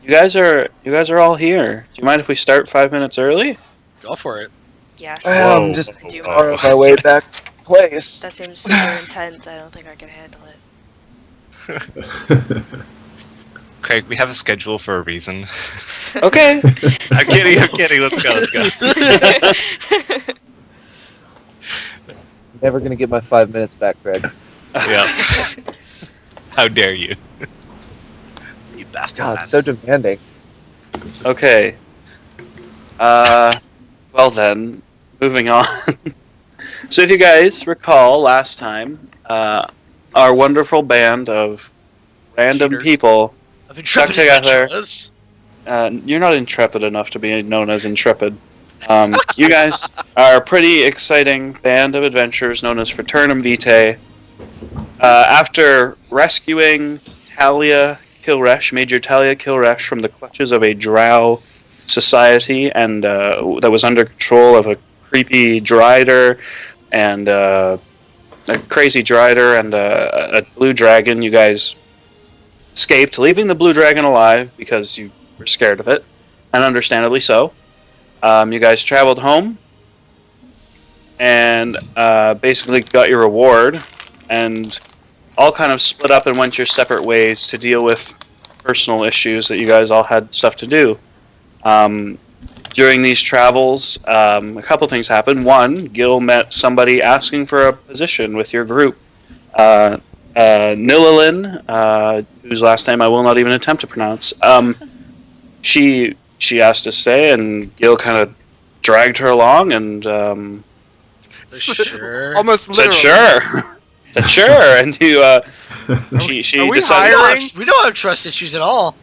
You guys are all here. Do you mind if we start 5 minutes early? Go for it. Yes. I'm just I do. on my way back to the place. That seems super intense. I don't think I can handle it. Craig, we have a schedule for a reason. Okay. I'm kidding. Let's go. Never gonna get my 5 minutes back, Craig. Yeah. How dare you? You bastard. God, man. it's so demanding. Okay. Well then, moving on. So if you guys recall last time, our wonderful band of random Cheaters. people Of stuck intrepid together. adventurers. You're not intrepid enough to be known as intrepid. You guys are a pretty exciting band of adventurers known as Fraternum Vitae. After rescuing Major Talia Kilresh from the clutches of a drow society and that was under control of a creepy Drider and a crazy Drider and a blue dragon, you guys escaped, leaving the blue dragon alive because you were scared of it, and understandably so. You guys traveled home and basically got your reward and all kind of split up and went your separate ways to deal with personal issues that you guys all had stuff to do. During these travels, a couple things happened. One, Gil met somebody asking for a position with your group. Nilalin, whose last name I will not even attempt to pronounce, she asked to stay, and Gil kind of dragged her along and Sure. Almost said literally. sure. Said sure, and you she Are we decided. hiring? We don't have trust issues at all.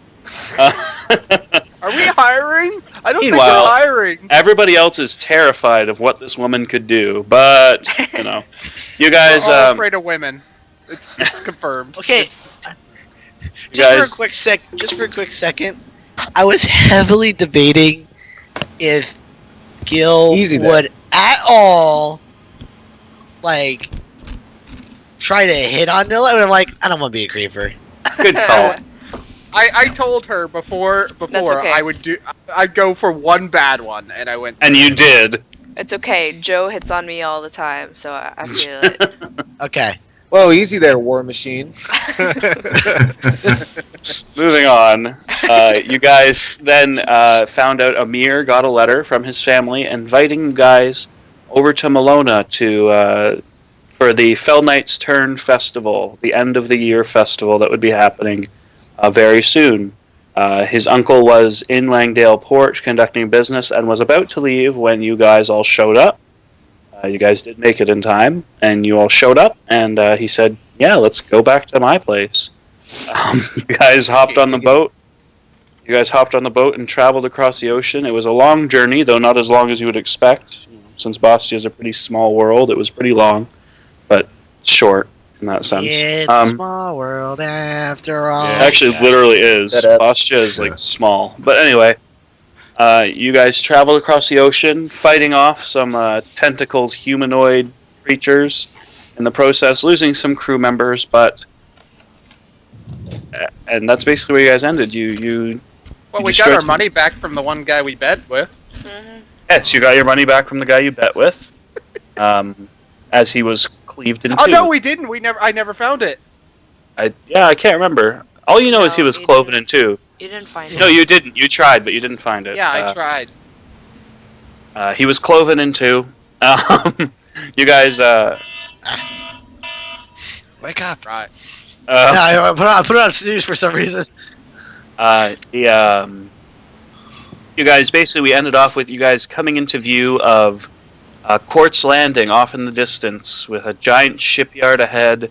Are we hiring? I don't think Meanwhile- we're hiring. Everybody else is terrified of what this woman could do, but you guys, We're all afraid of women. It's confirmed. Okay. It's- you Just guys, for a quick second, I was heavily debating if Gil Easy there. would at all try to hit on Nilla, and I'm like, I don't want to be a creeper. good call. I told her before okay. I'd go for one bad one, and I went. And you did. It's okay. Joe hits on me all the time, so I feel it. Okay. Whoa, easy there, War Machine. Moving on, you guys then found out Amir got a letter from his family inviting you guys over to Malona for the Fell Knight's Turn Festival, the end of the year festival that would be happening very soon. His uncle was in Langdale Port conducting business and was about to leave when you guys all showed up. You guys did make it in time, and you all showed up, and he said, yeah, let's go back to my place. You guys hopped on the boat. You guys hopped on the boat and traveled across the ocean. It was a long journey, though not as long as you would expect. Since Bostia is a pretty small world, it was pretty long, but short in that sense. It's a small world after all. It actually literally is. That up. Bostia is small. But anyway, you guys traveled across the ocean, fighting off some tentacled humanoid creatures. In the process, losing some crew members, and that's basically where you guys ended. You Well, you we just got our tried- money back from the one guy we bet with. Mhm. Yes, you got your money back from the guy you bet with, as he was cleaved in two. Oh no, we didn't. I never found it. I can't remember. All you know is he No, was you cloven didn't. in two. You didn't find it. No, you didn't. You tried, but you didn't find it. Yeah, I tried. He was cloven in two. You guys, Wake up. Right. I put it on snooze for some reason. you guys, basically, we ended off with you guys coming into view of Quartz Landing off in the distance with a giant shipyard ahead,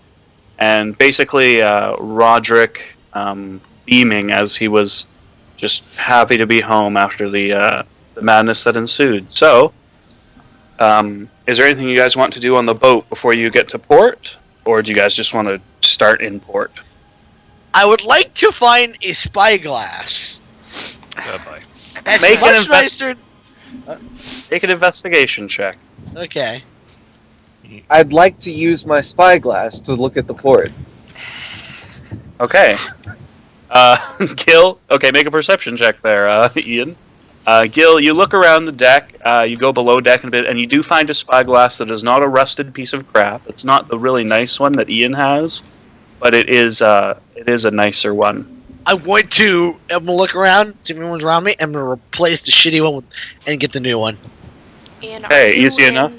and basically Roderick beaming as he was just happy to be home after the madness that ensued. So, is there anything you guys want to do on the boat before you get to port, or do you guys just want to start in port? I would like to find a spyglass. Oh boy. That's Make an much nicer. Make an investigation check. Okay. I'd like to use my spyglass to look at the port. Okay. Gil, okay, make a perception check there, Ian. Gil, you look around the deck, you go below deck a bit, and you do find a spyglass that is not a rusted piece of crap. It's not the really nice one that Ian has, but it is a nicer one. I'm gonna look around, see if anyone's around me. I'm gonna replace the shitty one and get the new one. And Hey, are you easy enough.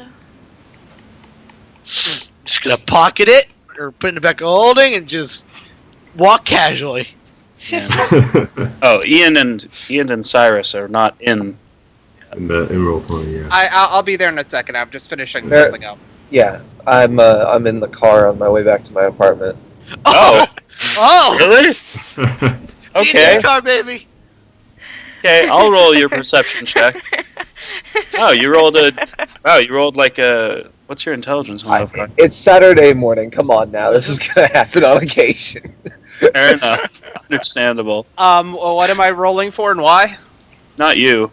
Just gonna pocket it or put it in the back of holding and just walk casually. Oh, Ian and Cyrus are not in. in roll 20, yeah. I'll be there in a second. I'm just finishing There- something up. Yeah, I'm in the car on my way back to my apartment. Oh, Oh! really? Okay, Car, baby! okay, I'll roll your perception check. Oh, you rolled like a. What's your intelligence modifier? It's Saturday morning. Come on now, this is gonna happen on occasion. Fair enough. Understandable. Well, what am I rolling for and why? Not you.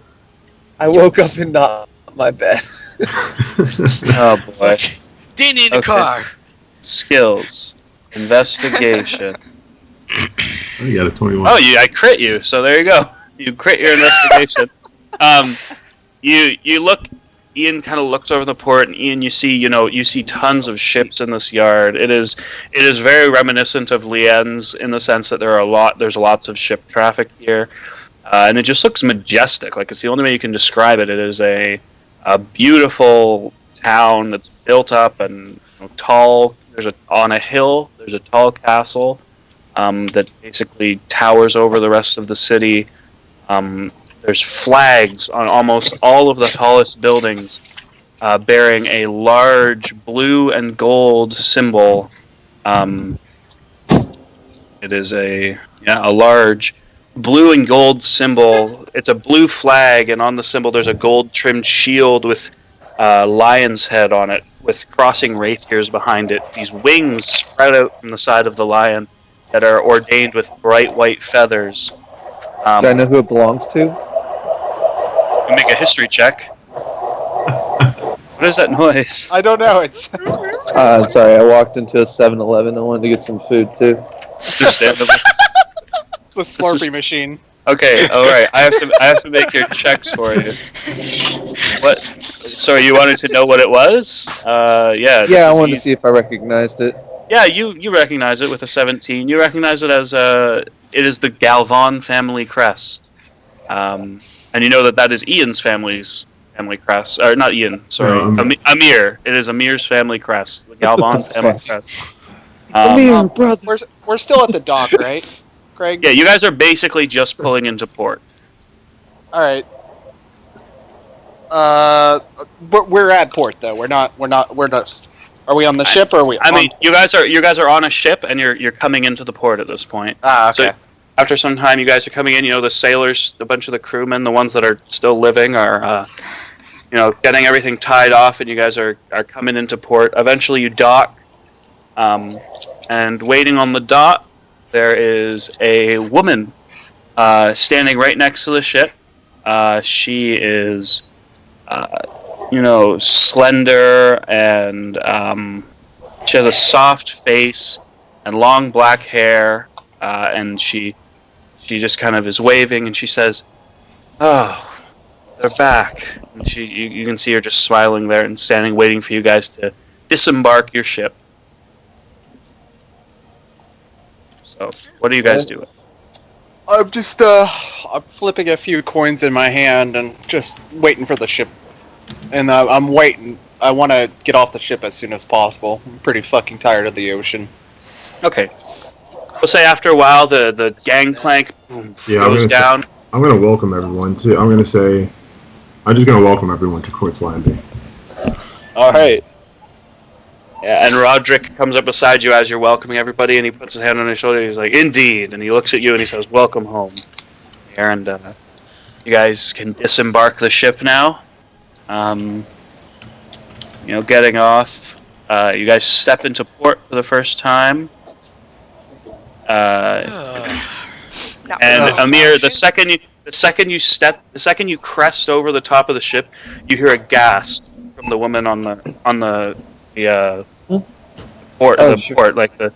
I woke up in not my bed. Oh boy. Danny in the Okay. car! Skills. Investigation. Oh, you got a 21. Oh, I crit you. So there you go. You crit your investigation. You look. Ian kind of looks over the port, and Ian, you see tons of ships in this yard. It is very reminiscent of Lien's in the sense that there's lots of ship traffic here, and it just looks majestic. Like, it's the only way you can describe it. It is a beautiful town that's built up and tall. On a hill. There's a tall castle that basically towers over the rest of the city. There's flags on almost all of the tallest buildings, bearing a large blue and gold symbol. It is a large blue and gold symbol. It's a blue flag, and on the symbol there's a gold-trimmed shield with lion's head on it, with crossing rapiers behind it. These wings spread out from the side of the lion that are ordained with bright white feathers. Do I know who it belongs to? You make a history check. What is that noise? I don't know. It's Sorry, I walked into a 7-Eleven. I wanted to get some food too. Understandable. the Slurpee machine. Okay, all right. I have to make your checks for you. What? So you wanted to know what it was? Yeah. Yeah, I wanted to see if I recognized it. Yeah, you recognize it with a 17. You recognize it as it is the Galvan family crest. And you know that is Ian's family crest. Or not Ian, sorry. Amir. It is Amir's family crest. The Galvan That's family fine. crest. Amir, brother. We're still at the dock, right, Craig? Yeah, you guys are basically just pulling into port. All right. But we're at port though. We're not. Are we on the ship or are we? I mean, you guys are on a ship and you're coming into the port at this point. okay. So after some time, you guys are coming in. The sailors, a bunch of the crewmen, the ones that are still living, are getting everything tied off, and you guys are coming into port. Eventually, you dock, and waiting on the dock, there is a woman standing right next to the ship. She is, slender, and she has a soft face and long black hair, and she just kind of is waving, and she says, "Oh, they're back." And you can see her just smiling there and standing, waiting for you guys to disembark your ship. So, what do you guys do? I'm just I'm flipping a few coins in my hand and just waiting for the ship. And I'm waiting. I want to get off the ship as soon as possible. I'm pretty fucking tired of the ocean. Okay. We'll say after a while the gangplank boom, goes down. I'm going to welcome everyone to. I'm just going to welcome everyone to Quartz Landing. All right. Yeah, and Roderick comes up beside you as you're welcoming everybody, and he puts his hand on his shoulder. He's like, "Indeed," and he looks at you and he says, "Welcome home." And you guys can disembark the ship now. Getting off. You guys step into port for the first time. And Amir, the second you crest over the top of the ship, you hear a gasp from the woman on the port, Oh, sure. port, like the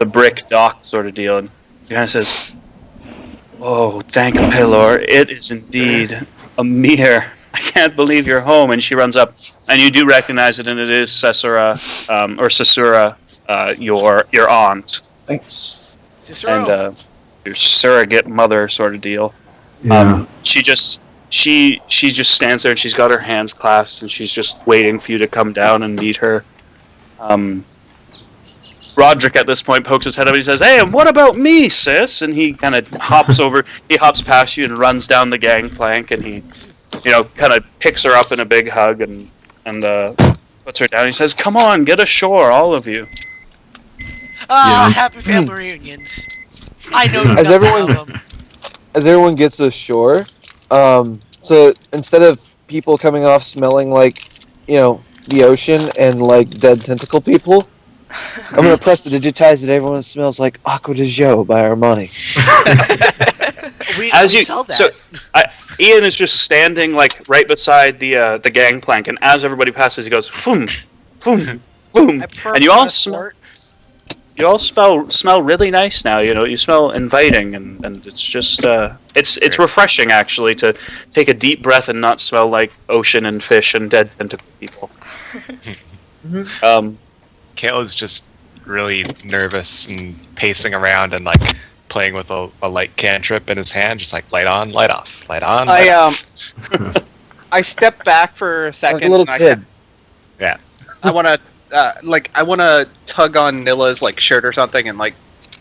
brick dock sort of deal, and she kind of says, Oh, thank Pelor. It is indeed Amir. I can't believe you're home. And she runs up, and you do recognize it, and it is Sesura, or Sesura, your aunt, Thanks. Cicero. and your surrogate mother sort of deal. Yeah. She just stands there, and she's got her hands clasped, and she's just waiting for you to come down and meet her. Roderick at this point pokes his head up and he says, "Hey, and what about me, sis?" And he kind of hops past you and runs down the gangplank, and he, kind of picks her up in a big hug and puts her down. He says, "Come on, get ashore, all of you." Yeah. Happy family reunions. I know As nothing everyone- about them. As everyone gets ashore, so instead of people coming off smelling like, the ocean and like dead tentacle people, I'm gonna press the digitize that everyone smells like Aqua de Jo by Armani. We As you sell that. so, Ian is just standing like right beside the gangplank, and as everybody passes, he goes, "Boom, boom, boom," and you all smell really nice now. You smell inviting, and it's just it's refreshing actually to take a deep breath and not smell like ocean and fish and dead tentacle people. Kale is just really nervous and pacing around and like playing with a light cantrip in his hand, just like light on, light off, light on. Light off. I step back for a second. Like a little and kid. I want to tug on Nilla's like shirt or something and like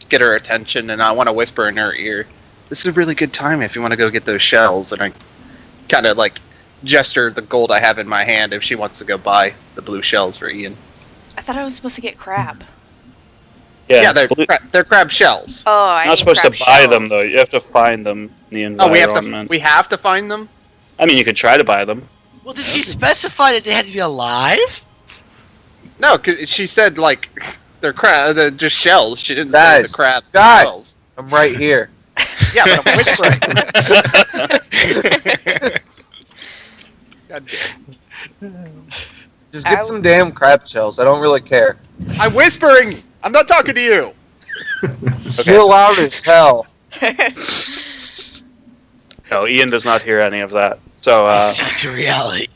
get her attention, and I want to whisper in her ear, "This is a really good time if you want to go get those shells." And I kind of like gesture the gold I have in my hand if she wants to go buy the blue shells for Ian. I thought I was supposed to get crab. Yeah, they're crab shells. Oh, I You're not need supposed to crab buy shells. them though. You have to find them in the Oh, environment. we have to find them. I mean, you could try to buy them. Well, did she specify that they had to be alive? No, 'cause she said like they're just shells. She didn't say Guys, the crab guys. shells. I'm right here. Yeah, but I'm whispering. God damn. Just get some damn crab shells. I don't really care. I'm whispering. I'm not talking to you. Okay. You're loud as hell. No, Ian does not hear any of that. So, Back to reality.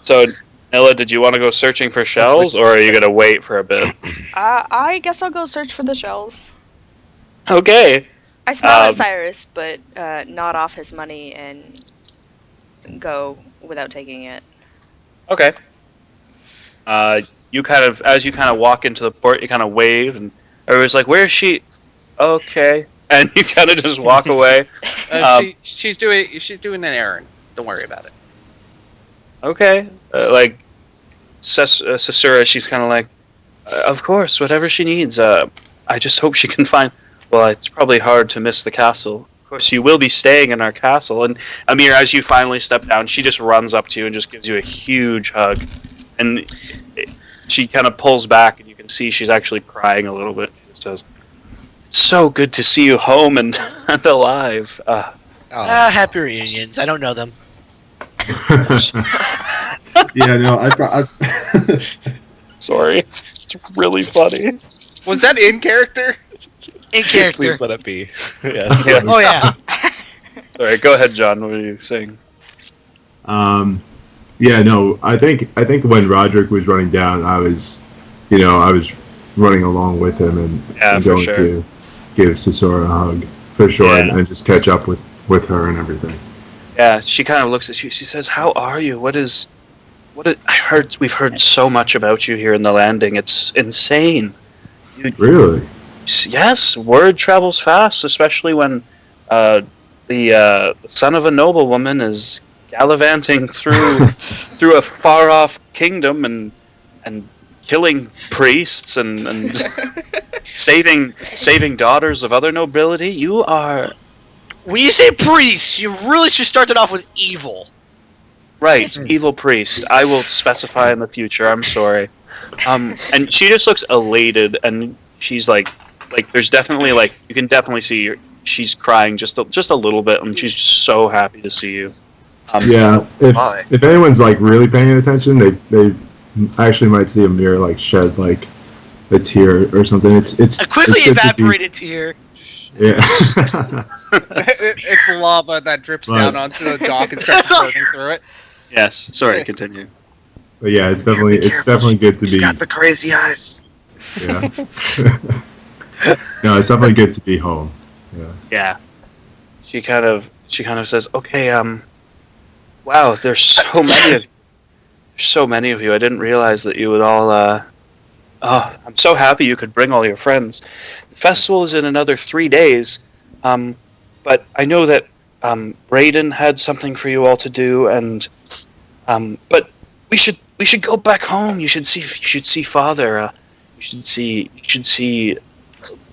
so Ella, did you want to go searching for shells, or are you gonna wait for a bit? I guess I'll go search for the shells. Okay. I smile Um, at Cyrus, but nod off his money and go without taking it. Okay. As you kind of walk into the port, you kind of wave, and everybody's like, "Where's she?" Okay, and you kind of just walk away. She's doing an errand. Don't worry about it. Okay, like Sasura, she's kind of like, "Of course, whatever she needs. I just hope she can find." Well, it's probably hard to miss the castle. Of course, you will be staying in our castle. And Amir, as you finally step down, she just runs up to you and just gives you a huge hug. And she kind of pulls back, and you can see she's actually crying a little bit. She says, "It's so good to see you home and, and alive." Happy reunions. I don't know them. Yeah, no, I Sorry. It's really funny. Was that in character? In character. Please let it be. Yes. Yeah. Oh yeah. All right, go ahead, John. What are you saying? Yeah, no, I think when Roderick was running down, I was running along with him and Yeah, for going sure. to give Sisora a hug for sure Yeah. and just catch up with her and everything. Yeah, she kind of looks at you. She says, "How are you? We've heard so much about you here in the landing. It's insane." Really? Yes, word travels fast, especially when the son of a noblewoman is gallivanting through a far-off kingdom and killing priests and saving daughters of other nobility. You are When you say priest, you really should start it off with evil. right, evil priest. I will specify in the future. I'm sorry. And she just looks elated, and she's like there's definitely you can definitely see she's crying just a little bit, and she's just so happy to see you. Yeah. Why? If anyone's really paying attention, they actually might see Amir shed a tear or something. It's A quickly it's good to be- evaporated tear. Yeah. It's lava that drips Right. down onto the dock and starts floating through it. Yes. Sorry. Continue. But yeah, it's definitely good to He's be. got the crazy eyes. Yeah. No, it's definitely good to be home. Yeah. Yeah. She kind of says, "Okay, wow, there's so many of you. I didn't realize that you would all I'm so happy you could bring all your friends. The festival is in another 3 days. But I know that Raiden had something for you all to do, and but we should go back home. You should see Father. You should see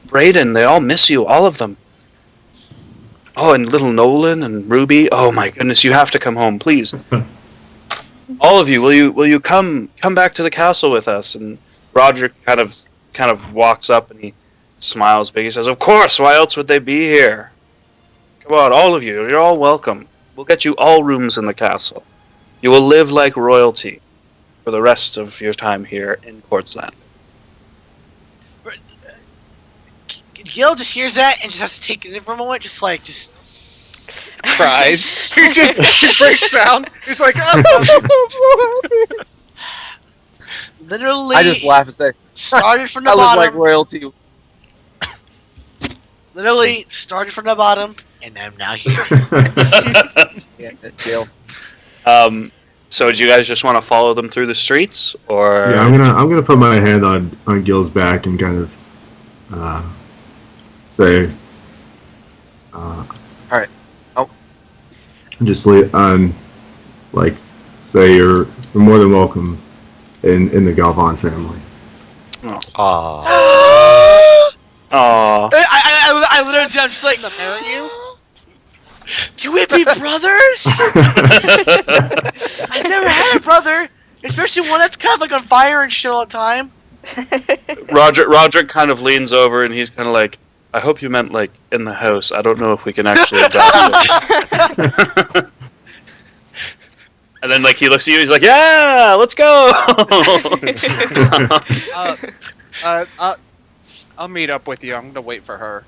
Raiden. They all miss you, all of them. Oh, and little Nolan and Ruby. Oh my goodness, you have to come home, please. All of you, will you come back to the castle with us?" And Roger kind of walks up and he smiles big. He says, "Of course. Why else would they be here? Come on, all of you. You're all welcome. We'll get you all rooms in the castle. You will live like royalty for the rest of your time here in Quartzland." Gil just hears that and just has to take it in for a moment, just Cries. He breaks down. He's like, oh, literally I just laugh and say, started from the I live bottom. like royalty. Literally started from the bottom, and I'm now here. Yeah, that's Gil. So do you guys just want to follow them through the streets, or? Yeah, I'm gonna put my hand on Gil's back and kind of say, Alright. Oh. Just like say you're more than welcome in the Galvan family. Aww. Aw. I literally, I'm just like, marry you? Can we be brothers? I've never had a brother, especially one that's kind of like on fire and shit all the time. Roger kind of leans over and he's kind of like, "I hope you meant like in the house. I don't know if we can actually adopt it." And then like he looks at you, he's like, "Yeah, let's go." I'll meet up with you. I'm gonna wait for her.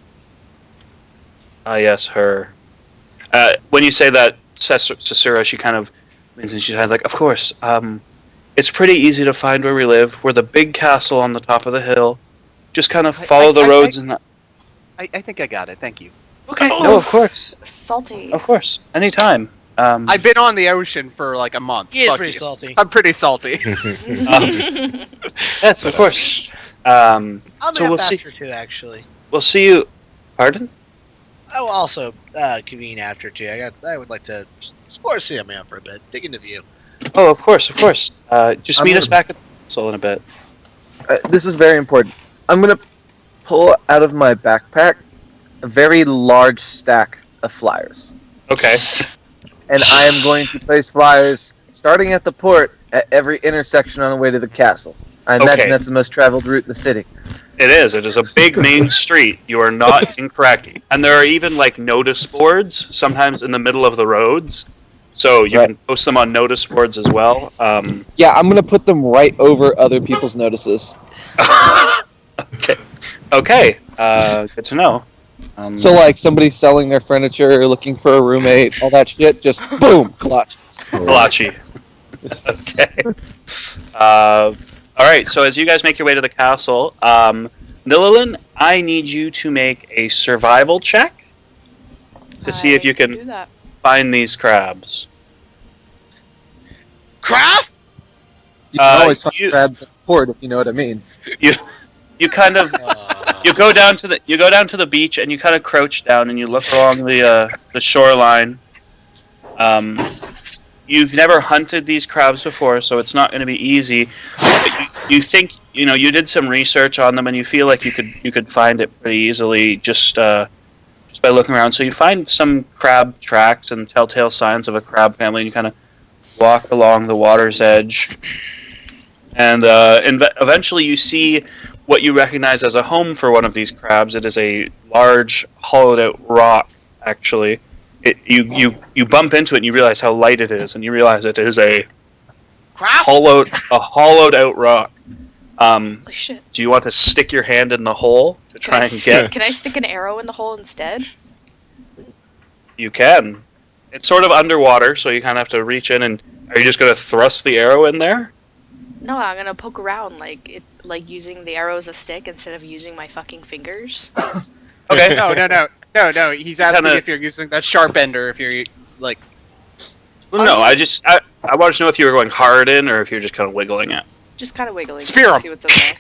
Yes, her. When you say that, Sasura, she kind of means, and she's kind of like, "Of course. It's pretty easy to find where we live. We're the big castle on the top of the hill. Just kind of follow the roads and." I think I got it. Thank you. Okay. No, of course, Salty. of course, anytime. I've been on the ocean for like a month. He is Fuck pretty you. salty. I'm pretty salty. Yes, of course. I'll So meet we'll up see. after too, actually. We'll see you. Pardon? I will also convene after too. I would like to explore city on my own for a bit, dig into view. Oh, of course, of course. Just I'm meet gonna- us back at the castle in a bit. This is very important. I'm gonna pull out of my backpack a very large stack of flyers. Okay. And I am going to place flyers starting at the port at every intersection on the way to the castle. I imagine Okay. that's the most traveled route in the city. It is. It is a big main street. You are not incorrect. And there are even like notice boards sometimes in the middle of the roads. So you Right. can post them on notice boards as well. Yeah, I'm gonna put them right over other people's notices. Okay. Good to know. So like somebody selling their furniture, looking for a roommate, all that shit, just boom, clutch. Kalachi. Okay. All right. So as you guys make your way to the castle, Nilalin, I need you to make a survival check to see if you do can that. find these crabs. Crap! You can always find you- crabs at the port if you know what I mean. You kind of you go down to the beach and you kind of crouch down and you look along the shoreline. You've never hunted these crabs before, so it's not going to be easy. But you think you did some research on them and you feel like you could find it pretty easily just by looking around. So you find some crab tracks and telltale signs of a crab family, and you kind of walk along the water's edge, and eventually you see what you recognize as a home for one of these crabs. It is a large, hollowed-out rock, actually. You bump into it and you realize how light it is, and you realize it is a Crap! hollowed-out rock. Holy shit. Do you want to stick your hand in the hole to try and get? Can I stick an arrow in the hole instead? You can. It's sort of underwater, so you kind of have to reach in and. Are you just gonna thrust the arrow in there? No, I'm gonna poke around like using the arrow as a stick instead of using my fucking fingers. Okay. No. He's asking Kinda- if you're using that sharp end or if you're like. Well, no, I wanted to know if you were going hard in or if you're just kind of wiggling it. Just kind of wiggling. Spear 'em. See what's okay.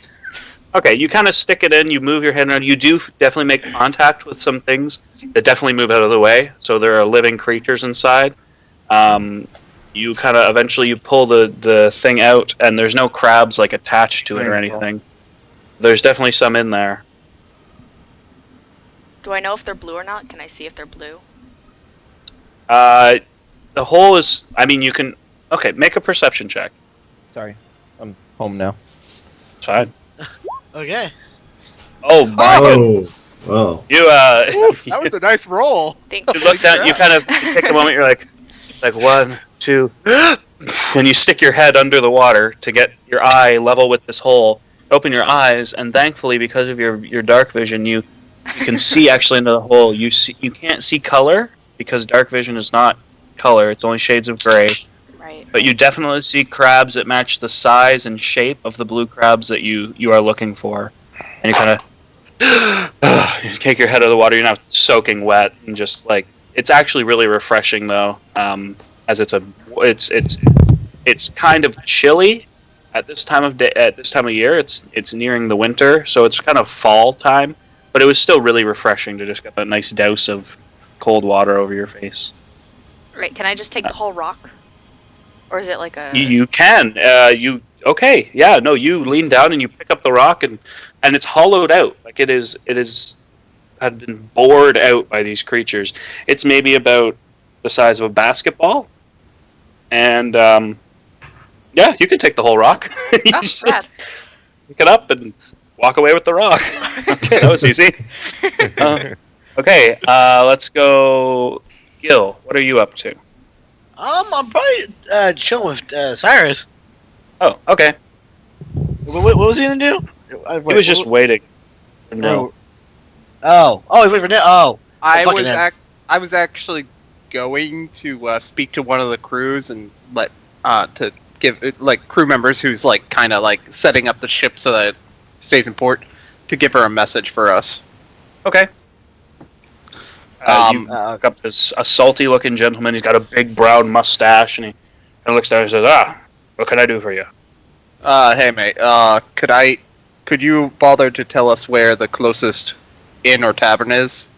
Okay, you kind of stick it in, you move your hand around. You do definitely make contact with some things that definitely move out of the way. So there are living creatures inside. You kind of eventually you pull the thing out, and there's no crabs like attached to it or anything. There's definitely some in there. Do I know if they're blue or not? Can I see if they're blue? The hole is. I mean, you can. Okay, make a perception check. Sorry, I'm home now. It's fine. Okay. Oh my Oh, goodness. well. You That was a nice roll. Thank you look down. You kind of take a moment. You're like 1, 2, and you stick your head under the water to get your eye level with this hole. Open your eyes, and thankfully, because of your dark vision, you can see actually into the hole. You can't see color because dark vision is not color; it's only shades of gray. Right. But you definitely see crabs that match the size and shape of the blue crabs that you are looking for, and you kind of you take your head out of the water. You're not soaking wet, and just like it's actually really refreshing though. As it's kind of chilly at this time of day, at this time of year. It's nearing the winter, so it's kind of fall time. But it was still really refreshing to just get that nice douse of cold water over your face. Right. Can I just take the whole rock, or is it like a? You can. Okay? Yeah. No. You lean down and you pick up the rock, and it's hollowed out. Like it is had been bored out by these creatures. It's maybe about the size of a basketball. And yeah, you can take the whole rock. You Oh, just rad. pick it up and walk away with the rock. Okay, that was easy. Okay, let's go. Gil, what are you up to? I'm probably chilling with Cyrus. Oh, okay. What was he gonna do? He was just waiting. No. Oh, he's waiting for Nick. Oh, I fucking was actually going to speak to one of the crews and let to give like crew members who's like kind of like setting up the ship so that it stays in port to give her a message for us. Okay. You look up this a salty-looking gentleman. He's got a big brown mustache, and he kind of looks down and says, what can I do for you?" Hey mate, could you bother to tell us where the closest inn or tavern is?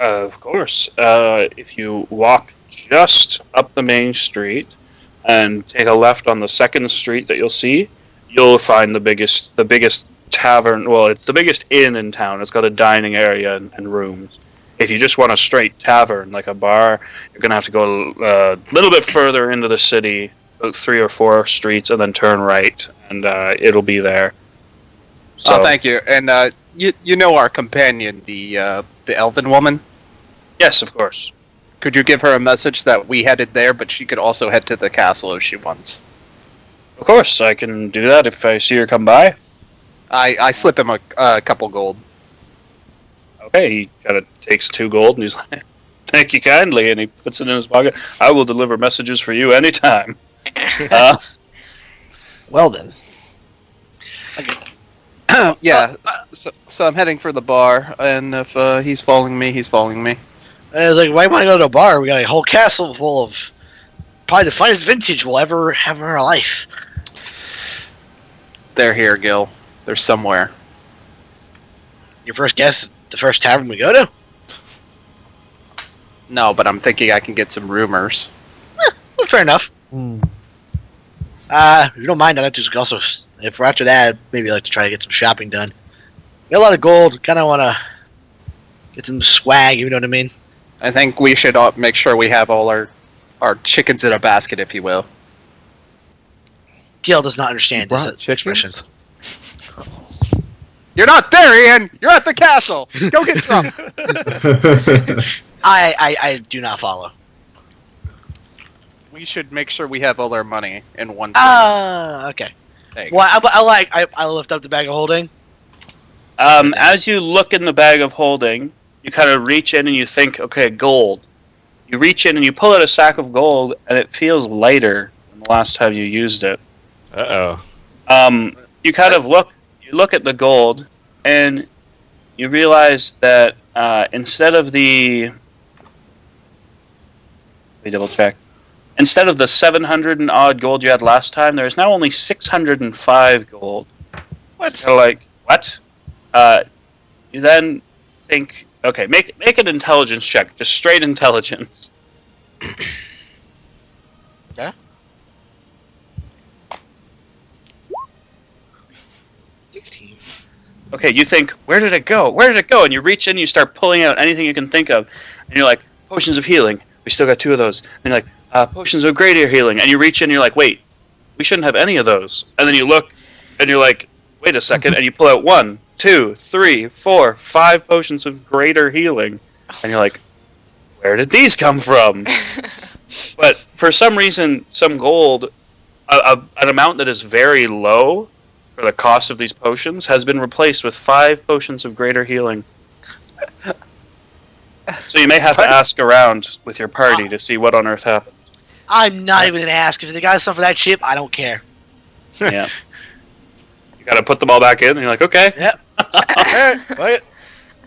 Of course. If you walk just up the main street and take a left on the second street that you'll see, you'll find the biggest tavern. Well, it's the biggest inn in town. It's got a dining area and rooms. If you just want a straight tavern, like a bar, you're going to have to go a little bit further into the city, about 3 or 4 streets, and then turn right, and it'll be there. So, Thank you. And you know our companion, the elven woman? Yes, of course. Could you give her a message that we headed there, but she could also head to the castle if she wants? Of course, I can do that if I see her come by. I slip him a couple gold. Okay, he kind of takes 2 gold, and he's like, "Thank you kindly," and he puts it in his pocket. "I will deliver messages for you anytime." Well then. Yeah, so I'm heading for the bar, and if he's following me, he's following me. I was like, why want to go to a bar? We got a whole castle full of probably the finest vintage we'll ever have in our life. They're here, Gil. They're somewhere. Your first guess, the first tavern we go to? No, but I'm thinking I can get some rumors. Well, fair enough. Hmm. If you don't mind, I'd like to also, if we're after that, maybe I'd like to try to get some shopping done. Got a lot of gold, kind of want to get some swag, you know what I mean? I think we should make sure we have all our chickens in a basket, if you will. Gil does not understand this Brought expression. chickens? You're not there, Ian! You're at the castle! Go get some! I do not follow. We should make sure we have all our money in one place. Okay. There you go. Well, I lift up the bag of holding. As you look in the bag of holding, you kind of reach in and you think, okay, gold. You reach in and you pull out a sack of gold, and it feels lighter than the last time you used it. Uh-oh. You kind of look at the gold, and you realize that instead of the... Let me double check. Instead of the 700 and odd gold you had last time, there is now only 605 gold. What? You're like, what? You then think, okay, make an intelligence check, just straight intelligence. Okay. Okay, you think, where did it go? Where did it go? And you reach in, you start pulling out anything you can think of, and you're like, potions of healing. We still got 2 of those. And you're like, potions of greater healing. And you reach in, and you're like, wait, we shouldn't have any of those. And then you look, and you're like, wait a second, and you pull out 1, 2, 3, 4, 5 potions of greater healing. And you're like, where did these come from? But for some reason, some gold, an amount that is very low for the cost of these potions, has been replaced with 5 potions of greater healing. So you may have to ask around with your party to see what on earth happened. I'm not even gonna ask. If they got stuff for that ship, I don't care. Yeah. You gotta put them all back in, and you're like, okay. Yep. Alright, wait.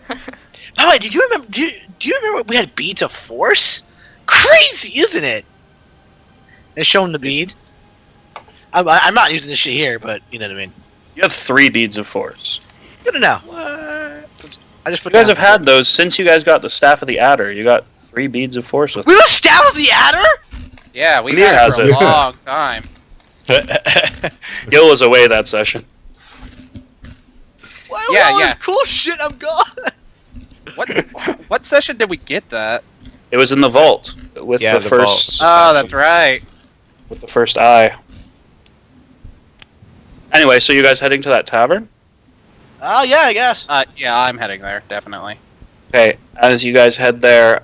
By the way, did you remember? Do you remember we had beads of force? Crazy, isn't it? They show them the bead. I'm not using this shit here, but you know what I mean. You have 3 beads of force. Good to know. What? I just put. You guys down have had those since you guys got the Staff of the Adder. You got 3 beads of force with We were Staff of the Adder. Yeah, we've Amir had it has for a it. long time. Gil was away that session. Well, Yeah, all yeah. this cool shit. I'm gone. What session did we get that? It was in the vault with Yeah, the the first vault. Oh, that's right. with the first eye. Anyway, so you guys heading to that tavern? Oh yeah, I guess. Yeah, I'm heading there, definitely. Okay, as you guys head there,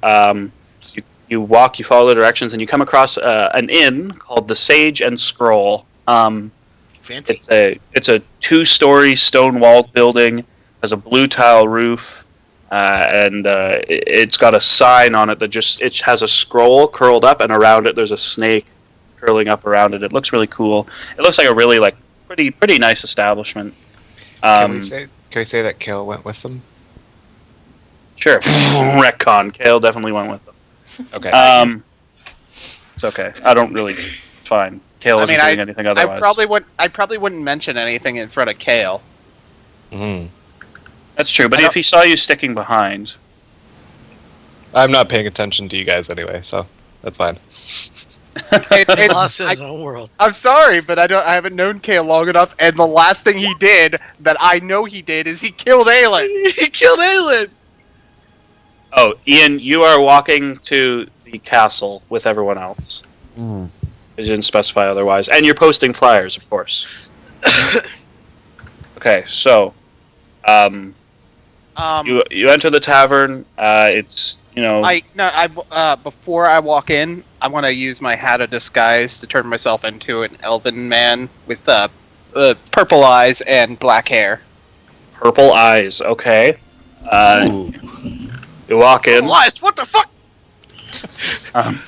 you walk, you follow the directions, and you come across an inn called the Sage and Scroll. Fancy. It's a 2-story stone-walled building, has a blue tile roof, and it's got a sign on it that it has a scroll curled up, and around it there's a snake curling up around it. It looks really cool. It looks like a really pretty nice establishment. Can we say that Kale went with them? Sure. Retcon. Kale definitely went with them. Okay. It's okay. I don't really. It's fine. Kale isn't doing anything otherwise. I probably wouldn't mention anything in front of Kale. Mhm. That's true, but if he saw you sticking behind, I'm not paying attention to you guys anyway, so that's fine. It- Lost in I- his own world. I'm sorry, but I haven't known Kale long enough, and the last thing he did that I know he did is he killed Aelin. He killed Aelin. oh, Ian, you are walking to the castle with everyone else. Mm. You didn't specify otherwise, and you're posting flyers, of course. Okay, so, you enter the tavern. It's before I walk in, I want to use my hat of disguise to turn myself into an elven man with purple eyes and black hair. purple eyes. Okay. Ooh. You walk in. What? What the fuck? Um,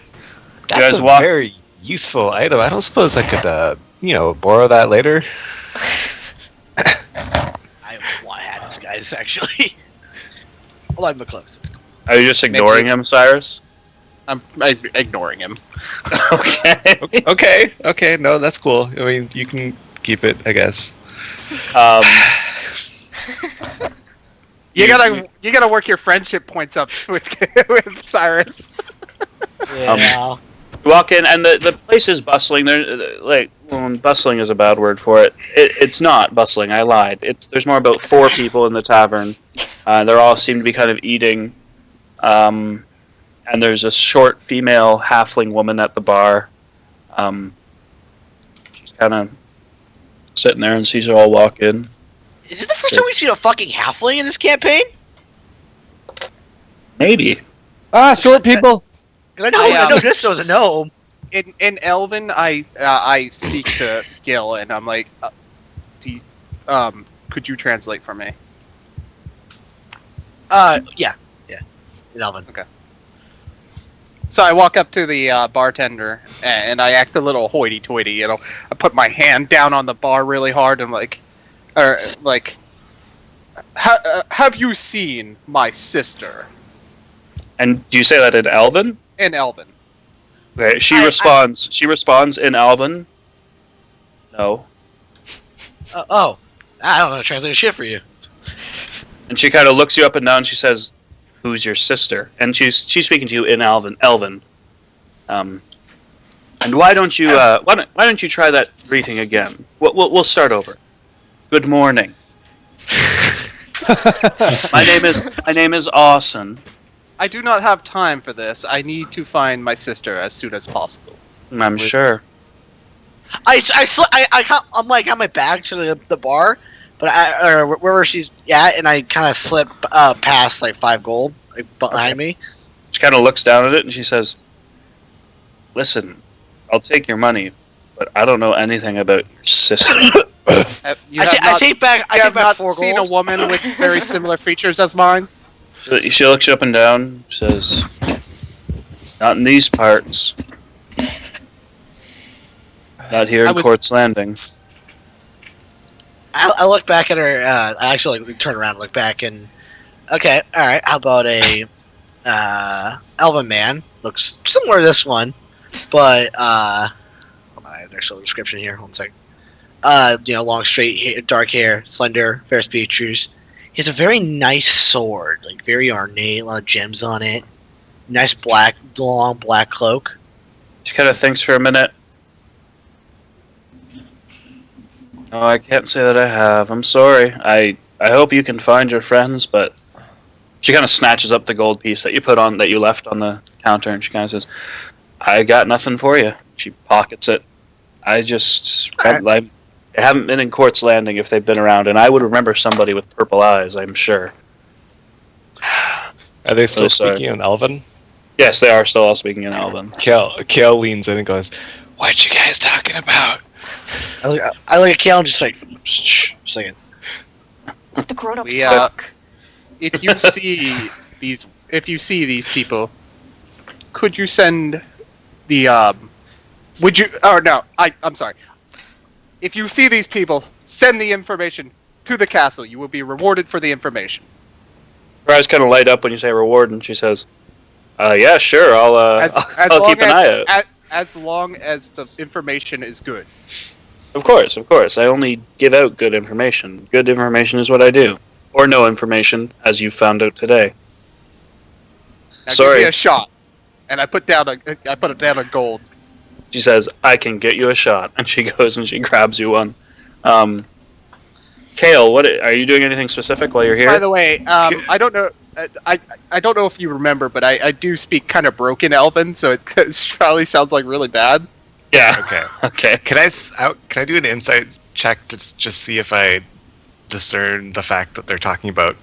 That's guys a walk- very useful item. I don't suppose I could, borrow that later. I want to have this guys actually. Hold on, my clothes. are you just ignoring him, Cyrus? I'm ignoring him. Okay. Okay, no, that's cool. I mean, you can keep it, I guess. Um, You gotta work your friendship points up with Cyrus. Yeah. you walk in, and the place is bustling. Bustling is a bad word for it. It's not bustling. I lied. There's more about 4 people in the tavern. They all seem to be kind of eating. And there's a short female halfling woman at the bar. She's kind of sitting there and sees you all walk in. Is it the first time we've seen a fucking halfling in this campaign? Maybe. Short people. 'Cause I know this was a gnome. In Elven, I speak to Gil, and I'm like, could you translate for me? Yeah. In Elven. So I walk up to the bartender and I act a little hoity-toity. You know, I put my hand down on the bar really hard and have you seen my sister? And do you say that in Elven? In Elven. Okay. She responds in Elven. No. I don't know. Translate shit for you. And she kind of looks you up and down. And she says, "Who's your sister?" And she's speaking to you in Elven. And why don't you try that greeting again? We'll start over. Good morning. My name is Austin. I do not have time for this. I need to find my sister as soon as possible. I'm sure. I'm like on my back to the bar, but or wherever she's at, and I kind of slip past like 5 gold behind me. She kind of looks down at it and she says, "Listen, I'll take your money, but I don't know anything about your sister." I take back 4 seen gold. a woman with very similar features as mine. So she looks you up and down. Says, "Not in these parts. Not here in Court's Landing." I look back at her. I actually turn around and look back and okay, all right. How about a elven man? Looks similar to this one, but hold on, there's a description here. 1 second. Long, straight hair, dark hair, slender, fair features. He has a very nice sword, like very ornate, a lot of gems on it. Nice long black cloak. She kind of thinks for a minute. "No, I can't say that I have. I'm sorry. I hope you can find your friends, but..." She kind of snatches up the gold piece that you left on the counter, and she kind of says, "I got nothing for you." She pockets it. I haven't been in Court's Landing if they've been around, and I would remember somebody with purple eyes, I'm sure. Are they still sorry. speaking in Elven? Yes, they are still all speaking in Elven. Kale leans in and goes, "What you guys talking about?" I look at Kale and just like, shh, a second. Let the grown-ups We, talk. If you see these people, could you send the would you? Oh no, I'm sorry. If you see these people, send the information to the castle. You will be rewarded for the information. Her eyes kind of light up when you say reward, and she says, "Yeah, sure. I'll keep an eye out." As long as the information is good. Of course. I only give out good information. Good information is what I do. Or no information, as you found out today. Now Sorry. Give me a shot, and I put down a gold. She says, "I can get you a shot," and she goes and she grabs you one. Kale, what are you doing? Anything specific while you're here? By the way, I don't know. I don't know if you remember, but I do speak kind of broken Elven, so it probably sounds like really bad. Yeah. Okay. Can I do an insight check to just see if I discern the fact that they're talking about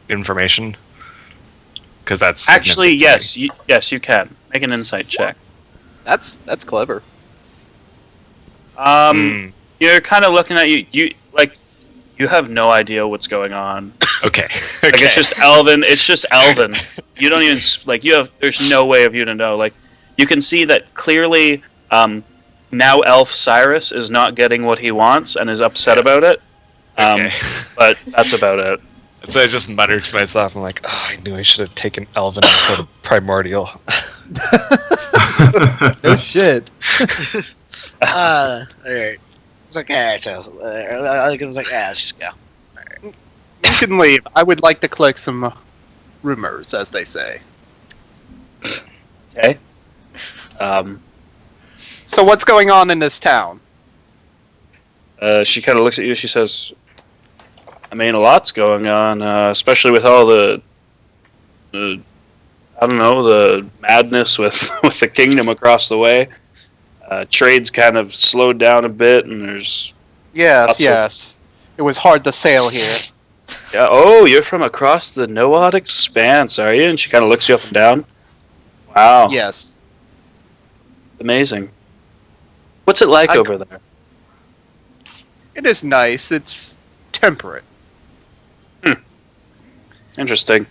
information? Because that's Actually, significant to me. yes, you can make an insight check. That's clever. You're kind of looking at you have no idea what's going on. Okay. Like it's just Elven. You don't even there's no way of you to know. Like you can see that clearly. Now Elf Cyrus is not getting what he wants and is upset about it. Okay. But that's about it. So I just muttered to myself, I'm like, "Oh, I knew I should have taken Elven instead of Primordial." No shit. Alright. It's like, let's just go. You can leave. I would like to collect some rumors, as they say. Okay. So what's going on in this town? She kind of looks at you. She says, "I mean, a lot's going on, especially with all the madness with with the kingdom across the way. Trade's kind of slowed down a bit, and there's Yes. It was hard to sail here. yeah. Oh, you're from across the Noad Expanse, are you?" And she kind of looks you up and down. Wow. Yes. Amazing. What's it like over there? It is nice. It's temperate. Interesting.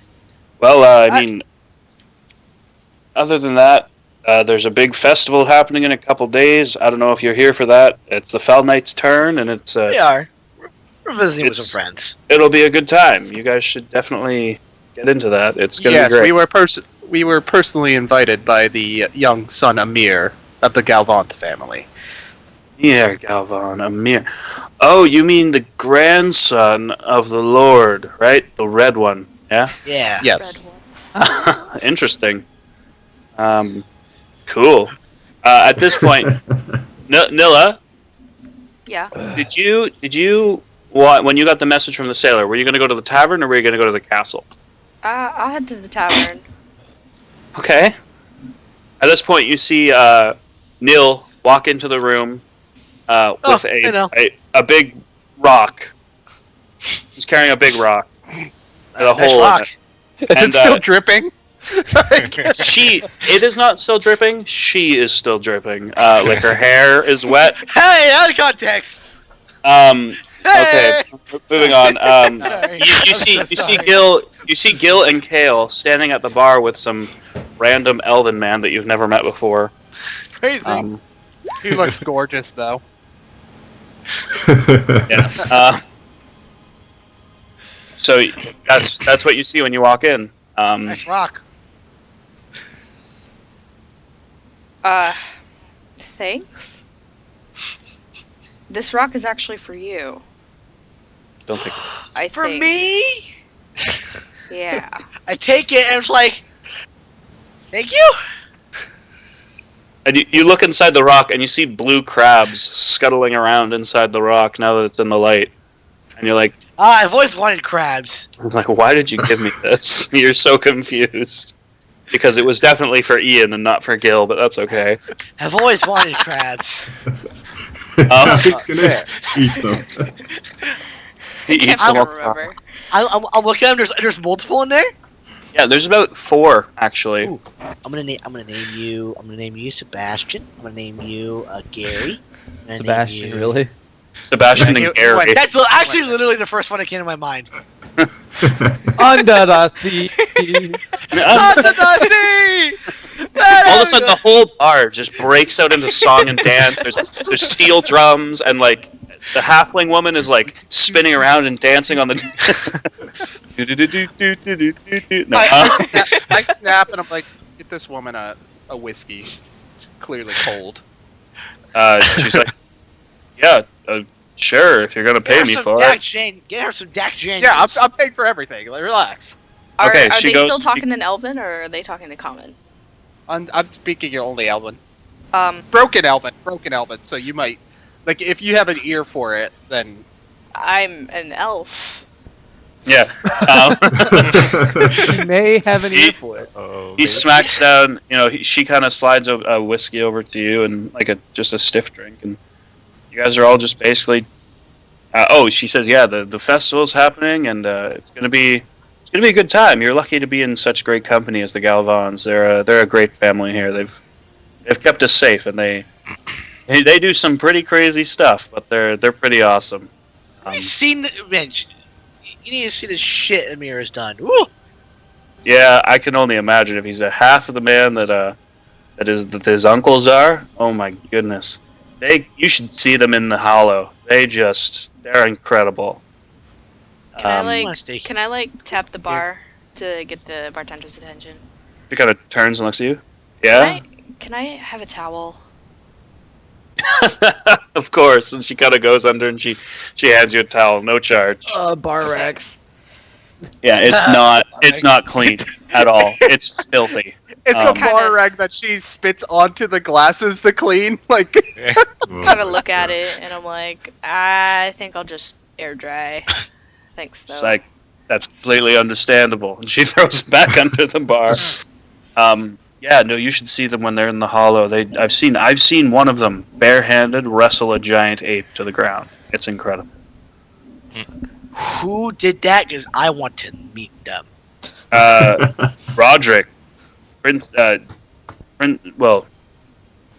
Well, I mean, other than that, there's a big festival happening in a couple days. I don't know if you're here for that. It's the Fell Knight's turn, and it's We are. We're visiting with some friends. it'll be a good time. You guys should definitely get into that. It's gonna Yes, be great. we were personally invited by the young son Amir of the Galvant family. Yeah, Galvan, Amir. Oh, you mean the grandson of the Lord, right? The red one. Yeah. Yeah. Yes. Red one. Interesting. Cool. At this point, Nilla, Yeah. did you when you got the message from the sailor? Were you going to go to the tavern or were you going to go to the castle? I'll head to the tavern. Okay. At this point, you see Nil walk into the room with I know. a big rock. He's carrying a big rock. With a Nice hole rock. in Is And, it still dripping? it. It is not still dripping. She is still dripping. Like her hair is wet. Hey, out of context. Okay, moving on. Sorry. You see Gil and Kale standing at the bar with some random elven man that you've never met before. Crazy. He looks gorgeous, though. Yeah. So that's what you see when you walk in. Nice rock. Thanks. This rock is actually for you. Don't think. I For think. me? Yeah. I take it and it's like, thank you. And you look inside the rock and you see blue crabs scuttling around inside the rock now that it's in the light. And you're like, I've always wanted crabs. why did you give me this? You're so confused. Because it was definitely for Ian and not for Gil, but that's okay. I've always wanted crabs. He's gonna eat them. He eats I them don't all. remember. I'm looking at them. There's multiple in there. Yeah, there's about 4 actually. Ooh. I'm gonna name you. I'm gonna name you Sebastian. I'm gonna name you Gary. I'm gonna Sebastian, name you- really? Sebastian Yeah, and Gary. That's actually literally the first one that came to my mind. Under the sea. All of a sudden, the whole bar just breaks out into song and dance. There's steel drums, and like the halfling woman is like spinning around and dancing on the. No, I snap and I'm like, get this woman a whiskey. She's clearly cold. she's like, yeah, sure, if you're gonna pay me for it. Get her some Dak Jane. Yeah, I'm paying for everything. Like, relax. Are Okay, they she goes- still talking in Elven or are they talking in Common? I'm speaking your only Elven. Um, Broken Elven. So you might, like, if you have an ear for it, then I'm an elf. Yeah. He may have an ear for it. Oh, He smacks down. She kind of slides a whiskey over to you and like just a stiff drink, and you guys are all just basically. She says, yeah, the festival's happening, and it's gonna be a good time. You're lucky to be in such great company as the Galvans. They're a great family here. They've kept us safe, and they do some pretty crazy stuff, but they're pretty awesome. Have you seen man? You need to see the shit Amir has done. Woo! Yeah, I can only imagine if he's a half of the man that his uncles are. Oh my goodness, you should see them in the Hollow. They're incredible. Can I tap the bar to get the bartender's attention? He kind of turns and looks at you. Yeah, Can I have a towel? of course. And she kind of goes under and she hands you a towel, no charge. Bar rack. Yeah, it's not clean at all. It's filthy. it's a Kinda- bar rag that she spits onto the glasses to clean. Like, Kind of look at it and I'm like, I think I'll just air dry. Thanks though. It's like, that's completely understandable. And she throws it back under the bar. Yeah, no, you should see them when they're in the Hollow. I've seen one of them barehanded wrestle a giant ape to the ground. It's incredible. Who did that? Because I want to meet them. Roderick,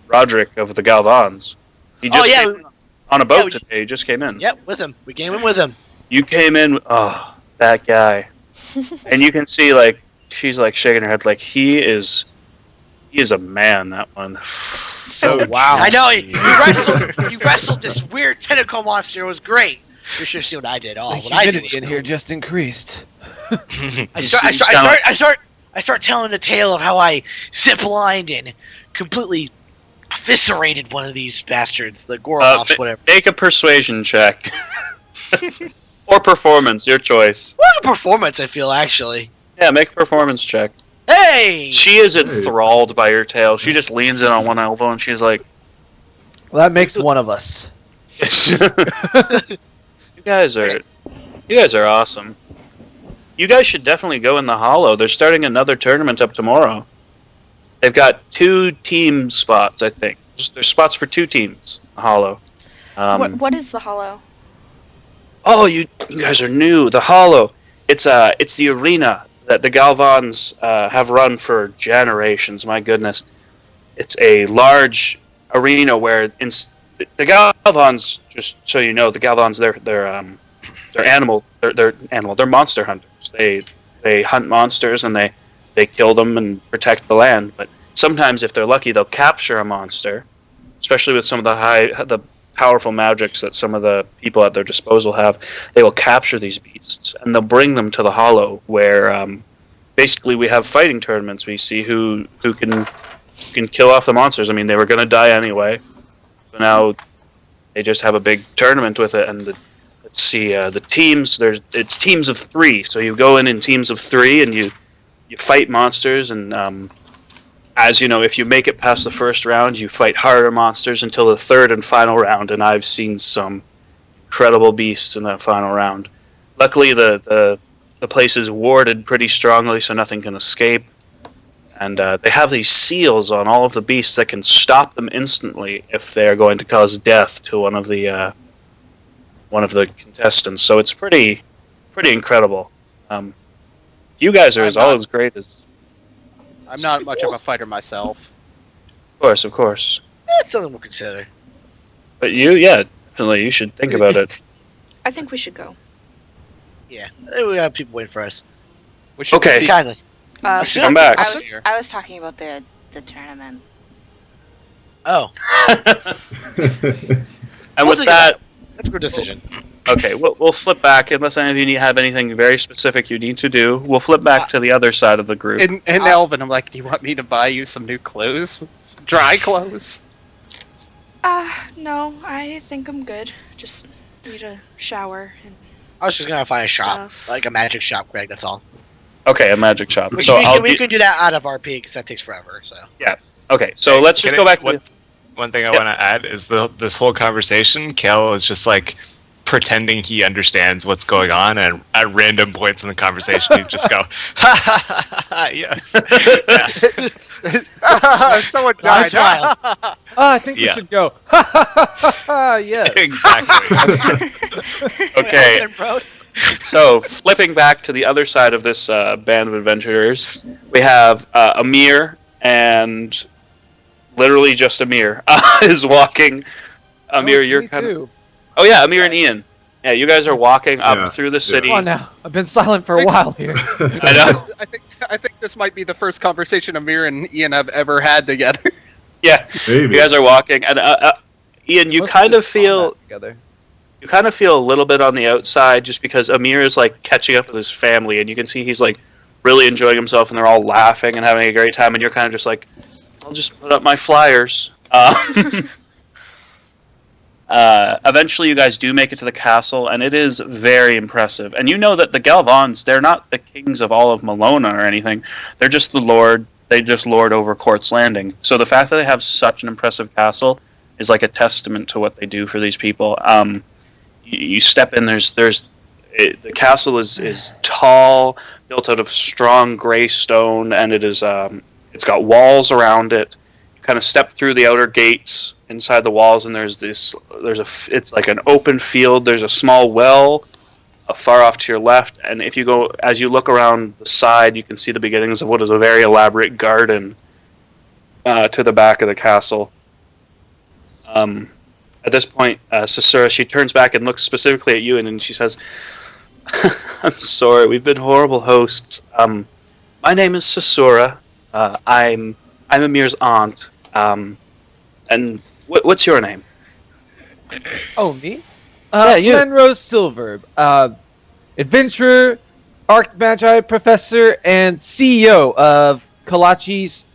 Roderick of the Galvans. He just came on a boat today. He just came in. Yep, with him. We came in with him. You came in, oh, that guy. And you can see, like, she's, like, shaking her head, like, he is a man, that one. So wow. I know juicy. you wrestled this weird tentacle monster. It was great. You should see what I did. Oh, The what I did humidity was in cool. here just increased. I start telling the tale of how I ziplined and completely eviscerated one of these bastards, the Gorolovs, whatever. Make a persuasion check. Or performance, your choice. What a performance! I feel actually. Yeah, make a performance check. Hey. She is enthralled by your tale. She just leans in on one elbow and she's like, Well, that makes one of us. You guys are awesome. You guys should definitely go in the Hollow. They're starting another tournament up tomorrow. They've got 2 team spots, I think. There's spots for 2 teams. The Hollow. What is the Hollow? Oh, you guys are new. The Hollow. It's the arena that the Galvans have run for generations. My goodness, it's a large arena where the Galvans. Just so you know, the Galvans they're monster hunters. They hunt monsters and they kill them and protect the land. But sometimes, if they're lucky, they'll capture a monster, especially with some of the powerful magics that some of the people at their disposal have. They will capture these beasts and they'll bring them to the Hollow, where basically we have fighting tournaments. We see who can kill off the monsters. I mean, they were going to die anyway, so now they just have a big tournament with it. And let's see, the teams. It's teams of 3, so you go in teams of 3 and you fight monsters. And as you know, if you make it past the first round, you fight harder monsters until the 3rd and final round. And I've seen some incredible beasts in that final round. Luckily, the place is warded pretty strongly, so nothing can escape. And they have these seals on all of the beasts that can stop them instantly if they are going to cause death to one of the contestants. So it's pretty incredible. You guys are as great as. I'm not much of a fighter myself. Of course. That's something we'll consider. But definitely, you should think about it. I think we should go. Yeah, we have people waiting for us. We should Okay. speak- Kindly. Come back. I was talking about the tournament. Oh, And We'll with think that, that's a good decision. okay, we'll flip back. Unless any of you have anything very specific you need to do, we'll flip back to the other side of the group. In Elven, I'm like, do you want me to buy you some new clothes? Some dry clothes? No, I think I'm good. Just need a shower and I was just gonna find a shop, stuff. like a magic shop, Greg. That's all. Okay, a magic shop. Which So we can do that out of RP because that takes forever. So. okay, so let's just go back to. One thing I want to add is this whole conversation, Kel is just like pretending he understands what's going on, and at random points in the conversation, he'd just go, ha ha ha ha, yes. Someone Nice died. smile. I think we Yeah. should go. Yes. Exactly. Okay, Bro. so flipping back to the other side of this band of adventurers, we have Amir and literally just Amir is walking. Amir, you're me kind of. too. Oh yeah, Amir and Ian. Yeah, you guys are walking up Yeah, through the yeah. city. Come on now. I've been silent for a while here. I know. I think this might be the first conversation Amir and Ian have ever had together. Yeah, Maybe. you guys are walking, and Ian, you Most kind of just feel. combat together. You kind of feel a little bit on the outside just because Amir is like catching up with his family, and you can see he's like really enjoying himself, and they're all laughing and having a great time, and you're kind of just like, I'll just put up my flyers. Eventually, you guys do make it to the castle, and it is very impressive. And you know that the Galvans, they're not the kings of all of Malona or anything. They're just the lord. They just lord over Court's Landing. So the fact that they have such an impressive castle is like a testament to what they do for these people. You step in. The castle is tall, built out of strong gray stone, and it's got walls around it. You kind of step through the outer gates inside the walls, and it's like an open field. There's a small well far off to your left, and as you look around the side, you can see the beginnings of what is a very elaborate garden to the back of the castle. And At this point, Sasura, she turns back and looks specifically at you, and then she says, "I'm sorry, we've been horrible hosts. My name is Sasura. I'm Amir's aunt. And what's your name?" Oh, me? Yeah, you. Lenrose Silver. Adventurer, Archmagi Professor, and CEO of Kalachi's,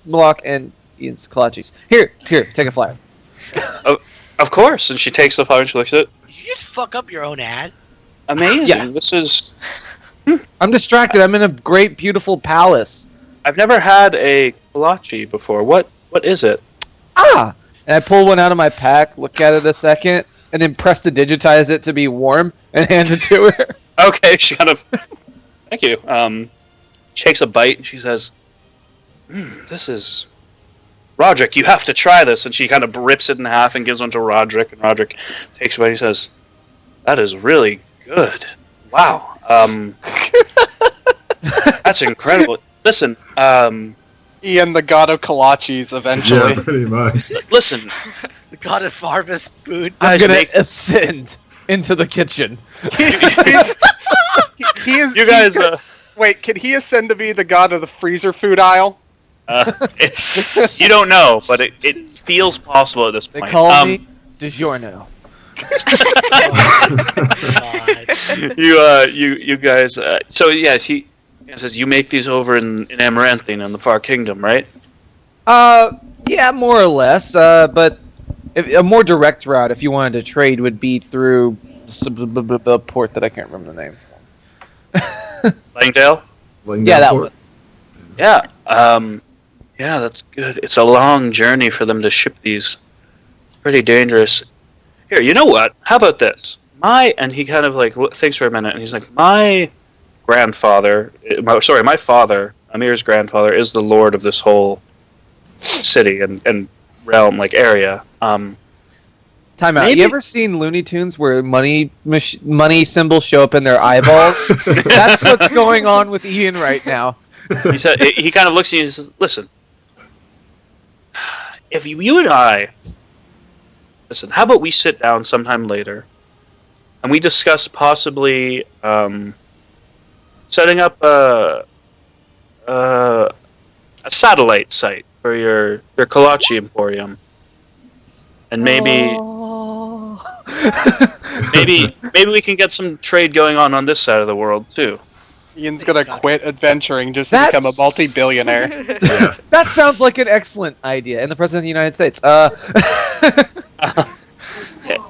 Malak and Ian's Kalachi's. Here, take a flyer. Of course. And she takes the flower and she looks at it. Did you just fuck up your own ad? Amazing. Yeah. This is. I'm distracted. I'm in a great, beautiful palace. I've never had a kolache before. What is it? Ah! And I pull one out of my pack, look at it a second, and then press to digitize it to be warm and hand it to her. Okay, she kind of. Thank you. She takes a bite and she says, "This is. Roderick, you have to try this." And she kind of rips it in half and gives one to Roderick. And Roderick takes a bite and he says, "That is really good. Wow. That's incredible. Listen, Ian, the god of kolaches, eventually. Yeah, pretty much. listen, The god of harvest food. I'm Guys, gonna make- ascend into the kitchen. He is. you guys, Wait, can he ascend to be the god of the freezer food aisle? you don't know, but it feels possible at this They point. call me DiGiorno. God. You guys. So yeah, he says you make these over in Amaranthine in the Far Kingdom, right? Yeah, more or less. But a more direct route, if you wanted to trade, would be through a port that I can't remember the name. Langdale. Yeah, that one. Yeah. Yeah, that's good. It's a long journey for them to ship these. Pretty dangerous. Here, you know what? How about this? And he kind of like thinks for a minute, and he's like, my father, Amir's grandfather, is the lord of this whole city and realm, like area. Time out. Maybe- You ever seen Looney Tunes where money symbols show up in their eyeballs? That's what's going on with Ian right now. He said he kind of looks at you and says, "Listen, if you and I listen, how about we sit down sometime later and we discuss possibly setting up a satellite site for your Kolachi Emporium, and maybe we can get some trade going on this side of the world too." Ian's gonna quit adventuring just to become a multi-billionaire. Yeah. That sounds like an excellent idea. And the President of the United States.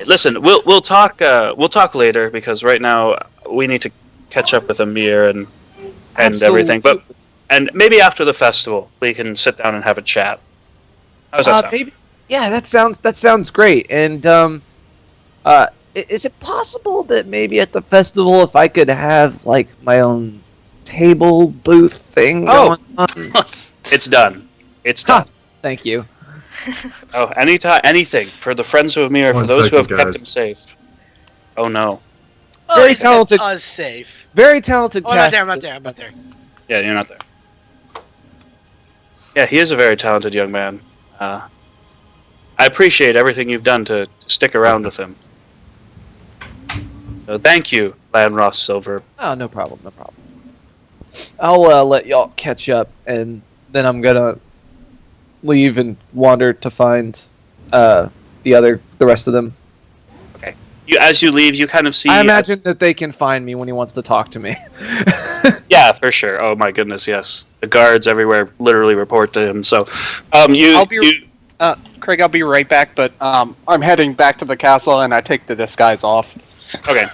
Listen, we'll talk later because right now we need to catch up with Amir and everything. And maybe after the festival we can sit down and have a chat. How's that sound? Maybe. Yeah, that sounds great. And is it possible that maybe at the festival, if I could have like my own table booth thing going on? It's done. It's done. Thank you. Oh, anything for the friends of Amir, for One those who have second, kept guys. him safe. Oh no. Very It's talented. kept us safe. Very talented. Oh, I'm not cast. there. I'm not there. Yeah, you're not there. Yeah, he is a very talented young man. I appreciate everything you've done to stick around with him. So thank you, Lanross Silver. Oh, no problem. I'll let y'all catch up, and then I'm gonna leave and wander to find the rest of them. As you leave, you kind of see. I imagine that they can find me when he wants to talk to me. Yeah, for sure. Oh my goodness, yes. The guards everywhere literally report to him. So, Craig, I'll be right back, but I'm heading back to the castle and I take the disguise off. Okay.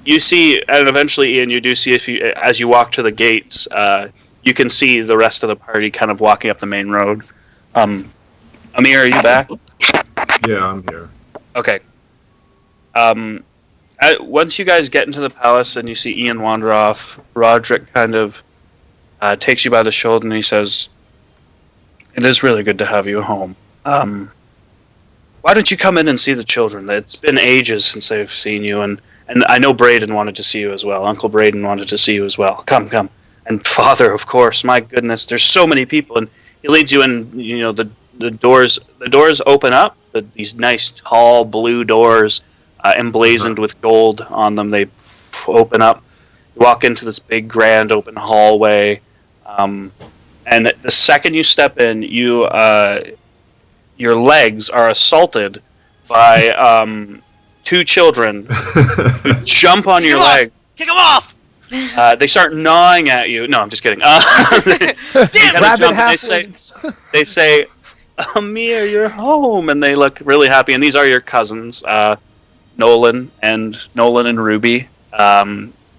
You see, and eventually, Ian, you do see as you walk to the gates, you can see the rest of the party kind of walking up the main road. Amir, are you back? Yeah, I'm here. Okay. Once you guys get into the palace and you see Ian wander off, Roderick kind of takes you by the shoulder and he says, "It is really good to have you home. Why don't you come in and see the children? It's been ages since they've seen you, and I know Braden wanted to see you as well. Uncle Braden wanted to see you as well. Come. And Father, of course. My goodness, there's so many people." And he leads you in. You know, the doors open up. these nice tall blue doors, emblazoned with gold on them. They open up. You walk into this big, grand, open hallway, and the second you step in, your legs are assaulted by two children who jump on your leg. Kick him off! They start gnawing at you. No, I'm just kidding. They say, Amir, you're home, and they look really happy. And these are your cousins, Nolan and Ruby,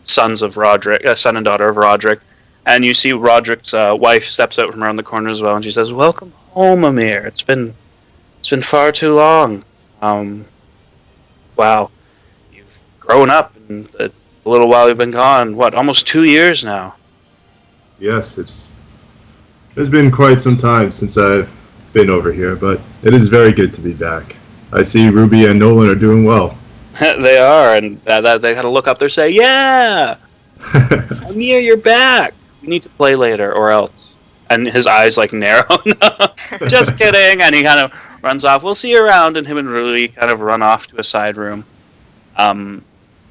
sons of Roderick, son and daughter of Roderick. And you see Roderick's wife steps out from around the corner as well, and she says, "Welcome home, Amir. It's been far too long. Wow, you've grown up in the little while you've been gone. What, almost 2 years now?" Yes, it's been quite some time since I've been over here, but it is very good to be back. I see Ruby and Nolan are doing well. They are, and they kind of look up there, say, "Yeah, Amir, you're back. We need to play later, or else." And his eyes narrow. No, just kidding. And he kind of runs off. "We'll see you around." And him and Ruby kind of run off to a side room.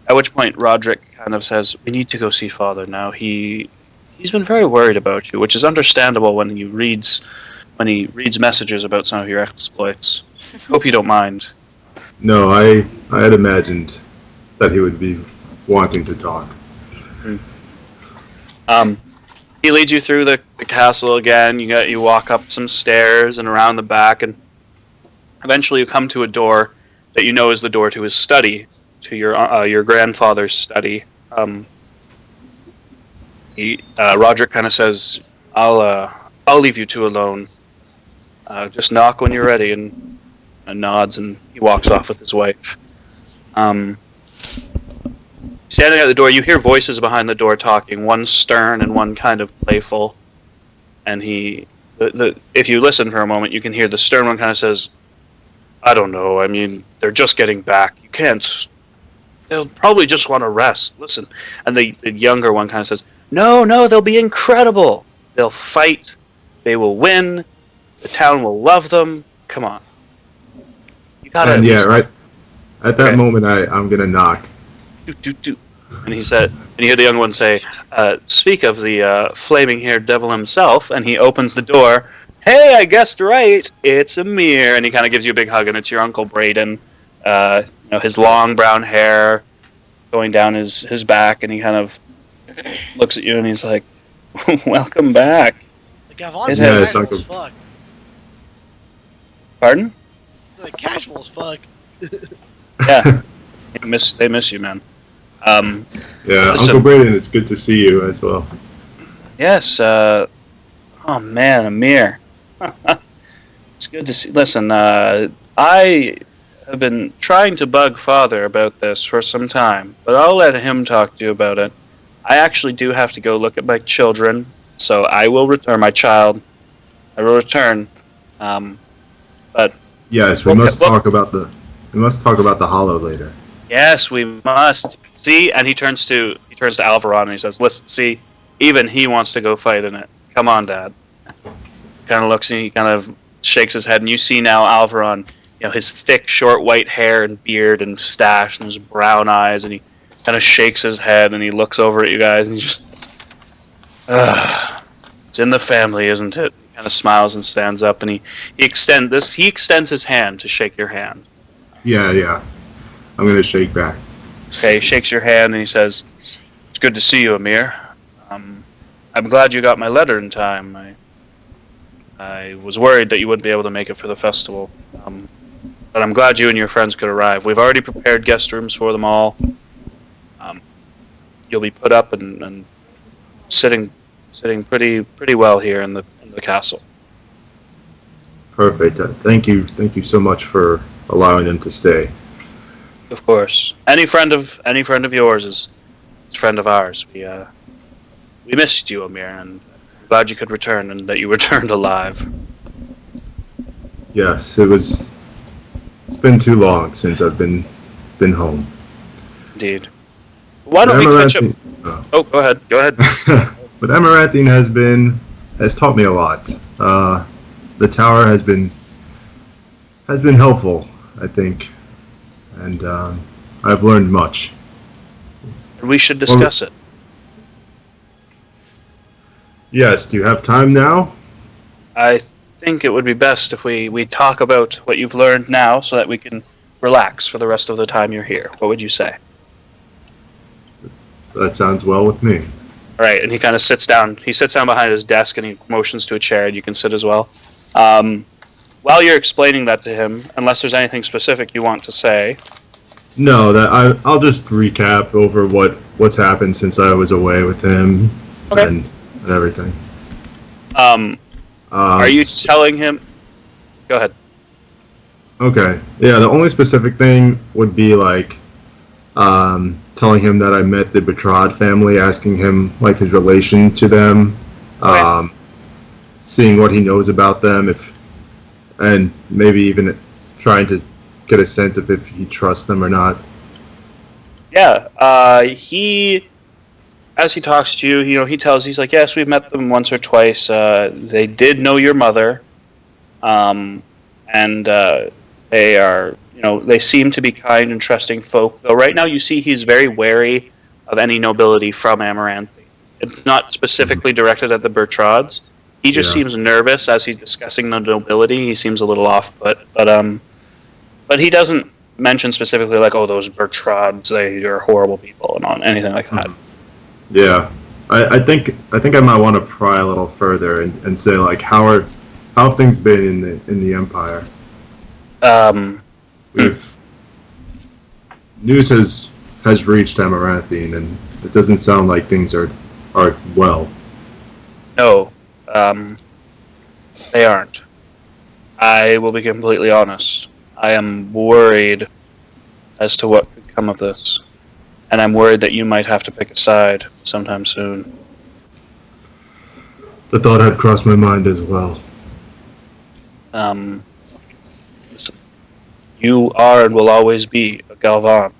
At which point Roderick kind of says, "We need to go see Father now. He's been very worried about you," which is understandable when he reads messages about some of your exploits. Hope you don't mind. No, I had imagined that he would be wanting to talk. He leads you through the castle again. You walk up some stairs and around the back, and eventually you come to a door that you know is the door to his study, to your grandfather's study. Roderick kind of says, I'll leave you two alone. Just knock when you're ready," and nods, and he walks off with his wife. Standing at the door, you hear voices behind the door talking, one stern and one kind of playful. And if you listen for a moment, you can hear the stern one kind of says, "I don't know, I mean, they're just getting back. You can't... They'll probably just want to rest. Listen." And the younger one kind of says, No, they'll be incredible. They'll fight. They will win. The town will love them. Come on. You gotta... And yeah, right at that moment, I'm gonna knock. Do. And he said, and you hear the young one say, "Speak of the flaming-haired devil himself," and he opens the door. "Hey, I guessed right. It's Amir." And he kind of gives you a big hug, and it's your Uncle Braden. His long brown hair going down his back, and he kind of looks at you, and he's like, "Welcome back." The Gavon's Yes, casual Uncle. as fuck. Pardon? The casual as fuck. Yeah. They miss you, man. Yeah, Listen. Uncle Braden, it's good to see you as well. Yes, oh man, Amir. It's good to see. Listen, I have been trying to bug Father about this for some time, but I'll let him talk to you about it. I actually do have to go look at my children, so I will return my child. I will return. But Yes, we must talk about the hollow later. yes, we must. See, and he turns to Alvaron and he says, "Listen, see, even he wants to go fight in it. Come on, Dad." Kind of looks and he kind of shakes his head, and you see now Alvaron, his thick, short, white hair and beard and stash and his brown eyes, and he kind of shakes his head and he looks over at you guys and he just, it's in the family, isn't it? He kind of smiles and stands up, and he extends his hand to shake your hand. Yeah. I'm gonna shake back. Okay, he shakes your hand and he says, "It's good to see you, Amir. I'm glad you got my letter in time. I was worried that you wouldn't be able to make it for the festival. But I'm glad you and your friends could arrive. We've already prepared guest rooms for them all. You'll be put up and sitting pretty well here in the castle." Perfect. Thank you so much for allowing them to stay. Of course. Any friend of yours is a friend of ours. We missed you, Amir, and I'm glad you could return and that you returned alive. Yes, it's been too long since I've been home. Indeed. Why don't we catch up? Oh, go ahead. But Amaranthine has taught me a lot. The tower has been has been helpful, I think, and I've learned much. We should discuss it. Yes, do you have time now? I think it would be best if we talk about what you've learned now so that we can relax for the rest of the time you're here. What would you say? That sounds well with me. All right, and he kind of sits down. He sits down behind his desk and he motions to a chair, and you can sit as well. While you're explaining that to him, unless there's anything specific you want to say. No, I'll just recap over what's happened since I was away with him and everything. Are you telling him? Go ahead. Okay. Yeah, the only specific thing would be like telling him that I met the Bertrand family, asking him like his relation to them, seeing what he knows about them, and maybe even trying to get a sense of if he trusts them or not. Yeah. As he talks to you, he's like, yes, we've met them once or twice. They did know your mother, and they are, they seem to be kind and trusting folk. Though right now you see he's very wary of any nobility from Amaranth. It's not specifically directed at the Bertrands. He just seems nervous as he's discussing the nobility. He seems a little off, but he doesn't mention specifically like, oh, those Bertrands, they are horrible people and anything like that. Yeah, I think I might want to pry a little further and say like how have things been in the Empire? News has reached Amaranthine, and it doesn't sound like things are well. No, they aren't. I will be completely honest. I am worried as to what could come of this. And I'm worried that you might have to pick a side sometime soon. The thought had crossed my mind as well. Listen, you are and will always be a Galvan.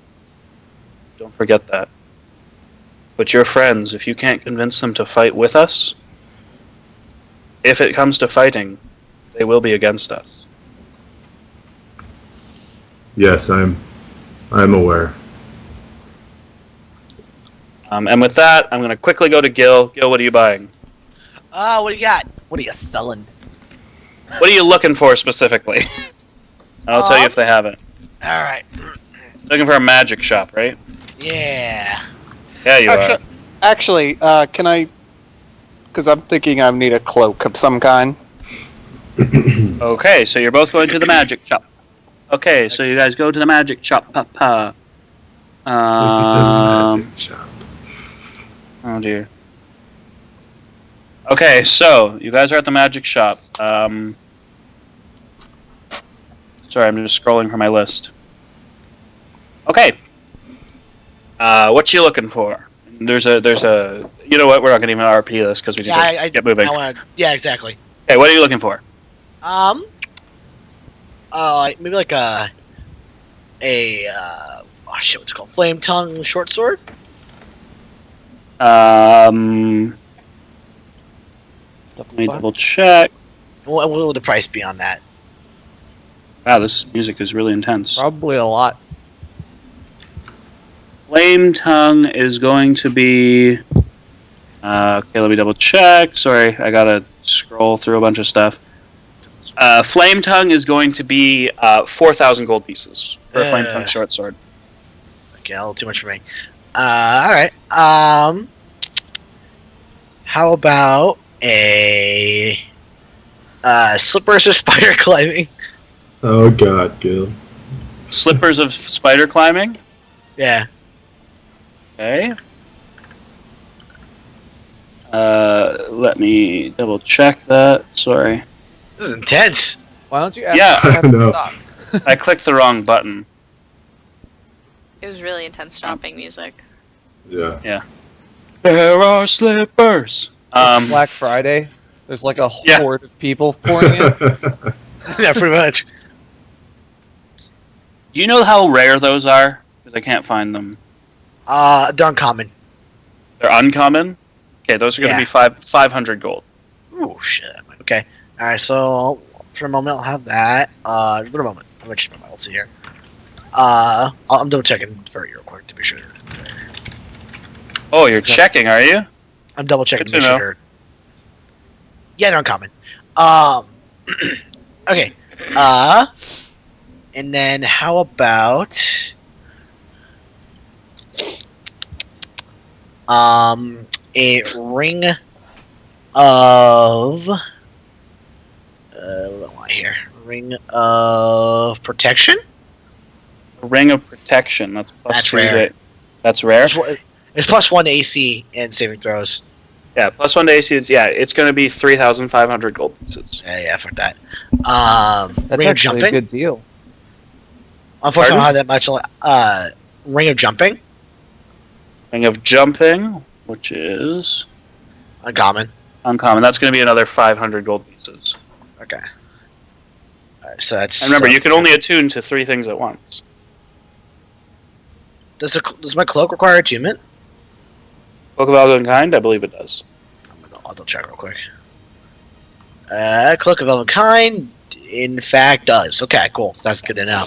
Don't forget that. But your friends, if you can't convince them to fight with us, if it comes to fighting, they will be against us. Yes, I'm aware. And with that, I'm going to quickly go to Gil. Gil, what are you buying? What do you got? What are you selling? What are you looking for specifically? I'll tell you if they have it. Alright. Looking for a magic shop, right? Yeah. Yeah, you are. Actually, can I... Because I'm thinking I need a cloak of some kind. Okay, so you're both going to the magic shop. Okay, so you guys go to the magic shop. Papa. Magic shop. Oh dear. Okay, so you guys are at the magic shop. Sorry, I'm just scrolling for my list. Okay. What you looking for? There's a. You know what? We're not gonna even RP this because we need to get moving. Yeah, exactly. Okay, what are you looking for? Maybe like oh shit, what's it called? Flame tongue short sword. Let me double check. What will the price be on that? Wow, this music is really intense. Probably a lot. Flame tongue is going to be. Okay, let me double check. Sorry, I gotta scroll through a bunch of stuff. Flame tongue is going to be 4,000 gold pieces for a flame tongue short sword. Okay, a little too much for me. Alright. How about a slippers of spider climbing? Oh god, Gil. Slippers of spider climbing? Yeah. Okay. Let me double check that. Sorry. This is intense. Why don't you ask Yeah. them to No. stop? I clicked the wrong button. It was really intense shopping music. Yeah. There are slippers. It's Black Friday. There's like a Yeah. horde of people pouring in. Yeah, pretty much. Do you know how rare those are? Because I can't find them. They're uncommon. They're uncommon? Okay, those are going to be 500 gold. Oh shit. Okay. Alright, so for a moment. I'll have that. For a moment. I'm gonna check my miles here. I'm double checking for you real quick to be sure. Oh, you're checking, are you? I'm double checking Good to to be know. sure. Yeah, they're uncommon. Okay. And then how about a ring of what do I want here? Ring of protection. A ring of protection. That's plus That's 2 rare. That's rare. It's plus 1 to AC and saving throws. Yeah, plus 1 to AC. It's going to be 3,500 gold pieces. Yeah, fuck that. That's Ring of actually jumping. a good deal. Unfortunately, I Pardon? don't have that much. Ring of jumping. Ring of jumping, which is Uncommon. uncommon. That's going to be another 500 gold pieces. Okay. Alright, so that's. And remember, you can only attune to 3 things at once. Does my cloak require attunement? Book of Elven Kind, I believe it does. I'll double check real quick. Cloak of Elven Kind, in fact, does. Okay, cool. So that's good to know.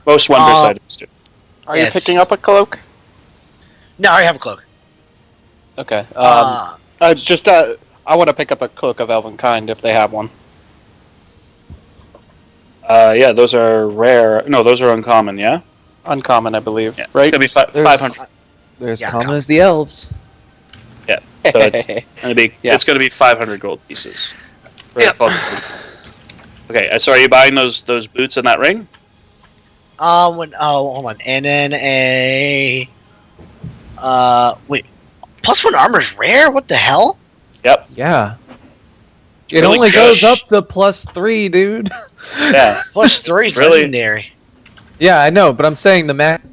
Most wondrous items do. Are Yes. you picking up a cloak? No, I already have a cloak. Okay. I want to pick up a cloak of Elven Kind if they have one. Yeah, those are rare. No, those are uncommon, yeah? Uncommon, I believe. Yeah. Right? It's going to be 500. There's Yeah, common no. as the elves. So it's going to be 500 gold pieces. For Yep. Okay, so are you buying those boots and that ring? Hold on. And then wait. Plus 1 armor is rare? What the hell? Yeah. It really only good. goes up to plus 3, dude. Yeah. Plus 3 is Really? legendary. Yeah, I know, but I'm saying the max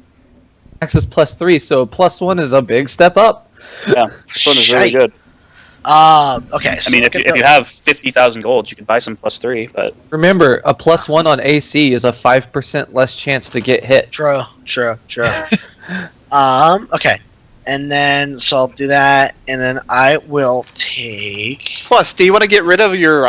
is plus 3, so plus 1 is a big step up. Yeah, this one is really Shite. good. Okay. So I mean, if you have 50,000 gold, you could buy some plus 3, but Remember, a plus 1 on AC is a 5% less chance to get hit. True. Okay. And then, so I'll do that, and then I will take. Plus, do you want to get rid of your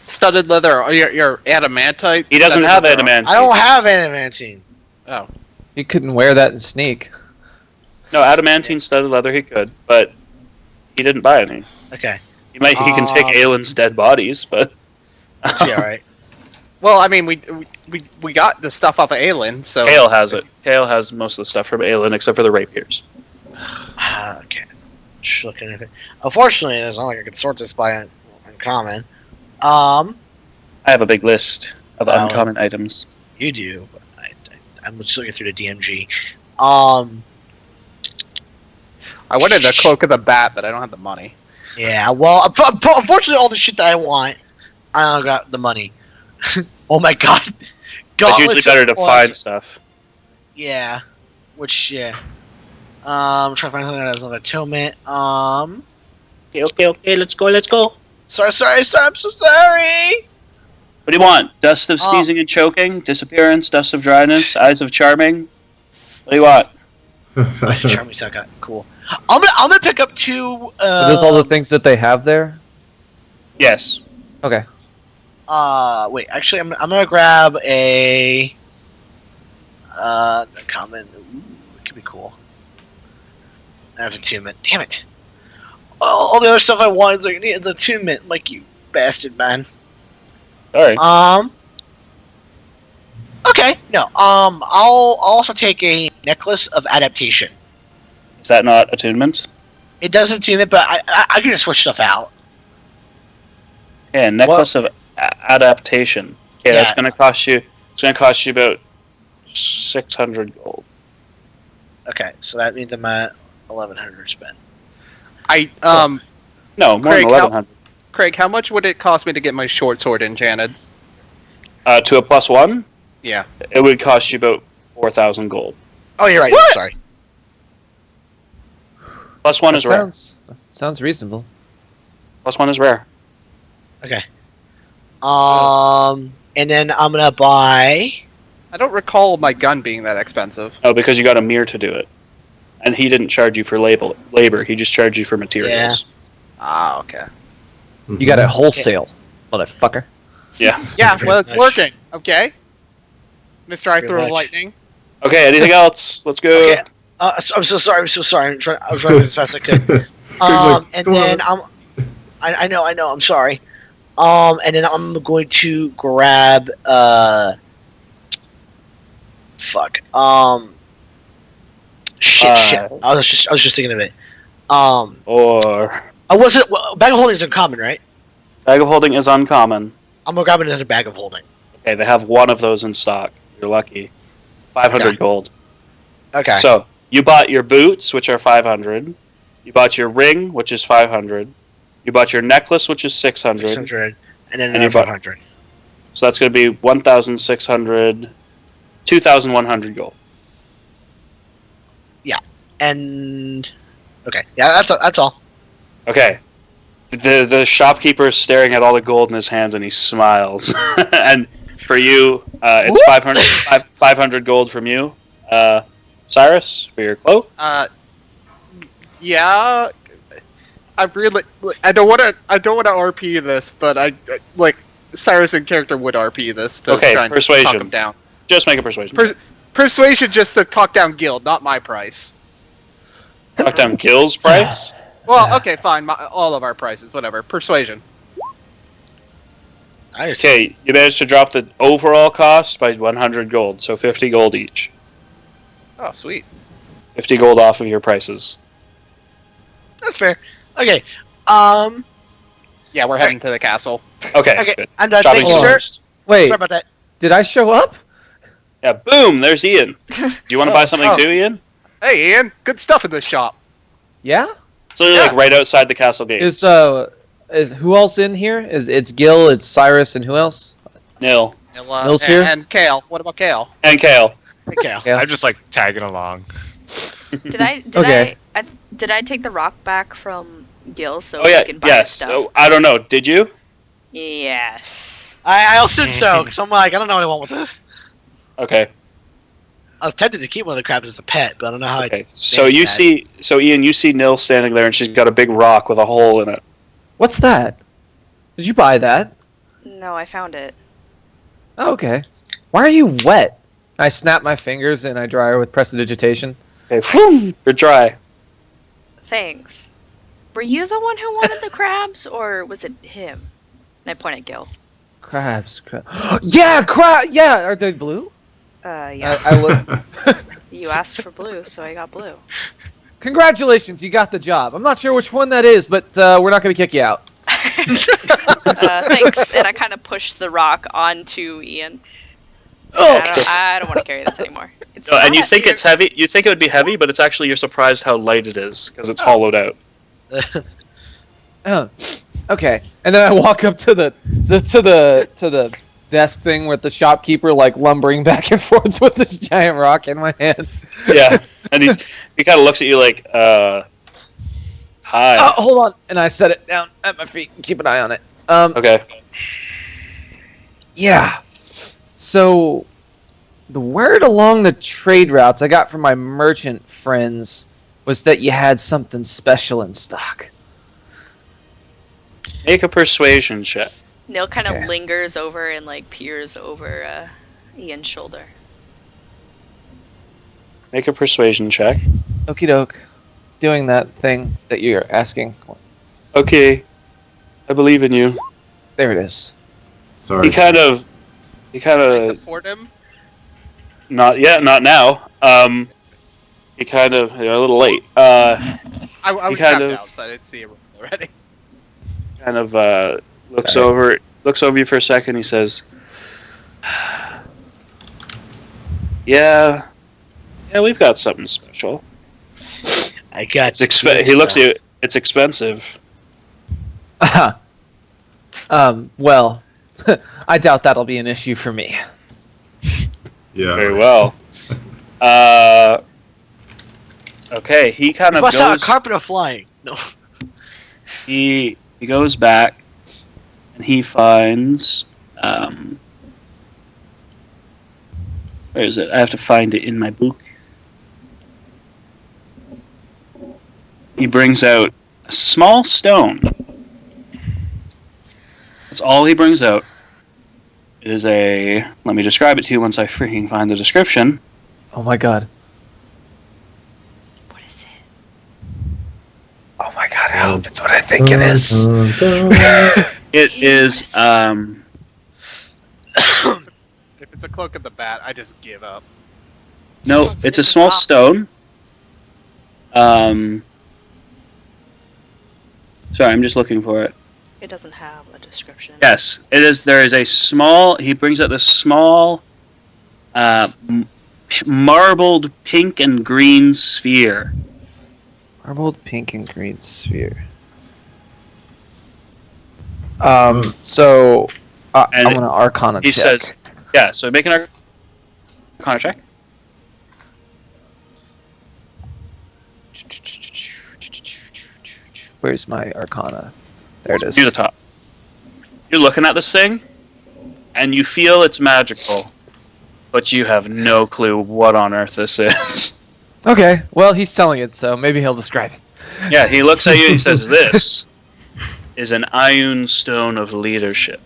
studded leather or your adamantite? he doesn't studded have leather? adamantine. I don't have adamantine. Oh. You couldn't wear that in Sneak. No, adamantine studded leather he could, but he didn't buy any. Okay. He can take Aylin's dead bodies, but Yeah, right. Well, I mean, we got the stuff off of Aelin, so. Kale has it. Kale has most of the stuff from Aylin except for the rapiers. Okay. Just looking at it. Unfortunately, it's not like I could sort this by uncommon. I have a big list of Wow. uncommon items. You do, but I'm just looking through the DMG. I wanted the cloak of the bat, but I don't have the money. Yeah, well, unfortunately, all the shit that I want, I don't got the money. Oh my god. It's usually Gauntlets better of to Force. find stuff. Yeah. Which, yeah. I'm trying to find something that has an atonement. Okay, let's go. Sorry, I'm so sorry! What do you want? Dust of sneezing and choking? Disappearance? Dust of dryness? Eyes of charming? What do you want? I should charm me second. Cool. I'm gonna pick up 2, Are those all the things that they have there? Yes. Okay. wait, actually, I'm gonna grab a, common. Ooh, it could be cool. That's attunement. Damn it! All the other stuff I want is like the attunement, like you bastard man. Sorry. Okay, no. I'll also take a necklace of adaptation. Is that not attunement? It does attunement, but I can just switch stuff out. Yeah, necklace of adaptation. Okay, that's Yeah. gonna cost you. It's gonna cost you about 600 gold. Okay, so that means I'm at 1,100 spent. No, more Craig, than 1100. Craig, how much would it cost me to get my short sword enchanted? To a +1, Yeah. it would cost you about 4,000 gold. Oh, you're right. What? Sorry. +1 is rare. Sounds reasonable. +1 is rare. Okay. And then I'm gonna buy. I don't recall my gun being that expensive. No, because you got a mirror to do it. And he didn't charge you for labor. He just charged you for materials. Ah, okay. You got it wholesale, motherfucker. Yeah. Yeah, well, it's Nice. working. Okay. Mr. I Pretty throw much. lightning. Okay. Anything else? Let's go. Okay. I'm so sorry. I'm so sorry. I was running as fast as I could. And then I know. I'm sorry. And then I'm going to grab. Fuck. Shit. I was just thinking of it. Or Bag of holding is uncommon, right? bag of holding is uncommon. I'm gonna grab another bag of holding. Okay, they have one of those in stock. You're lucky. 500 Okay. gold. Okay. So you bought your boots, which are 500. You bought your ring, which is 500. You bought your necklace, which is 600. 600, and then And you another bought- 500. So that's going to be 1,600, 2,100 gold. And okay, yeah, that's all. Okay. The shopkeeper is staring at all the gold in his hands, and he smiles. And for you, it's 500 gold from you. Cyrus, for your cloak. Yeah. I don't want to RP this, but like Cyrus in character would RP this to Okay, try and persuasion. talk him down. Just make a persuasion. Persuasion just to talk down Guild, not my price. Talk down Gil's price. Well, okay, fine. All of our prices, whatever. Persuasion. Nice. Okay, you managed to drop the overall cost by 100 gold, so 50 gold each. Oh, sweet. 50 gold off of your prices. That's fair. Okay. Yeah, we're heading to the castle. Okay, Okay. good. I'm done. Shopping Thank you, sir. first. Wait, Sorry about that. did I show up? Yeah, boom, there's Ian. Do you want to buy something too, Ian? Hey, Ian. Good stuff in this shop. Yeah. So you're like right outside the castle gates. Is who else in here? It's Gil, it's Cyrus, and who else? Nil. Mill's here? And Kale. What about Kale? And Kale. Okay. Yeah. I'm just like tagging along. Did I did I take the rock back from Gil so Oh yeah, we can buy yes. stuff? Oh, I don't know. Did you? Yes. I also did so, because I'm like, I don't know what I want with this. Okay. I was tempted to keep one of the crabs as a pet, but I don't know how I... Okay. So you see, Ian, you see Nil standing there, and she's got a big rock with a hole in it. What's that? Did you buy that? No, I found it. Oh, okay. Why are you wet? I snap my fingers and I dry her with prestidigitation. Okay. Whew, you're dry. Thanks. Were you the one who wanted the crabs, or was it him? And I point at Gil. Crabs. Yeah, crab. Yeah, are they blue? Yeah. I look. You asked for blue, so I got blue. Congratulations, you got the job. I'm not sure which one that is, but we're not going to kick you out. Thanks. And I kind of push the rock onto Ian. Oh. I don't want to carry this anymore. It's No, and you not- think you're- it's heavy? You think it would be heavy, but it's actually you're surprised how light it is because it's hollowed out. Oh, okay. And then I walk up to the desk thing with the shopkeeper like lumbering back and forth with this giant rock in my hand. Yeah, and he kind of looks at you like, hi. Hold on, and I set it down at my feet and keep an eye on it. Okay. Yeah. So, the word along the trade routes I got from my merchant friends was that you had something special in stock. Make a persuasion check. Neil kind of Okay. lingers over and like peers over Ian's shoulder. Make a persuasion check. Okie doke. Doing that thing that you're asking. Okay. I believe in you. There it is. Sorry. He kind of, I support him. not now. He kind of, a little late. I was kind tapped of- out, so I didn't see him already. Kind of looks over you for a second. He says, "Yeah, we've got something special. I got He looks at you. It's expensive. Well, I doubt that'll be an issue for me. Yeah. Very well. Okay. He kind of Bust out goes. a carpet of flying. No. He goes back, and he finds. Where is it? I have to find it in my book. He brings out a small stone. That's all he brings out. It is a. Let me describe it to you once I freaking find the description. Oh my god. What is it? Oh my god, I hope it's what I think it is. It is. If it's a cloak of the bat, I just give up. No, it's a small stone. Sorry, I'm just looking for it. It doesn't have a description. Yes, it is. There is a small. He brings out this small, marbled pink and green sphere. Marbled pink and green sphere. So And I'm gonna Arcana He check. says, "Yeah." So make an Arcana check. Where's my Arcana? There it is. Near the top. You're looking at this thing, and you feel it's magical, but you have no clue what on earth this is. Okay, well he's selling it, so maybe he'll describe it. Yeah, he looks at you and he says, "This is an Ion Stone of Leadership."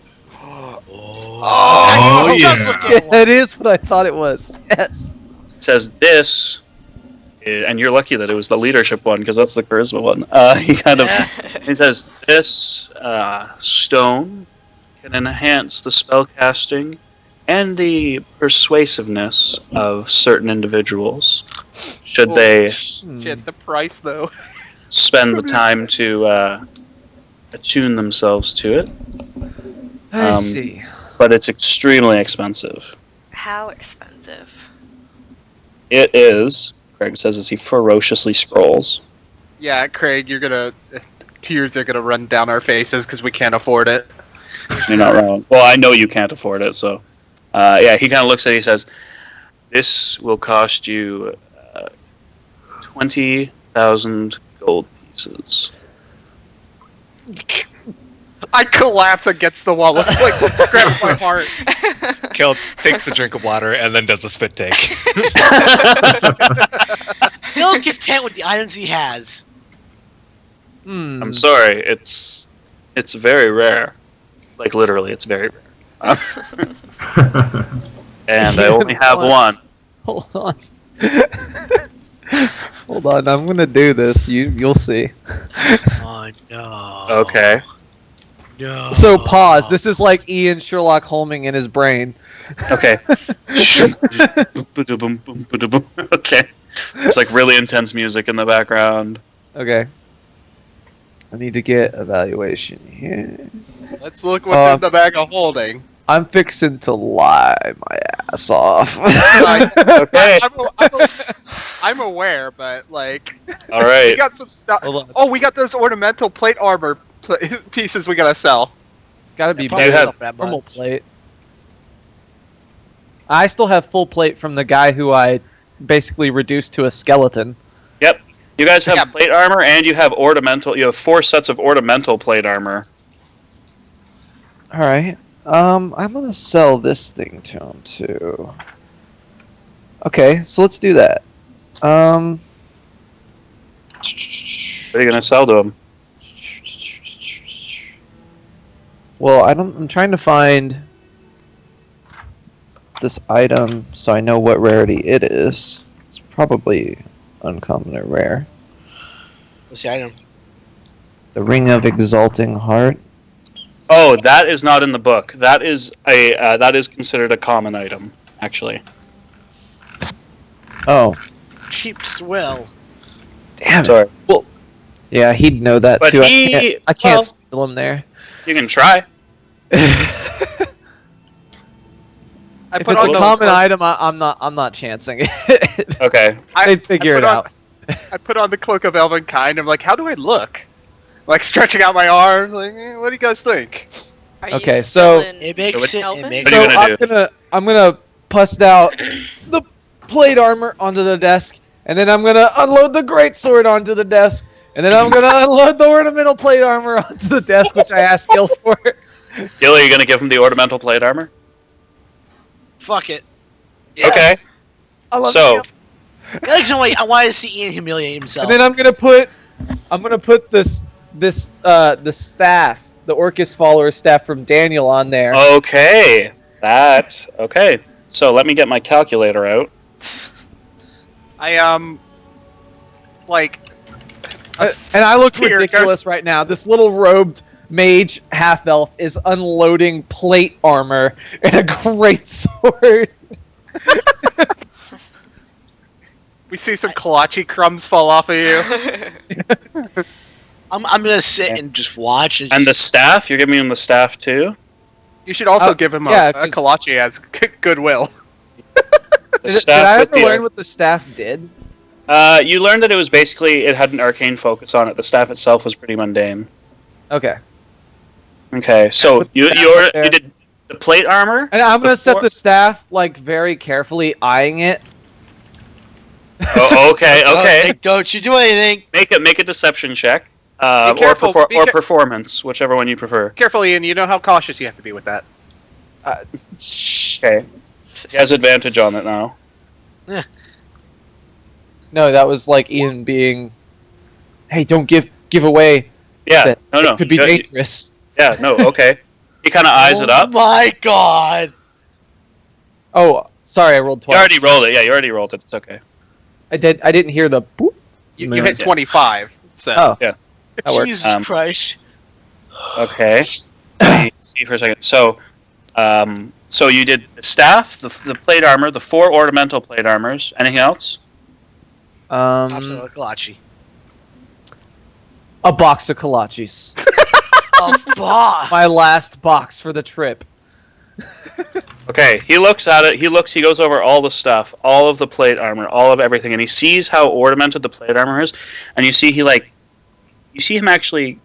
Oh, yeah. It is what I thought it was. Yes. It says this, and you're lucky that it was the leadership one because that's the charisma one. He says this stone can enhance the spellcasting and the persuasiveness of certain individuals, should they Shit, the price though. spend the time to attune themselves to it. I see. But it's extremely expensive. How expensive? It is, Craig says as he ferociously scrolls. Yeah, Craig, tears are gonna run down our faces because we can't afford it. You're not wrong. Well, I know you can't afford it, so. Yeah, he kind of looks at it, he says, "This will cost you 20,000 gold pieces." I collapse against the wall, like grab my heart. Kel takes a drink of water and then does a spit take. Bill's content with the items he has. I'm sorry, it's very rare. Like, literally, it's very rare. And I only have one. Hold on. Hold on, I'm gonna do this. You'll see. Oh no. Okay. No. So pause. This is like Ian Sherlock Holming in his brain. Okay. Okay. It's like really intense music in the background. Okay. I need to get evaluation here. Let's look what's Oh, in the bag of holding. I'm fixing to lie my ass off. Okay. I'm aware, but like, All right. we got some stuff. Hold on. Oh, we got those ornamental plate armor pieces we gotta sell. Gotta be you Probably have not that much. normal plate. I still have full plate from the guy who I basically reduced to a skeleton. Yep. You guys have Yeah. plate armor and you have ornamental. You have 4 sets of ornamental plate armor. Alright. I'm gonna sell this thing to him too. Okay, so let's do that. What are you gonna sell to him? Well, I'm trying to find this item so I know what rarity it is. It's probably uncommon or rare. What's the item? The Ring of Exalting Heart. Oh, that is not in the book. That is considered a common item, actually. Oh, Cheap swill. damn it. Sorry. Yeah, he'd know that But too. he- I can't well- steal him there. You can try. If I it's put a on the common item, I'm not chancing it. Okay. They'd figure it out. I put on the cloak of elven kind. I'm like, how do I look? Like stretching out my arms. Like, what do you guys think? Are you Okay, still so- in It makes it. Elven? It makes What are you it. gonna do? I'm gonna bust out the plate armor onto the desk, and then I'm gonna unload the greatsword onto the desk, and then I'm gonna unload the ornamental plate armor onto the desk, which I asked Gil for. Gil, are you gonna give him the ornamental plate armor? Fuck it. Okay. I love So, Gil. I wanted to see Ian humiliate himself. And then I'm gonna put the staff, the Orcus follower staff from Daniel on there. okay. That okay. So let me get my calculator out. I like. And I look Tear ridiculous right now. This little robed mage half elf is unloading plate armor and a great sword. We see some kolache crumbs fall off of you. I'm gonna sit and just watch. And the staff, you're giving him the staff too? You should also give him yeah, a 'cause- kolache as goodwill. The Did staff I with ever the- learn what the staff did? You learned that it was basically, it had an arcane focus on it. The staff itself was pretty mundane. Okay. Okay, so Put the staff up there. you did the plate armor? And I'm gonna set Before- the staff like very carefully, eyeing it. Oh, okay, okay. Don't you do anything. Make a deception check. Be careful, be Or ca- performance, whichever one you prefer. Careful, Ian. You know how cautious you have to be with that. Okay. He has advantage on it now. No, that was like Ian being, "Hey, don't give away. Yeah, that no, it could be dangerous." Yeah, no, okay. He kind of eyes it up. Oh my god. Oh, sorry, I rolled You twice. already rolled it. Yeah, you already rolled it. It's okay. I did. I didn't hear the boop. You hit Yeah. 25. So Oh, Yeah. that works. Jesus Christ. Okay. Let me see for a second. So, so you did the staff, the plate armor, the 4 ornamental plate armors. Anything else? Absolutely kolache. A box of kolaches. A boss. My last box for the trip. Okay. He looks at it. He goes over all the stuff, all of the plate armor, all of everything, and he sees how ornamented the plate armor is, and you see him actually,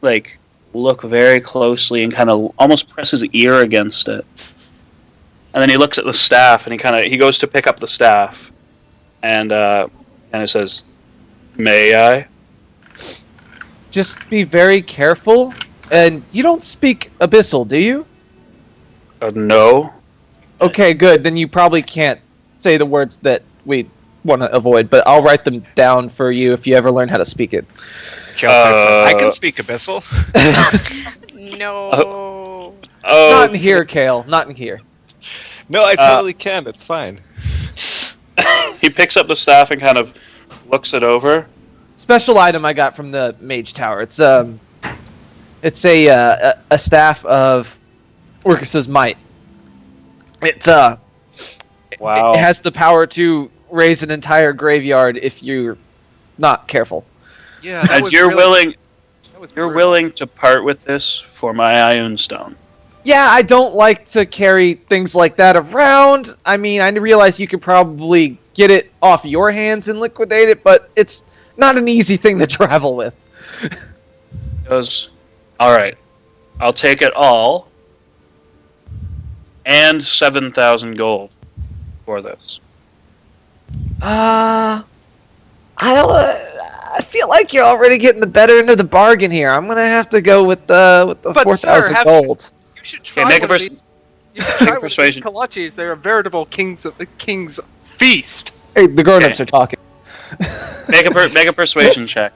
like, look very closely and kind of almost press his ear against it. And then he looks at the staff and he goes to pick up the staff, and it says, "May I?" Just be very careful. And you don't speak Abyssal, do you? No. Okay, good. Then you probably can't say the words that we want to avoid, but I'll write them down for you if you ever learn how to speak it. I can speak Abyssal. No. Oh, Not in here, Kale. Not in here. No, I totally can. It's fine. he picks up the staff and kind of looks it over. Special item I got from the Mage Tower. It's a staff of Orcus's might. Wow. It has the power to raise an entire graveyard if you're not careful. yeah, that And was you're really- that was you're brutal. willing to part with this for my Ioun Stone. Yeah, I don't like to carry things like that around. I mean, I realize you could probably get it off your hands and liquidate it, but it's not an easy thing to travel with. He goes, "All right, I'll take it all, and 7,000 gold for this." I don't. I feel like you're already getting the better end of the bargain here. I'm gonna have to go with the But, 4,000 sir, gold. You should try make a one of pers- these. You should try one of these persuasion. kolaches. They're a veritable king's feast. Hey, the grown-ups Okay. are talking. Make a persuasion check.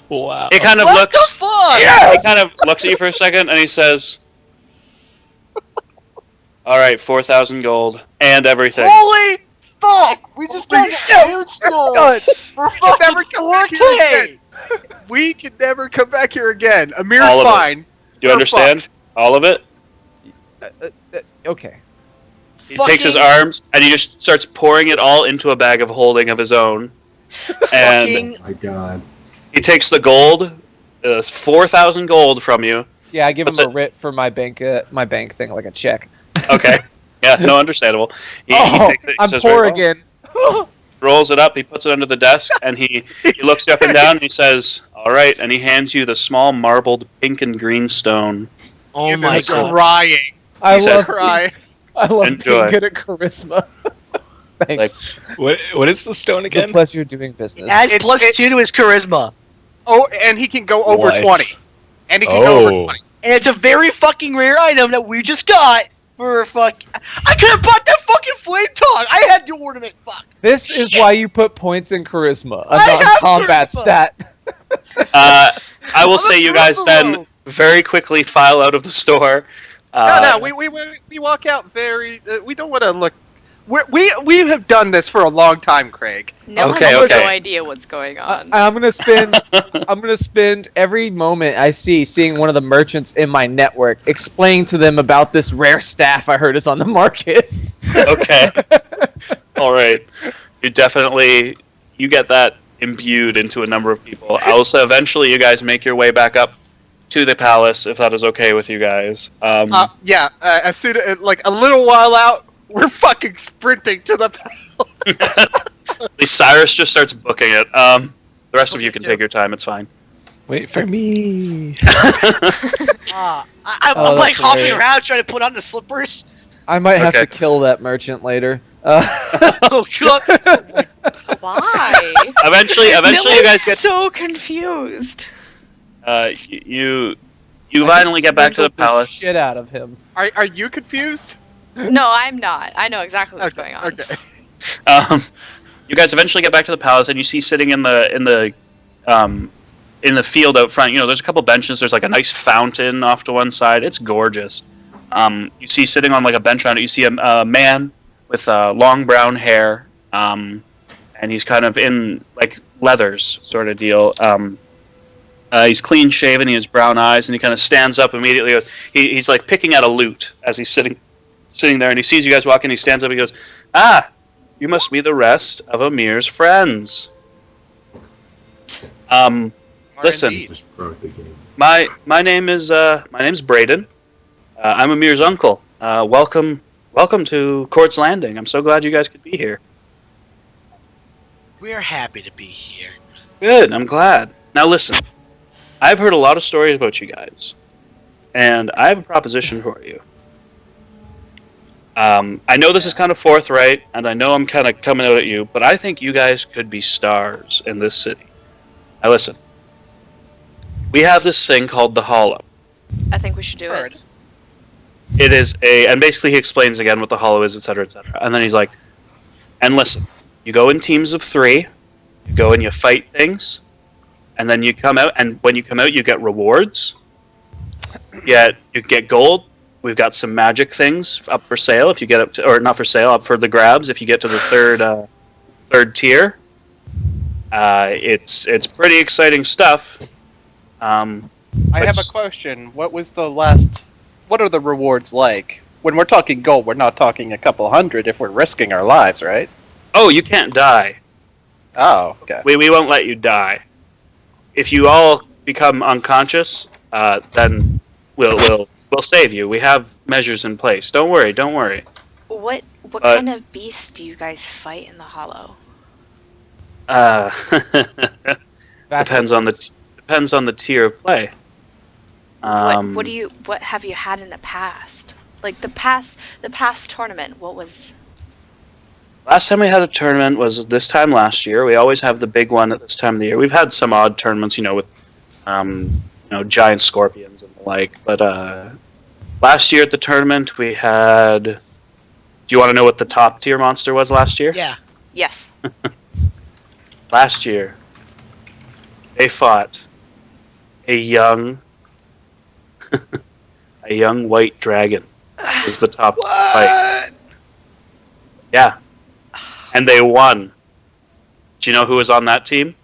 Wow. He kind of What looks. the fuck? He kind of looks at you for a second, and he says, "All right, 4,000 gold and everything." Holy fuck! We just got huge Done. for We can never fucking come back here 4K. again. We can never come back here again. Amir's All of it. fine. Do you We're understand all of it? Okay. He takes his Fucking- arms and he just starts pouring it all into a bag of holding of his own. And Fucking Oh my god. he takes the gold, 4,000 gold from you. Yeah, I give What's him a it? writ for my bank thing, like a check. Okay. Yeah, no, understandable. He Oh, takes it, he I'm says, poor "Very well." again. Rolls it up, he puts it under the desk, and he looks you up and down and he says, "All right," and he hands you the small marbled pink and green stone. oh You're my just god. crying. I says- love Cry. I love Enjoy. being good at charisma. Thanks. What is the stone It's a again? pleasure doing business. Adds It's- plus it- 2 to his charisma. Oh, and he can go over Life. 20. And he can go over 20. And it's a very fucking rare item that we just got for fuck. I could have bought that fucking flame tongue. I had to ornament. Fuck. This is why you put points in charisma, a I have non-combat charisma. stat. I will I'm say a you guys buffalo. then very quickly file out of the store. No, we walk out very. We don't want to look. We have done this for a long time, Craig. No one Okay, has okay. no idea what's going on. I'm gonna spend every moment I see seeing one of the merchants in my network explaining to them about this rare staff I heard is on the market. Okay. All right. You get that imbued into a number of people. Also, eventually, you guys make your way back up to the palace, if that is okay with you guys. Yeah. As soon as like a little while out, we're fucking sprinting to the palace. Cyrus just starts booking it. The rest of you can take your time. It's fine. Wait for me. I'm Oh, like that's hopping hilarious. around trying to put on the slippers. I might have Okay. to kill that merchant later. Oh god! Why? Eventually, you guys get. so confused. You finally get back to the palace. Shit out of him. Are you confused? No, I'm not. I know exactly what's going on. Okay. You guys eventually get back to the palace, and you see sitting in the field out front. You know, there's a couple benches. There's like a nice fountain off to one side. It's gorgeous. You see sitting on like a bench around it. You see a man with long brown hair, and he's kind of in like leathers sort of deal. He's clean shaven. He has brown eyes, and he kind of stands up immediately. He's like picking at a lute as he's sitting there, and he sees you guys walking. He stands up. And he goes, "Ah, you must be the rest of Amir's friends." Listen, indeed. Just broke the game. my name's Braden. I'm Amir's uncle. Welcome to Court's Landing. I'm so glad you guys could be here. We're happy to be here. Good. I'm glad. Now listen, I've heard a lot of stories about you guys, and I have a proposition for you. I know this is kind of forthright, and I know I'm kind of coming out at you, but I think you guys could be stars in this city. Now listen, we have this thing called the Hollow. I think we should do it. It is and basically he explains again what the Hollow is, etc., etc. And then he's like, and listen, you go in teams of 3, you go and you fight things, and then you come out, and when you come out, you get rewards. You get gold. We've got some magic things up for sale if you get up to, or not for sale, up for the grabs if you get to the third tier. It's pretty exciting stuff. I have a question. What are the rewards like? When we're talking gold, we're not talking a couple hundred if we're risking our lives, right? Oh, you can't die. Oh, okay. We won't let you die. If you all become unconscious, then we'll save you. We have measures in place. Don't worry. What kind of beasts do you guys fight in the Hollow? Depends on the tier of play. What have you had in the past? Like the past tournament, what was? Last time we had a tournament was this time last year. We always have the big one at this time of the year. We've had some odd tournaments, with giant scorpions and the like. But last year at the tournament we had. Do you want to know what the top tier monster was last year? Yeah. Yes. Last year, they fought a young white dragon. Was the top fight. Yeah. And they won. Do you know who was on that team?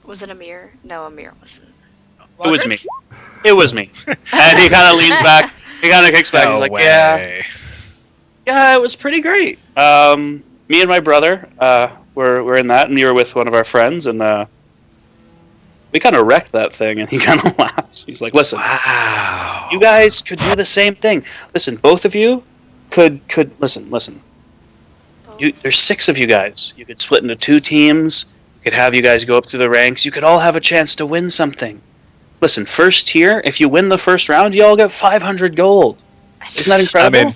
Was it Amir? No, Amir wasn't. It was me. It was me. And he kind of leans back. He kind of kicks back. He's like, yeah, it was pretty great. Me and my brother were in that, and we were with one of our friends, and we kind of wrecked that thing. And he kind of laughs. He's like, listen, Wow. you guys could do the same thing. Listen, both of you could listen. There's 6 of you guys. You could split into 2 teams. You could have you guys go up through the ranks. You could all have a chance to win something. Listen, first tier, if you win the first round, you all get 500 gold. Isn't that incredible? I'm in.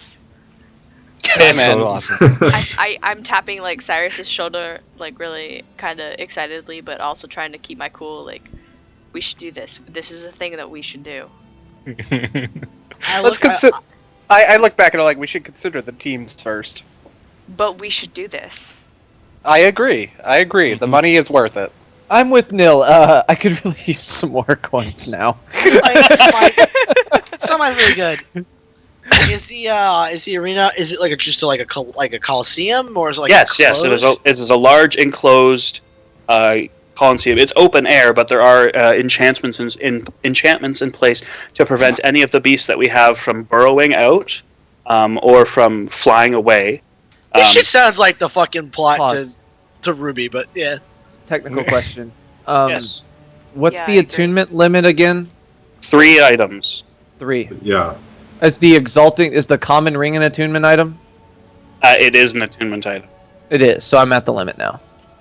That's so awesome. I'm tapping like Cyrus's shoulder, like really kind of excitedly, but also trying to keep my cool. Like, we should do this. This is a thing that we should do. Let's consider. I look back and I'm like, we should consider the teams first. But we should do this. I agree. The money is worth it. I'm with Nil. I could really use some more coins now. So mine's really good. Is the arena? Is it like just like a coliseum, or is it like Yes, yes. It is a large enclosed coliseum. It's open air, but there are enchantments in place to prevent any of the beasts that we have from burrowing out or from flying away. This shit sounds like the fucking plot Pause. to Ruby, but yeah. Technical question. Yes, What's Yeah, the I agree. attunement limit again? 3 items. 3. Yeah. Is the common ring an attunement item? It is an attunement item. It is, so I'm at the limit now.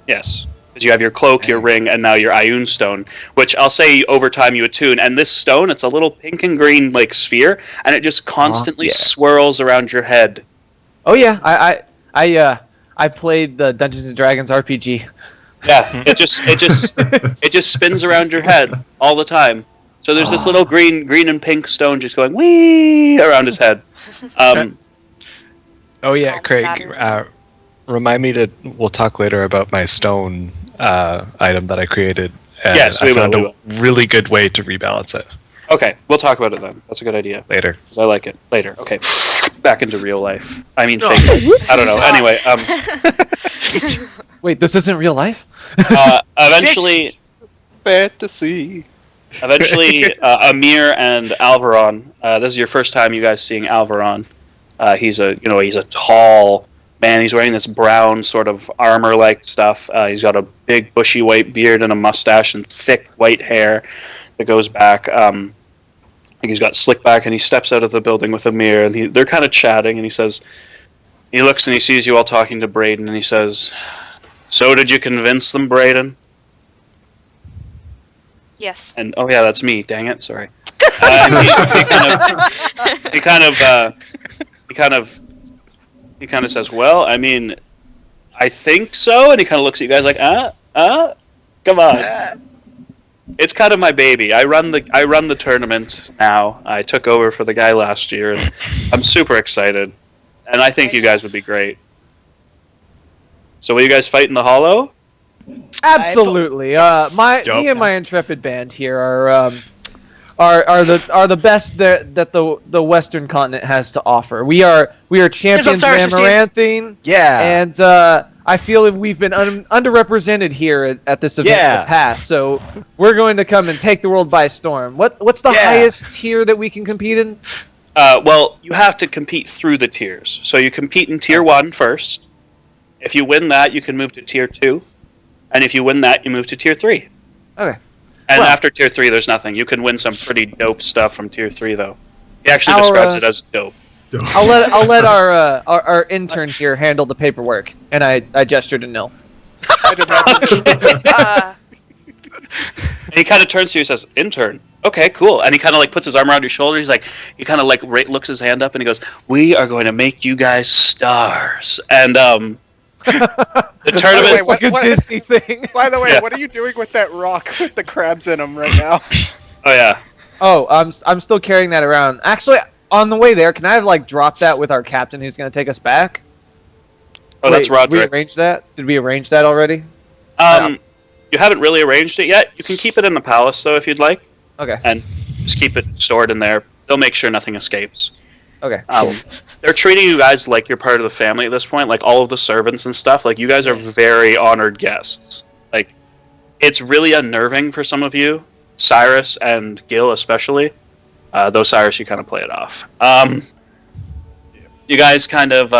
Yes. Because you have your cloak, your ring, and now your Ioun stone, which I'll say over time you attune. And this stone, it's a little pink and green like sphere, and it just constantly yeah. swirls around your head. Oh yeah, I played the Dungeons and Dragons RPG. Yeah, it just spins around your head all the time. So there's this little green and pink stone just going wee around his head. Oh yeah, Call me Craig. Saturn. Remind me we'll talk later about my stone item that I created. And Yes, I we will, found we a will. really good way to rebalance it Okay, we'll talk about it then. That's a good idea. later. Because I like it. Later. Okay. Back into real life. I mean, No. fake life. I don't know. Anyway, Wait, this isn't real life? eventually, Fantasy. Amir and Alvaron. This is your first time, you guys, seeing Alvaron. He's a tall man. He's wearing this brown sort of armor-like stuff. He's got a big bushy white beard and a mustache and thick white hair that goes back. I think he's got slick back, and he steps out of the building with Amir, and they're kind of chatting, and he looks and he sees you all talking to Braden, and he says, "So did you convince them, Braden?" Yes. And oh yeah, that's me. Dang it, sorry. And he kind of says, "Well, I mean, I think so." And he kind of looks at you guys like, come on. It's kind of my baby. I run the tournament now. I took over for the guy last year, and I'm super excited. And I think you guys would be great. So will you guys fight in the Hollow? Absolutely. Me and my intrepid band here are the best that the Western continent has to offer. We are champions of Amaranthine. Yeah. And I feel that we've been underrepresented here at this event in the past, so we're going to come and take the world by storm. What's the highest tier that we can compete in? Well, you have to compete through the tiers. So you compete in Tier 1 first. If you win that, you can move to Tier 2. And if you win that, you move to Tier 3. Okay. And after Tier 3, there's nothing. You can win some pretty dope stuff from Tier 3, though. He actually describes it as dope. I'll let our intern here handle the paperwork, and I gesture to Nil. And he kind of turns to you and says, "Intern. Okay, cool." And he kind of puts his arm around your shoulder. He's like, he kind of looks his hand up and he goes, "We are going to make you guys stars." And the tournament. It's like a Disney thing. By the way, what are you doing with that rock with the crabs in them right now? Oh yeah. Oh, I'm still carrying that around. Actually, on the way there, can I have drop that with our captain who's going to take us back? Oh, that's Did Roderick. we arrange that? Did we arrange that already? You haven't really arranged it yet. You can keep it in the palace though if you'd like, Okay. and just keep it stored in there. They'll make sure nothing escapes. Okay. They're treating you guys like you're part of the family at this point. Like all of the servants and stuff. Like you guys are very honored guests. Like it's really unnerving for some of you, Cyrus and Gil especially. Though Cyrus, you kind of play it off. You guys kind of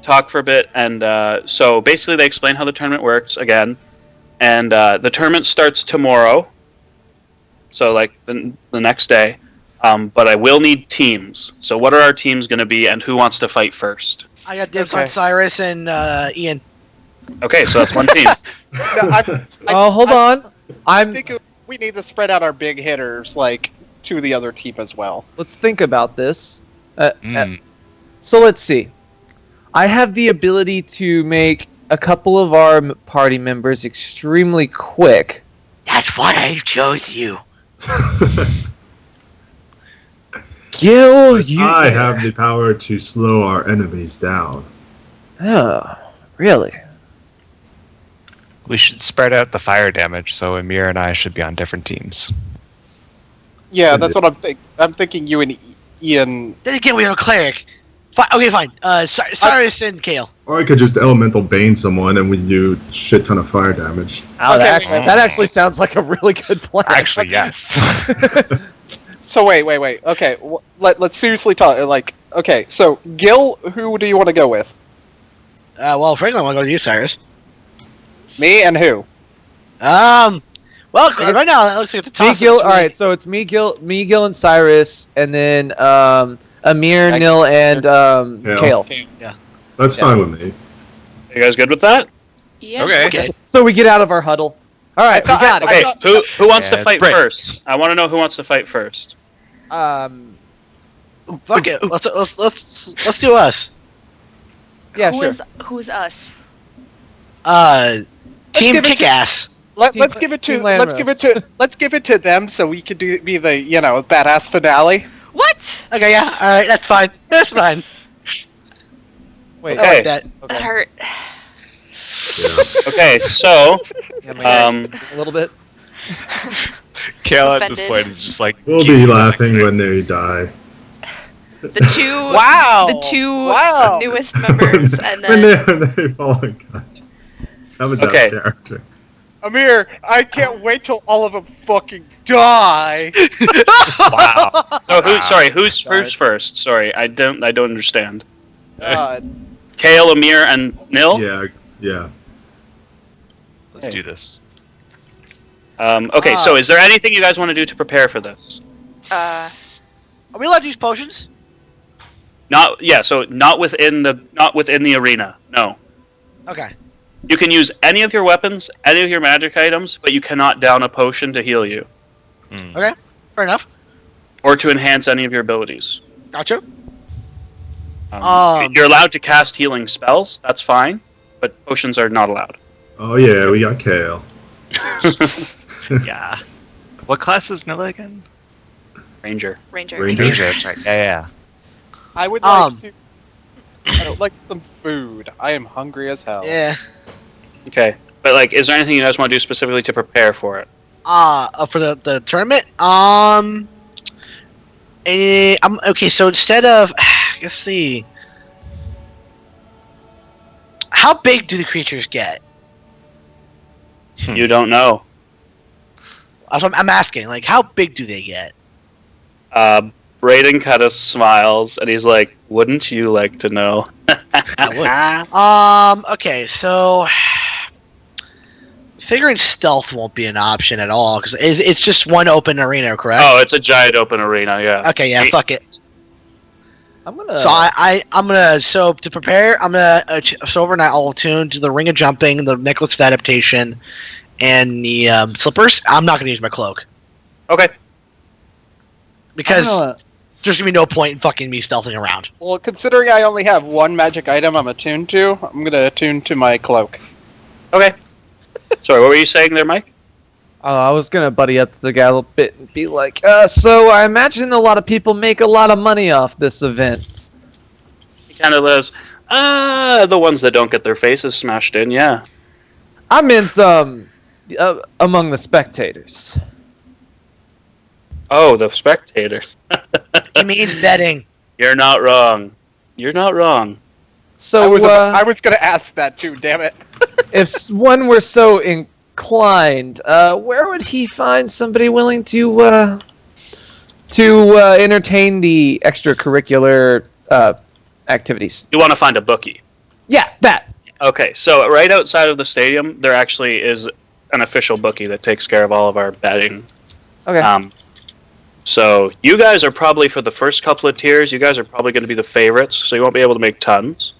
talk for a bit, and so basically they explain how the tournament works again, and the tournament starts tomorrow. So the next day. But I will need teams. So what are our teams going to be, and who wants to fight first? I got dibs on Cyrus and Ian. Okay, so that's one team. Hold on. I think we need to spread out our big hitters to the other team as well. Let's think about this. So let's see. I have the ability to make a couple of our party members extremely quick. That's why I chose you. Gil, I have the power to slow our enemies down. Oh, really? We should spread out the fire damage, so Amir and I should be on different teams. Yeah, that's what I'm I'm thinking you and Ian. Then again, we have a cleric. Okay, fine. Cyrus and Kale. Or I could just elemental bane someone and we do shit ton of fire damage. Oh, Okay, that actually sounds like a really good plan. Actually, yes. So wait. Okay, let's seriously talk. Like, okay, so Gil, who do you want to go with? Well, frankly, I want to go with you, Cyrus. Me and who? Well, right now it looks like the Me, toss. Gil. All right, so it's me, Gil, and Cyrus, and then Amir, I Nil, guess- and Kale. Kale. That's fine with me. You guys good with that? Yeah. Okay. So we get out of our huddle. All right, thought- we got Okay, it. who wants to Yeah, fight break. first? I want to know who wants to fight first. Fuck it. Let's do us. Yeah, sure. Who's us? Team give it to- Kick-Ass. Let's give it to let's give it to them so we could be the badass finale. What? Okay, yeah. All right, that's fine. That's fine. Wait, I Okay. like that. That hurt. Yeah. Okay, so yeah, my guy, um, a little bit. Kale at this Offended. point is just like. We'll be laughing when they die. The two. Wow. The two Wow. newest members, and when then they fall in contact. That was Okay. out of character. Amir, I can't wait till all of them fucking die. Wow. so who's first? Sorry, I don't understand. Uh, Kale, Amir, and Nil. Yeah. Let's do this. Okay, so is there anything you guys want to do to prepare for this? Are we allowed to use potions? Not within the arena. No. Okay. You can use any of your weapons, any of your magic items, but you cannot down a potion to heal you Hmm. Okay. Fair enough. or to enhance any of your abilities. Gotcha. You're allowed to cast healing spells. That's fine, but potions are not allowed. Oh yeah, we got Kale. Yeah. What class is Nilla again? Ranger. Ranger. Ranger. That's right. Yeah. I would like Um. to. I would like some food. I am hungry as hell. Yeah. Okay, but is there anything you guys want to do specifically to prepare for it? For the tournament. Okay. So instead of, let's see. How big do the creatures get? You don't know. I'm asking. Like, how big do they get? Brayden kind of smiles and he's like, "Wouldn't you like to know?" Okay. So. Figuring stealth won't be an option at all because it's just one open arena, correct? Oh, it's a giant open arena. Yeah. Okay, yeah, fuck it. I'm gonna. So I'm gonna to prepare. I'm gonna so overnight I'll attune to the ring of jumping, the necklace of adaptation, and the slippers. I'm not gonna use my cloak Okay. because I'm gonna- there's gonna be no point in fucking me stealthing around. Well, considering I only have one magic item I'm attuned to, I'm gonna attune to my cloak. Okay. Sorry, what were you saying there, Mike? I was gonna buddy up to the guy a little bit and be like, so I imagine a lot of people make a lot of money off this event. He kind of says, the ones that don't get their faces smashed in, yeah. I meant among the spectators. Oh, the spectator. It means betting. You're not wrong. You're not wrong. So I was gonna ask that too. Damn it. if one were so inclined, where would he find somebody willing to entertain the extracurricular activities? You want to find a bookie. Yeah, that. Okay, so right outside of the stadium, there actually is an official bookie that takes care of all of our betting. Okay. So you guys are probably, for the first couple of tiers, you guys are probably going to be the favorites, so you won't be able to make tons.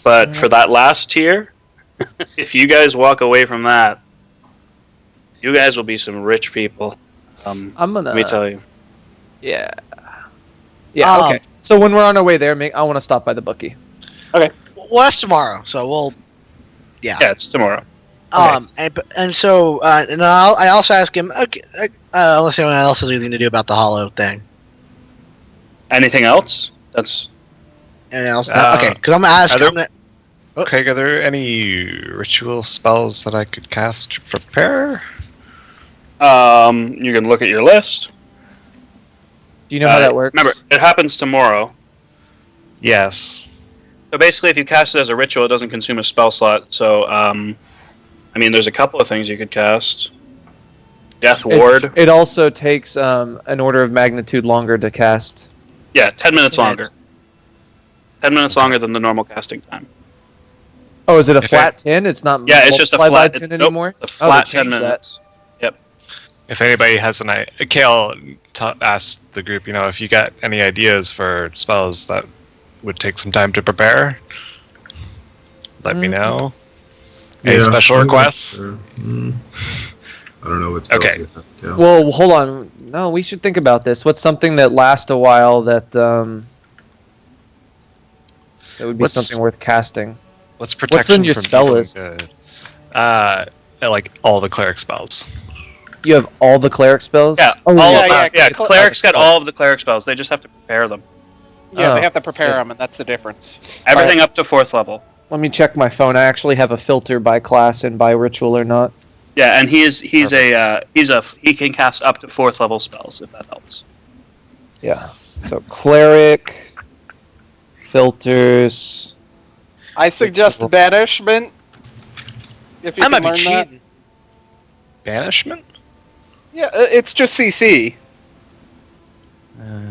But for that last tier, if you guys walk away from that, you guys will be some rich people. I'm gonna. Let me tell you. Yeah. Yeah. Okay. So when we're on our way there, I want to stop by the bookie. Well, that's tomorrow, so we'll. Yeah, it's tomorrow. And so I also ask him. Okay, unless anyone else has anything to do about the hollow thing. Anything else? That's Anyone else? Okay, because I'm gonna ask. Craig, are there any ritual spells that I could cast to prepare? you can look at your list. Do you know how that works? Remember, it happens tomorrow. Yes. So basically, if you cast it as a ritual, it doesn't consume a spell slot. So, I mean, there's a couple of things you could cast. Death Ward. It also takes an order of magnitude longer to cast. Yeah, 10 minutes longer. 10 minutes longer than the normal casting time. Oh, is it a flat 10? It's not. Yeah, it's just a multiply by flat 10 nope, anymore. a flat 10 changed that. minutes. Yep. If anybody has an idea, Kale asked the group, if you got any ideas for spells that would take some time to prepare, let me know. Any special requests? Sure. I don't know what's Okay. Well, hold on. No, we should think about this. What's something that lasts a while that would be What's- something worth casting? What's protection in your from spell evil and list? good? Like all the cleric spells. You have all the cleric spells? Yeah, Oh, yeah. Clerics get all of the cleric spells. They just have to prepare them. Yeah, Oh, they have to prepare shit. them, and that's the difference. Everything up to 4th level. Let me check my phone. I actually have a filter by class and by ritual or not. Yeah, and he can cast up to 4th level spells if that helps. Yeah. So cleric, filters. I suggest banishment. If you I can might be learn that. cheating. Banishment? Yeah, it's just CC.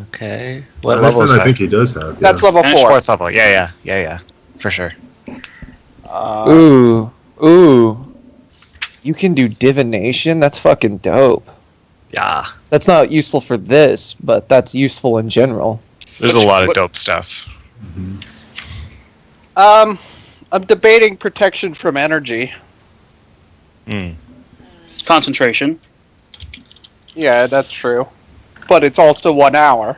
Okay. What level is I that? think he does have. That's yeah. level Banish 4. 4th level. Yeah. For sure. Ooh. You can do divination? That's fucking dope. Yeah. That's not useful for this, but that's useful in general. There's a lot of dope stuff. I'm debating protection from energy. It's concentration. Yeah, that's true. But it's also 1 hour.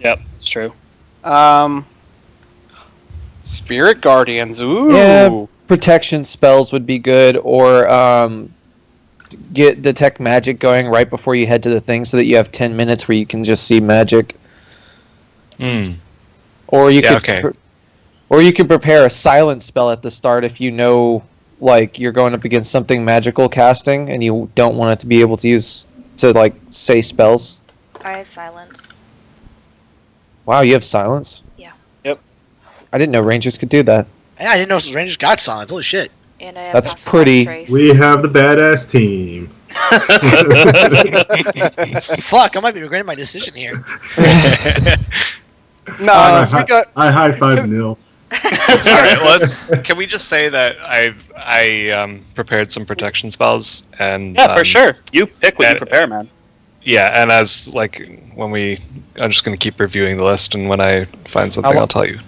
Yep, it's true. Spirit Guardians. Ooh. Yeah, protection spells would be good, or get detect magic going right before you head to the thing, so that you have 10 minutes where you can just see magic. Or you could, or you could prepare a silent spell at the start if you know, like, you're going up against something magical casting and you don't want it to be able to say spells. I have silence. Wow, you have silence? Yeah. Yep. I didn't know rangers could do that. Yeah, I didn't know the Rangers got silence. Holy shit. And I have That's passive pretty- trace. We have the badass team. Fuck, I might be regretting my decision here. No, I, 'cause we got. I high five Neil. All right. Can we just say that I prepared some protection spells and Yeah, for sure. You pick what you and- prepare, man. Yeah, and as I'm just gonna keep reviewing the list, and when I find something, I'll tell you.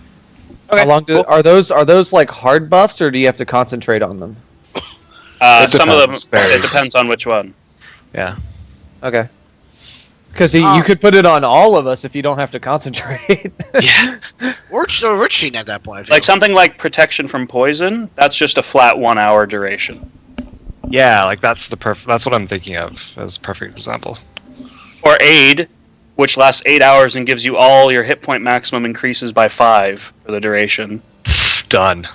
How long are those like hard buffs, or do you have to concentrate on them? It Some of them, depends. Varies. it depends on which one. Yeah. Okay. Because you could put it on all of us if you don't have to concentrate. Yeah. We're cheating at that point. I feel. Like something like protection from poison, that's just a flat 1 hour duration. Yeah, like that's what I'm thinking of as a perfect example. Or aid, which lasts 8 hours and gives you all your hit point maximum increases by 5 for the duration. Done.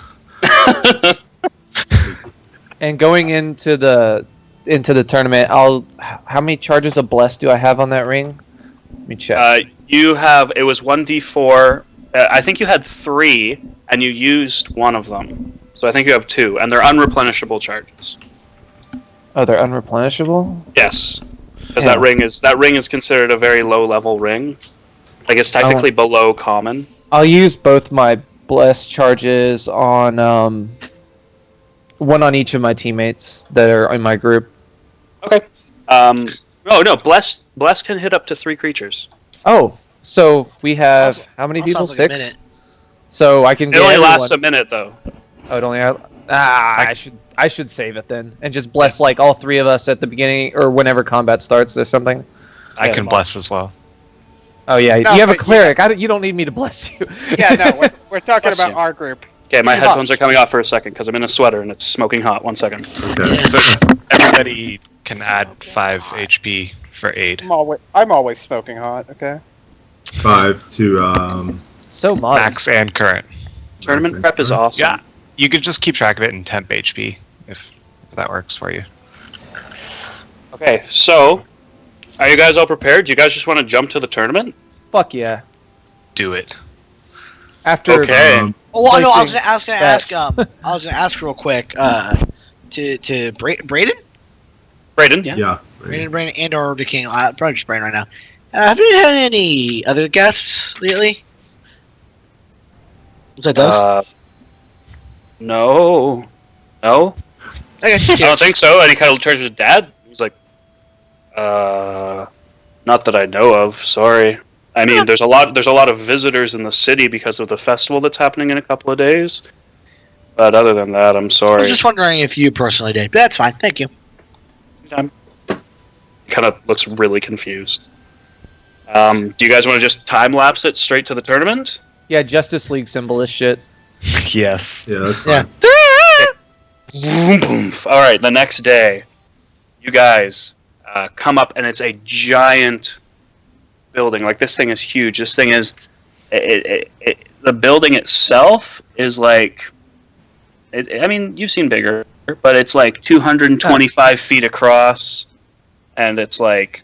And going into the tournament, how many charges of bless do I have on that ring? Let me check. It was 1d4. I think you had 3, and you used one of them. So I think you have 2, and they're unreplenishable charges. Oh, they're unreplenishable? Yes, because Yeah. that ring is considered a very low level ring. Like it's technically below common. I'll use both my bless charges on one on each of my teammates that are in my group. Okay. Oh no, bless can hit up to 3 creatures. Oh, so we have Also- how many also people? sounds like a 6. minute. So I can It get only everyone. lasts a minute though. Oh, it only. I should save it then and just bless like all 3 of us at the beginning or whenever combat starts or something. I Yeah, can well. bless as well. Oh yeah, No, you have a but cleric. You don't need me to bless you. Yeah, no, we're talking Bless about you. our group. Okay, my Pretty headphones much. are coming off for a second because I'm in a sweater and it's smoking hot. 1 second. Okay. So everybody can add 5 HP for aid. I'm always smoking hot. Okay. 5 to So modern. Max and current. Tournament prep is awesome. Yeah. You could just keep track of it in temp HP if that works for you. Okay, so Are you guys all prepared? Do you guys just want to jump to the tournament? Fuck yeah. Do it. After Okay. Oh, well, no, I was Placing gonna ask. bets. I was gonna ask real quick. To Braden, Brayden, yeah. Yeah. Braden, and or the King. Probably just Braden right now. Have you had any other guests lately? Besides us? No. No? Okay. I don't think so. And he kind of turns to his dad. He's like, not that I know of. Sorry. I mean, there's a lot of visitors in the city because of the festival that's happening in a couple of days. But other than that, I'm I sorry. was just wondering if you personally did. But that's fine. Thank you. Kind of looks really confused. Do you guys want to just time lapse it straight to the tournament? yeah, Justice League symbol is shit. Yes. Yeah, that's fine. Yeah. Boom, boom. All right, the next day, you guys come up, and it's a giant building. Like, this thing is huge. This thing is... the building itself is like... I mean, you've seen bigger, but it's like 225 feet across, and it's like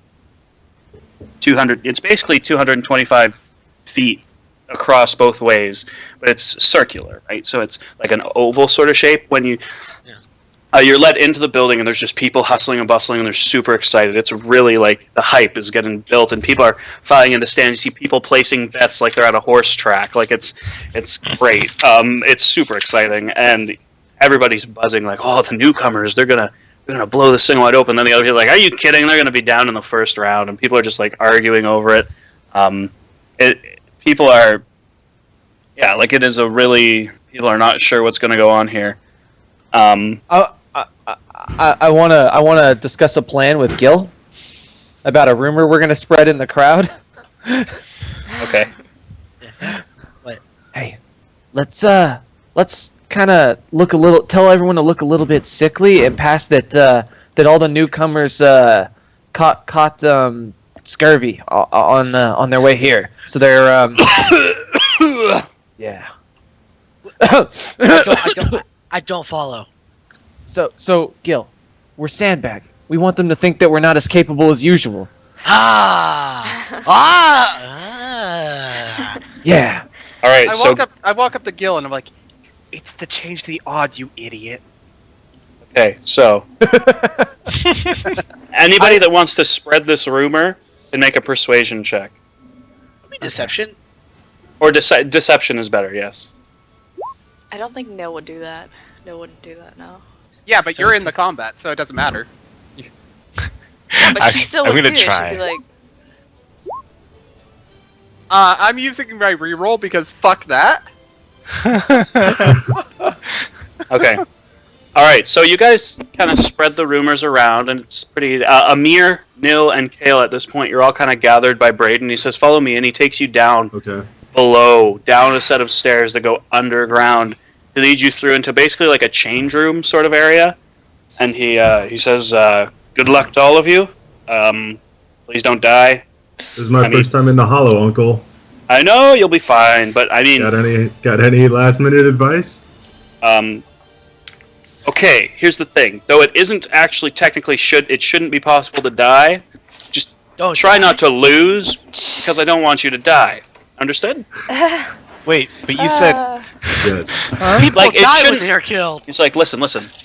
200... It's basically 225 feet across both ways, but it's circular, right? So it's like an oval sort of shape. When you're let into the building, and there's just people hustling and bustling, and they're super excited. It's really like the hype is getting built, and people are filing into stands. You see people placing bets like they're at a horse track. Like it's great. It's super exciting, and everybody's buzzing like, oh, the newcomers, they're gonna blow this thing wide open. Then the other people are like, are you kidding? They're gonna be down in the first round, and people are just like arguing over it. People are, like it is a really, people are not sure what's going to go on here. I wanna discuss a plan with Gil about a rumor we're gonna spread in the crowd. Okay. What? Hey, let's kind of tell everyone to look a little bit sickly and pass that all the newcomers caught scurvy on their way here. So they're yeah. I don't follow. So Gil, we're sandbagging. We want them to think that we're not as capable as usual. Yeah. All right. I walk up to Gil and I'm like, it's to change the odds, you idiot. Okay. So anybody that wants to spread this rumor can make a persuasion check, Deception. or deception is better. Yes. I don't think No would do that. No wouldn't do that, no. Yeah, but you're in the combat, so it doesn't matter. Yeah, but she still I'm would gonna do it. try. She'd be like, I'm using my reroll because fuck that. Okay. All right. So you guys kind of spread the rumors around, and it's pretty. Amir, Nil, and Kale at this point, you're all kind of gathered by Braden. He says, "Follow me," and he takes you down Okay. below, down a set of stairs that go underground. He leads you through into basically like a change room sort of area, and he says, "Good luck to all of you. Please don't die. This is my first time in the Hollow, Uncle. I know you'll be fine, but I mean, Got any last minute advice? okay. Here's the thing. Though it isn't actually technically shouldn't be possible to die. Just Don't try die. not to lose, because I don't want you to die. Understood? Wait, but you said Yes. People Like, it die when shouldn't- they are killed. He's like, listen.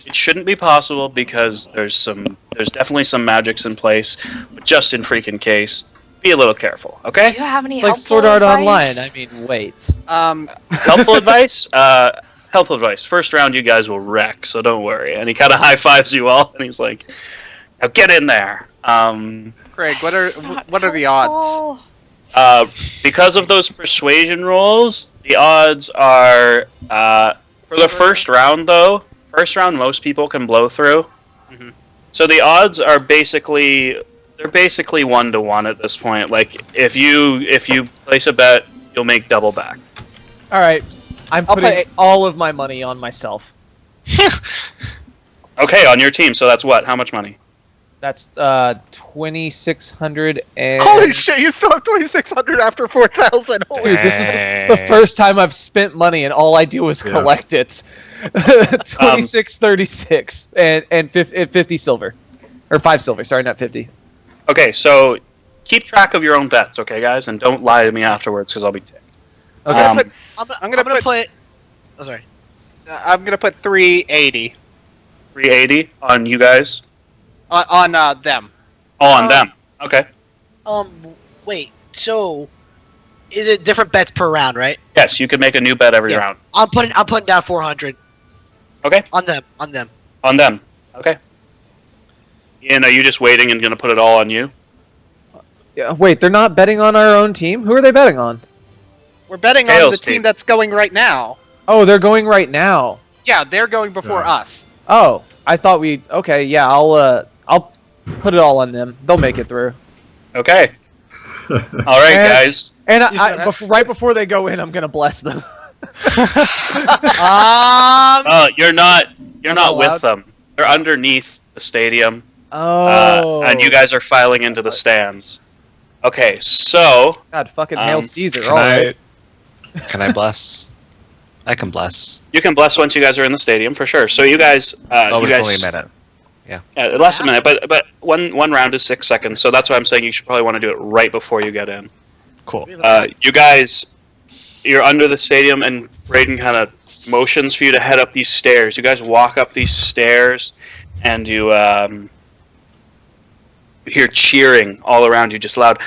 It shouldn't be possible because there's definitely some magics in place, but just in freaking case, be a little careful, do okay? you have any It's like helpful Sword Art advice? Online. I mean, wait. Helpful advice? Helpful advice. First round, you guys will wreck, so don't worry. And he kind of high fives you all, and he's like, now get in there. Craig, what It's not are the odds? helpful. Because of those persuasion rolls, the odds are for the first round. Though first round, most people can blow through. Mhm. So the odds are basically 1-to-1 at this point. Like if you place a bet, you'll make double back. All right, I'm I'll putting put all of my money on myself. Okay, on your team. So that's what? How much money? That's 2,600 and. Holy shit! You still have 2,600 after 4,000. Dude, this is the first time I've spent money and all I do is Yeah. collect it. 26.36 and 50 silver, or 5 silver. Sorry, not 50. Okay, so keep track of your own bets, okay, guys, and don't lie to me afterwards because I'll be ticked. Okay. I'm gonna put. Oh, sorry. I'm gonna put 380 380 on you guys. on them. Oh, on them. Okay. Wait. So, is it different bets per round, right? Yes, you can make a new bet every Yeah. round. I'm putting down 400. Okay. On them. On them. Okay. Ian, are you just waiting and gonna put it all on you? Yeah, wait, they're not betting on our own team? Who are they betting on? We're betting on Tails the team team. that's going right now. Oh, they're going right now. Yeah, they're going before Yeah. us. Oh, I thought we. Okay, yeah, I'll put it all on them. They'll make it through. Okay. All right, And- guys. And right before they go in, I'm gonna bless them. You're not not with allowed? them. They're underneath the stadium, Oh. and you guys are filing into the stands. Okay, so God, fucking hail Um, Caesar! Can All right. Can I bless? I can bless. you can bless once you guys are in the stadium for sure. So you guys, Oh, you but it's guys, only a minute. Yeah, less than a minute, but one round is 6 seconds. So that's why I'm saying you should probably want to do it right before you get in. Cool. You guys, you're under the stadium, and Braden kind of motions for you to head up these stairs. You guys walk up these stairs, and you hear cheering all around you, just loud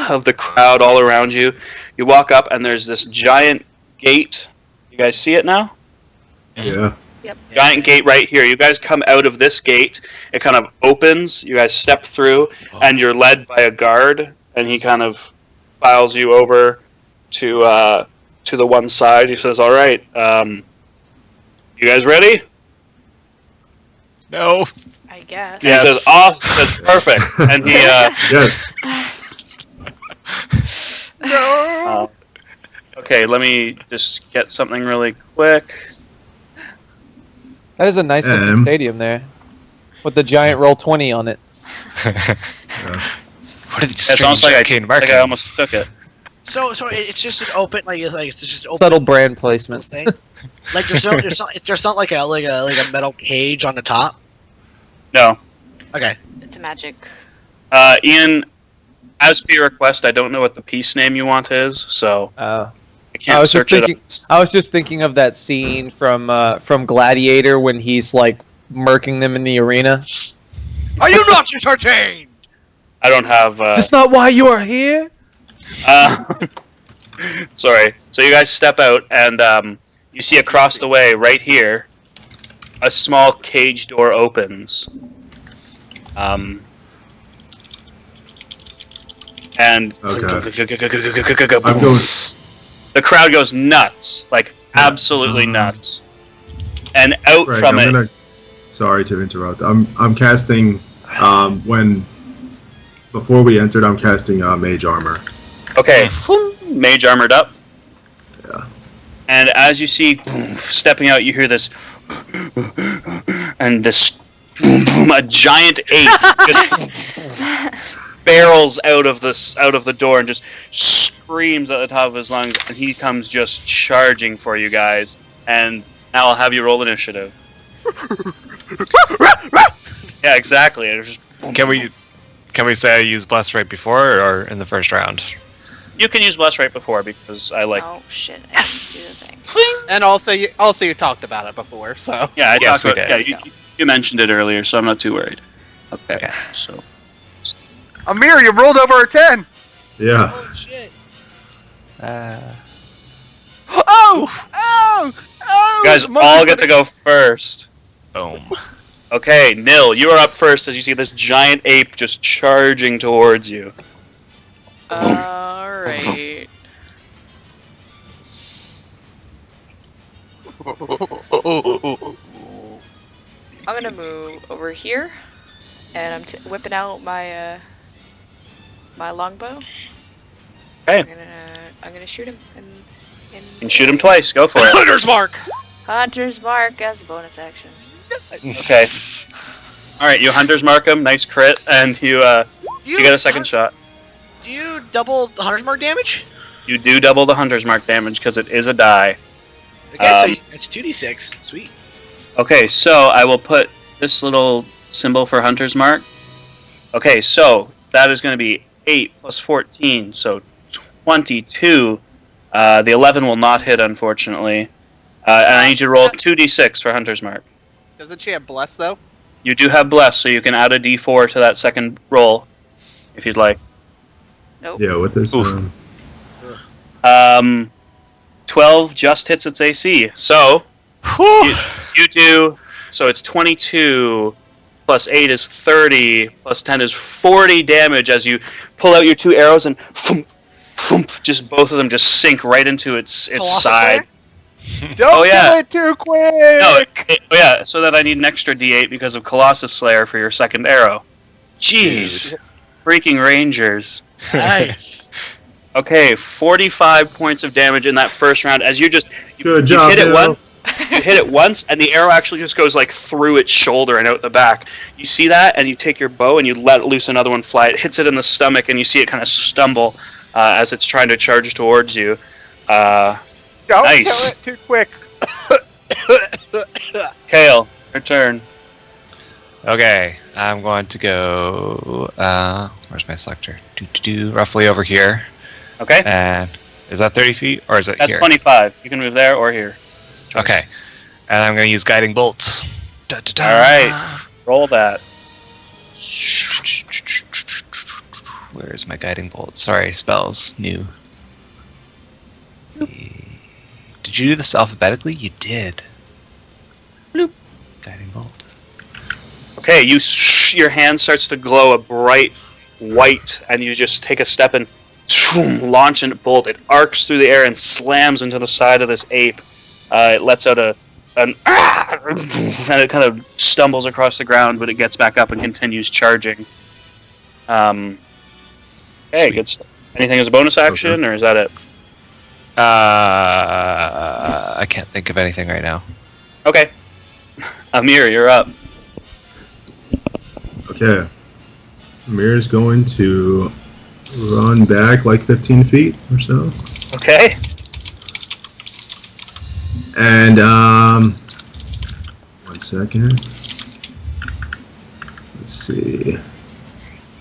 of the crowd all around you. You walk up, and there's this giant gate. You guys see it now? Yeah. Yep. Giant gate right here. You guys come out of this gate. It kind of opens. You guys step through, and you're led by a guard, and he kind of files you over to the one side. He says, "All right, you guys ready?" No. I guess. And he says, "Awesome." He says, "Perfect." And he Yes. okay, let me just get something really quick. That is a nice looking stadium there, with the giant Roll20 on it. What are these It's almost strange like arcane I markings? almost took it. So it's just an open, it's just open Subtle brand placement. thing. Like there's not like a metal cage on the top. No, Okay. It's a magic. Ian. As per your request, I don't know what the piece name you want is, so I can't I was just search it. thinking. I was just thinking of that scene from Gladiator when he's like murking them in the arena. Are you not entertained? I don't have. Is this not why you are here? Sorry. So you guys step out, and you see across the way, right here, a small cage door opens. And Okay. I'm the going. crowd goes nuts, like absolutely nuts. And out Right. from I'm it, gonna. Sorry to interrupt. I'm casting. Before we entered, I'm casting mage armor. okay, mage armored up. Yeah. And as you see, stepping out, you hear this, and this, a giant ape just barrels out of the door and just screams at the top of his lungs, and he comes just charging for you guys. And now I'll have you roll initiative. Yeah, exactly. It's just, Can we say I used bless right before or in the first round? you can use bless right before because I like. Oh shit. I Yes! didn't do the thing. And also you talked about it before, so Yeah, I Yes, talked we about. did. Yeah, you mentioned it earlier, so I'm not too worried. Okay, so Amir, you rolled over a 10. Yeah. Oh shit. Oh! you guys all get to go first. Boom. Okay, Nil, you are up first as you see this giant ape just charging towards you. Alright. I'm gonna move over here, and I'm whipping out my my longbow. Okay. I'm gonna shoot him. You can shoot him twice. Go for it. Hunter's mark. Hunter's mark as a bonus action. Okay. All right, you hunters mark him. Nice crit, and you get a second shot. Do you double the hunter's mark damage? You do double the hunter's mark damage because it is a die. Okay, so it's 2d6. Sweet. Okay, so I will put this little symbol for hunter's mark Okay, so that is going to be 8 plus 14, so 22. The 11 will not hit, unfortunately. And I need you to roll 2d6 for Hunter's Mark. Doesn't she have bless though? You do have Bless, so you can add a d4 to that second roll, if you'd like. Nope. Yeah, with this. Oof. 12 just hits its AC. So, you do... So it's 22, plus 8 is 30, plus 10 is 40 damage as you pull out your 2 arrows and thump, thump, just both of them just sink right into its Colossus side. Don't Oh, yeah. kill it too quick! No, so that I need an extra d8 because of Colossus Slayer for your second arrow. Jeez. Freaking Rangers. Nice. Okay, 45 points of damage in that first round as you just... Good you job, hit it Bill. once. You hit it once, and the arrow actually just goes like through its shoulder and out the back. You see that, and you take your bow and you let loose another one fly. It hits it in the stomach, and you see it kind of stumble as it's trying to charge towards you. Don't Nice. kill it too quick. Kale, your turn. Okay, I'm going to go. Where's my selector? Roughly over here. Okay, And is that 30 feet or is it that's here? 25. You can move there or here. Okay, and I'm going to use guiding bolts. All right, roll that. Where's my guiding bolt? Sorry, spells new. Did you do this alphabetically? You did. Bloop. Guiding bolt. Okay, your hand starts to glow a bright white, and you just take a step and launch a bolt. It arcs through the air and slams into the side of this ape. It lets out an and it kind of stumbles across the ground, but it gets back up and continues charging. Hey, Sweet. good stuff. Anything as a bonus action, or is that it? I can't think of anything right now. Okay. Amir, you're up. Okay. Amir's going to run back like 15 feet or so. Okay. And, 1 second. Let's see.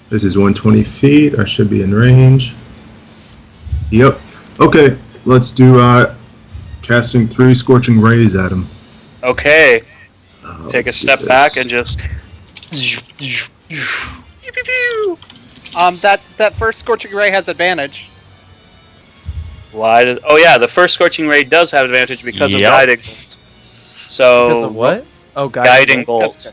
This is 120 feet. I should be in range. Yep. Okay. Let's do, casting 3 scorching rays at him. Okay. Take a Let's do step this. back and just. That first scorching ray has advantage. Why does? Oh yeah, the first scorching ray does have advantage because of Yep. guiding bolt. So Because of what? Oh, guiding bolt.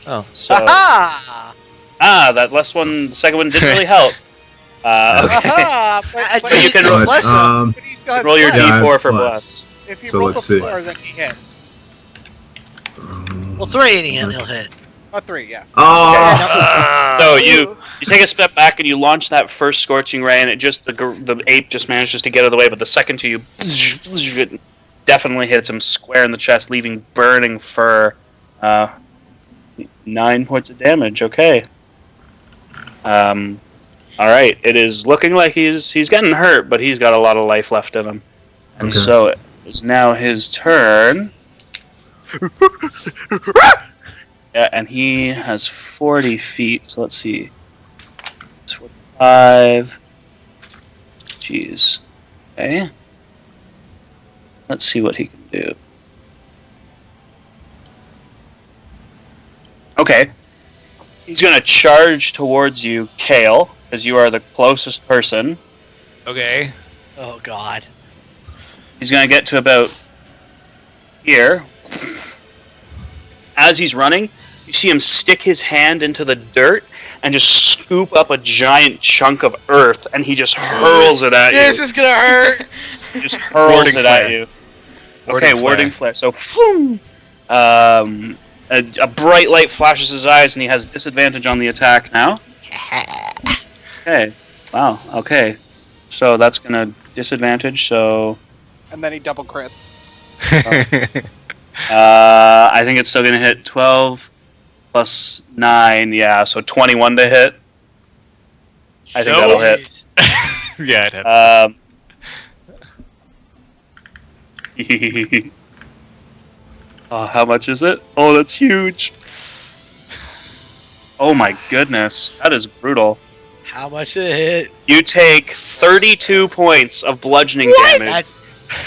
Oh. So Aha! that last one, the second one didn't really help. Okay. Aha! But you can he- roll- bless him. but he still has Roll your bless. Yeah, d4 for plus. bless. If he So rolls let's a see. 4, then he hits. Well, 3 and he'll hit. A 3, yeah. Oh! So you take a step back and you launch that first scorching ray, and it just the ape just manages to get out of the way. But the second to you, it definitely hits him square in the chest, leaving burning fur. 9 points of damage. Okay. All right. It is looking like he's getting hurt, but he's got a lot of life left in him, and Okay. so it is now his turn. Yeah, and he has 40 feet, so let's see. It's 45. Jeez. Okay. Let's see what he can do. Okay. He's going to charge towards you, Kale, because you are the closest person. Okay. Oh, God. He's going to get to about here. As he's running, you see him stick his hand into the dirt and just scoop up a giant chunk of earth, and he just hurls it at This you. is gonna hurt. He just hurls Warding it at flare. you. Warding Okay, warding flare. flare. So, phoom! A bright light flashes his eyes, and he has disadvantage on the attack now. Okay. Wow. Okay. So that's gonna disadvantage. So And then he double crits. I think it's still gonna hit 12 plus 9. Yeah. So 21 to hit. I think that'll hit. Yeah, it hits. Oh, how much is it? Oh, that's huge. Oh my goodness, that is brutal. How much did it hit? You take 32 points of bludgeoning damage That's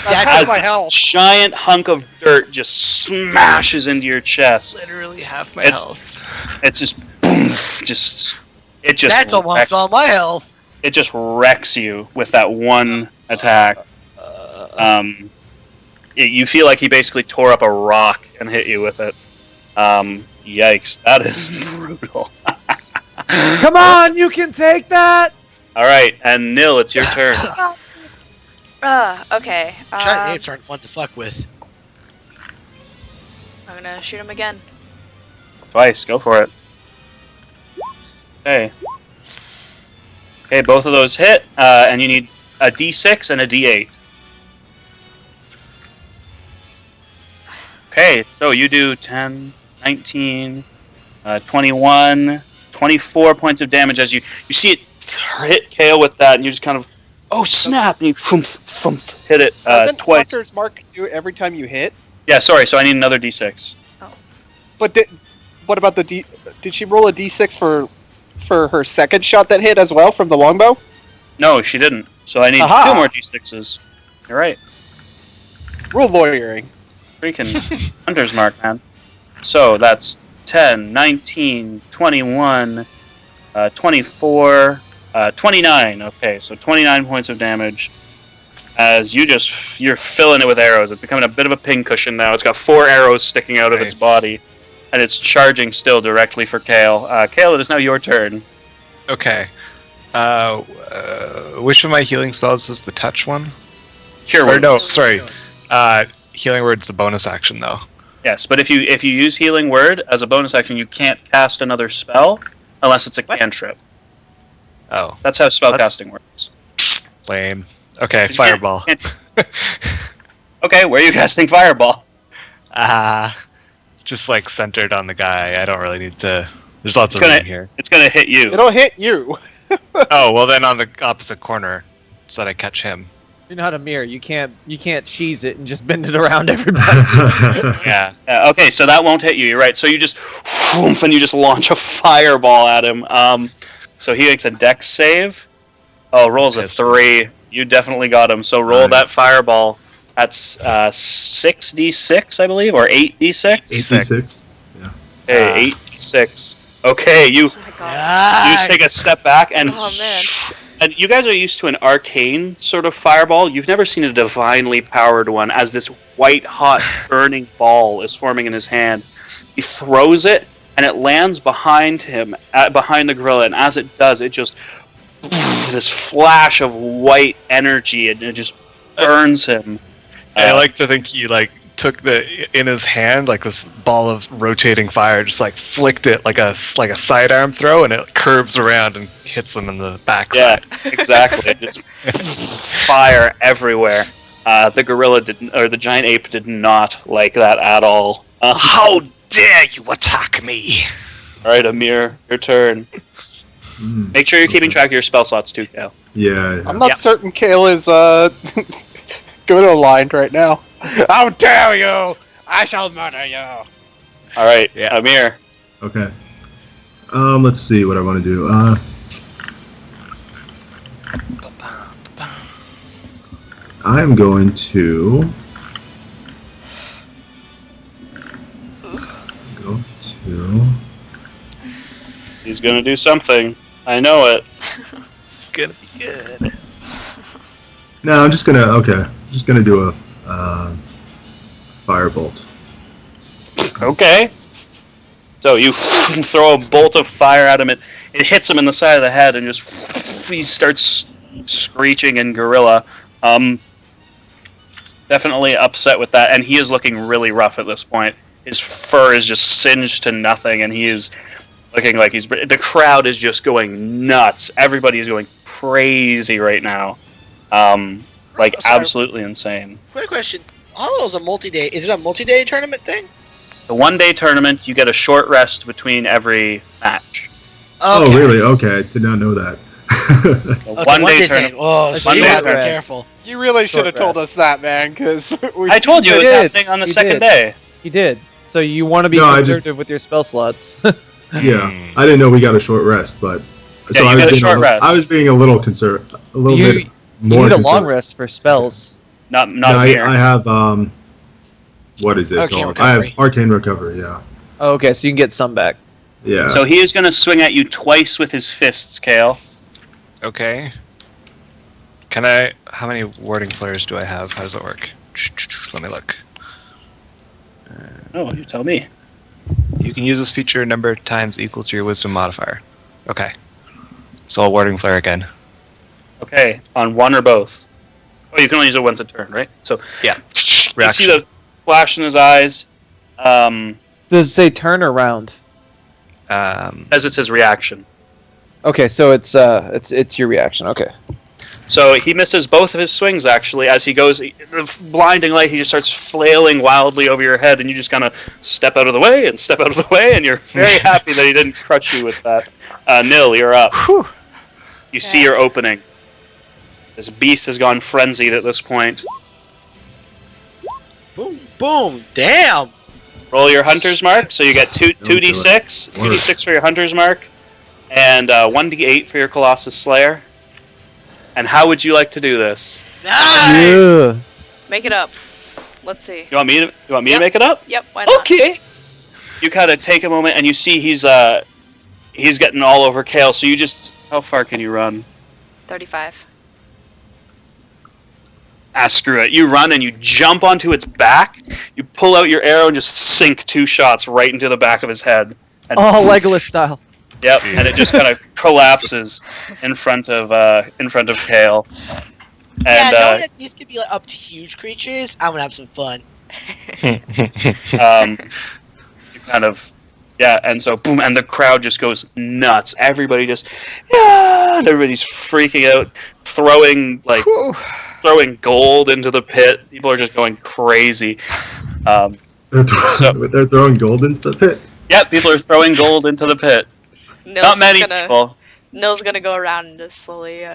That's as my this health. giant hunk of dirt just smashes into your chest. Literally half my It's- health. It's just, it just. That's almost wrecks- all my health. It just wrecks you with that one attack. You feel like he basically tore up a rock and hit you with it. Yikes, that is brutal. Come on, you can take that. All right, and Nil, it's your turn. Okay. Giant apes aren't one to fuck with. I'm gonna shoot him again. Twice, go for it. Okay. Okay, both of those hit, and you need a D6 and a D8. Okay, so you do 10, 19, 21, 24 points of damage as you see it hit Kale with that, and you just kind of, oh snap, and you hit it Doesn't twice. Hunter's Mark do it every time you hit? Yeah, sorry, so I need another D6. But what about the D? Did she roll a D6 for her second shot that hit as well from the longbow? No, she didn't, so I need Aha. 2 more D6s. You're right. Rule lawyering. Freaking Hunter's Mark, man. So that's 10, 19, 21, 24, 29. Okay, so 29 points of damage. As you're filling it with arrows. It's becoming a bit of a pincushion now. It's got 4 arrows sticking out of its Nice. body. And it's charging still directly for Kale. Kale, it is now your turn. Okay. Which of my healing spells is the touch one? Cure Or Wounds. no, sorry. Healing word's the bonus action though. Yes, but if you use Healing Word as a bonus action, you can't cast another spell unless it's a cantrip. Oh, That's how spellcasting works. lame. Okay, You can't- fireball. Okay, where are you casting Fireball? Just like centered on the guy. I don't really need to. There's lots of Gonna- room here. It's gonna hit you. It'll hit you. Oh well, then on the opposite corner, so that I catch him. You're not a mirror. You can't cheese it and just bend it around everybody. Yeah. Okay, so that won't hit you. You're right. So you just whoomph, and you just launch a fireball at him. So he makes a dex save. Oh, rolls a Pissed. 3. You definitely got him. So roll that Nice. fireball. That's 6d6, I believe, or 8d6. 86. Okay, 8d6. Okay, you Oh my god. you just take a step back and. Oh, And you guys are used to an arcane sort of fireball. You've never seen a divinely powered one, as this white hot burning ball is forming in his hand. He throws it, and it lands behind him, behind the gorilla. And as it does, it just this flash of white energy, and it just burns him. I like to think he like took in his hand like this ball of rotating fire, just like flicked it like a sidearm throw, and it curves around and hits him in the backside. Yeah, exactly. Just fire everywhere. The gorilla didn't, or the giant ape did not like that at all. How dare you attack me? All right, Amir, your turn. Mm, Make sure you're keeping okay. track of your spell slots too, Kale. Yeah. I'm not Yeah. certain Kale is good aligned right now. How dare you! I shall murder you. All right, Yeah. Amir. Okay. Let's see what I want to do. I'm going to go to. He's gonna do something. I know it. It's gonna be good. No, I'm just gonna. Okay, I'm just gonna do a firebolt. Okay. So you throw a bolt of fire at him. It hits him in the side of the head, and just he starts screeching in gorilla. Definitely upset with that, and he is looking really rough at this point. His fur is just singed to nothing, and he is looking like he's. The crowd is just going nuts. Everybody is going crazy right now. Like Sorry. absolutely insane. Quick question. Hollow's a multi-day. Is it a multi-day tournament thing? The one-day tournament, you get a short rest between every match. Oh, really? Okay, I did not know that. The Okay, one-day thing. tournament. Oh, so One you day have to be rest. careful. You really should have Short told rest. us that, man, because I told you it was did. happening on the You second did. day. He did. So you want to be No, I just- conservative with your spell slots. Yeah, I didn't know we got a short rest, but Yeah, you I was got a being short rest. I was being a little concerned, a little You, bit you more. need a concerned. long rest for spells. Not No, here. I have what is it Arcane called? I recovery. have arcane recovery. Yeah, Oh, okay, so you can get some back. yeah. So he is going to swing at you twice with his fists, Kale. Okay. Can I? How many warding flares do I have? How does it work? Let me look. Oh, you tell me. You can use this feature number of times equals to your wisdom modifier. Okay. So I'll warding flare again. Okay, on one or both. Oh, you can only use it once a turn, right? So Yeah. you see Reaction. the flash in his eyes. Does it say turn or round? As it's his reaction. Okay, so it's your reaction. Okay. So he misses both of his swings, actually. As he goes, the blinding light, he just starts flailing wildly over your head, and you just kind of step out of the way and step out of the way, and you're very happy that he didn't crush you with that. Nil, you're up. You see your opening. This beast has gone frenzied at this point. Boom, boom, damn! Roll your hunter's mark, so you get Don't do it. 2d6, 2d6 for your hunter's mark, and 1d8 for your Colossus Slayer. And how would you like to do this? Nice! Yeah. Make it up. Let's see. You want me to Yep. make it up? Yep, why not? Okay. You kind of take a moment and you see he's getting all over Kale. So you just, how far can you run? 35. Ah, screw it. You run and you jump onto its back. You pull out your arrow and just sink 2 shots right into the back of his head. And Oh, Legolas style. Yep, and it just kind of collapses in front of Kale. And Yeah, knowing that these could be like, up to huge creatures, I'm gonna have some fun. you kind of, yeah, and so boom, and the crowd just goes nuts. Everybody just, yeah, and everybody's freaking out, throwing gold into the pit. People are just going crazy. They're throwing gold into the pit. Yeah, people are throwing gold into the pit. Not many people. Nil's gonna go around and just slowly,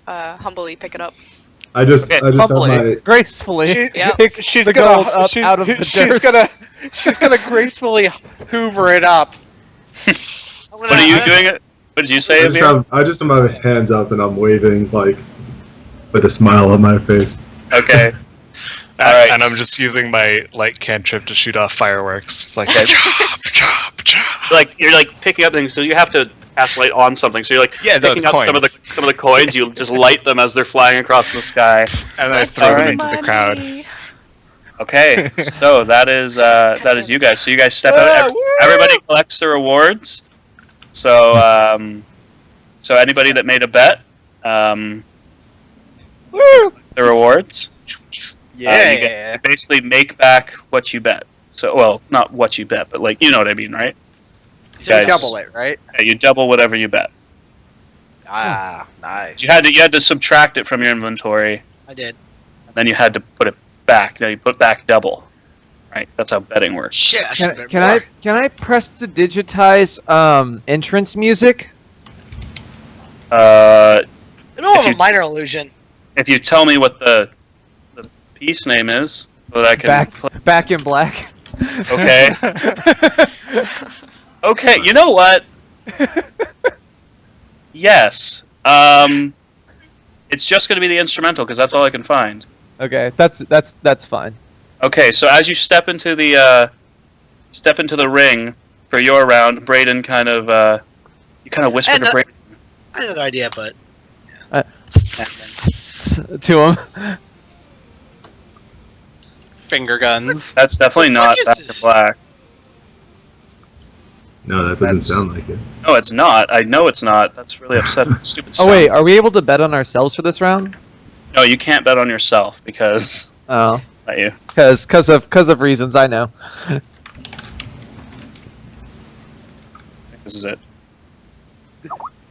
humbly pick it up. I just Okay, have my Gracefully. Yep. Pick She's the gonna gold up out of the dirt. she's gonna gracefully hoover it up. What are you doing? What did you say, Amir? I just have my hands up and I'm waving like with a smile on my face. Okay. All right. And I'm just using my light cantrip to shoot off fireworks. Like, Like you're like picking up things, so you have to cast light on something. So you're like picking up some of the coins. You just light them as they're flying across the sky. and then I throw them Alright. into the crowd. Okay, so that is you guys. So you guys step out. Everybody collects the rewards. So so anybody that made a bet, the rewards. You basically make back what you bet. So, well, not what you bet, but like you know what I mean, right? So you Guys. double it, right? Yeah, you double whatever you bet. Ah, nice. You had to subtract it from your inventory, I did. and then you had to put it back. Now you put back double, right? That's how betting works. Shit, I should Can I press to digitize entrance music? Uh, No, if a you- minor illusion. if you tell me what the piece name is, so that I can. Back in black. Okay. Okay. You know what? Yes. It's just going to be the instrumental because that's all I can find. Okay, that's fine. Okay, so as you step into the ring for your round, Brayden kind of whisper to Brayden. I had another idea, but To him. Finger guns. That's definitely not What Back is in this? Black. No, that doesn't That's- sound like it. No, it's not. I know it's not. That's really upsetting. Stupid. Oh sound. wait, are we able to bet on ourselves for this round? No, you can't bet on yourself because Oh, not you. because of reasons I know. This is it.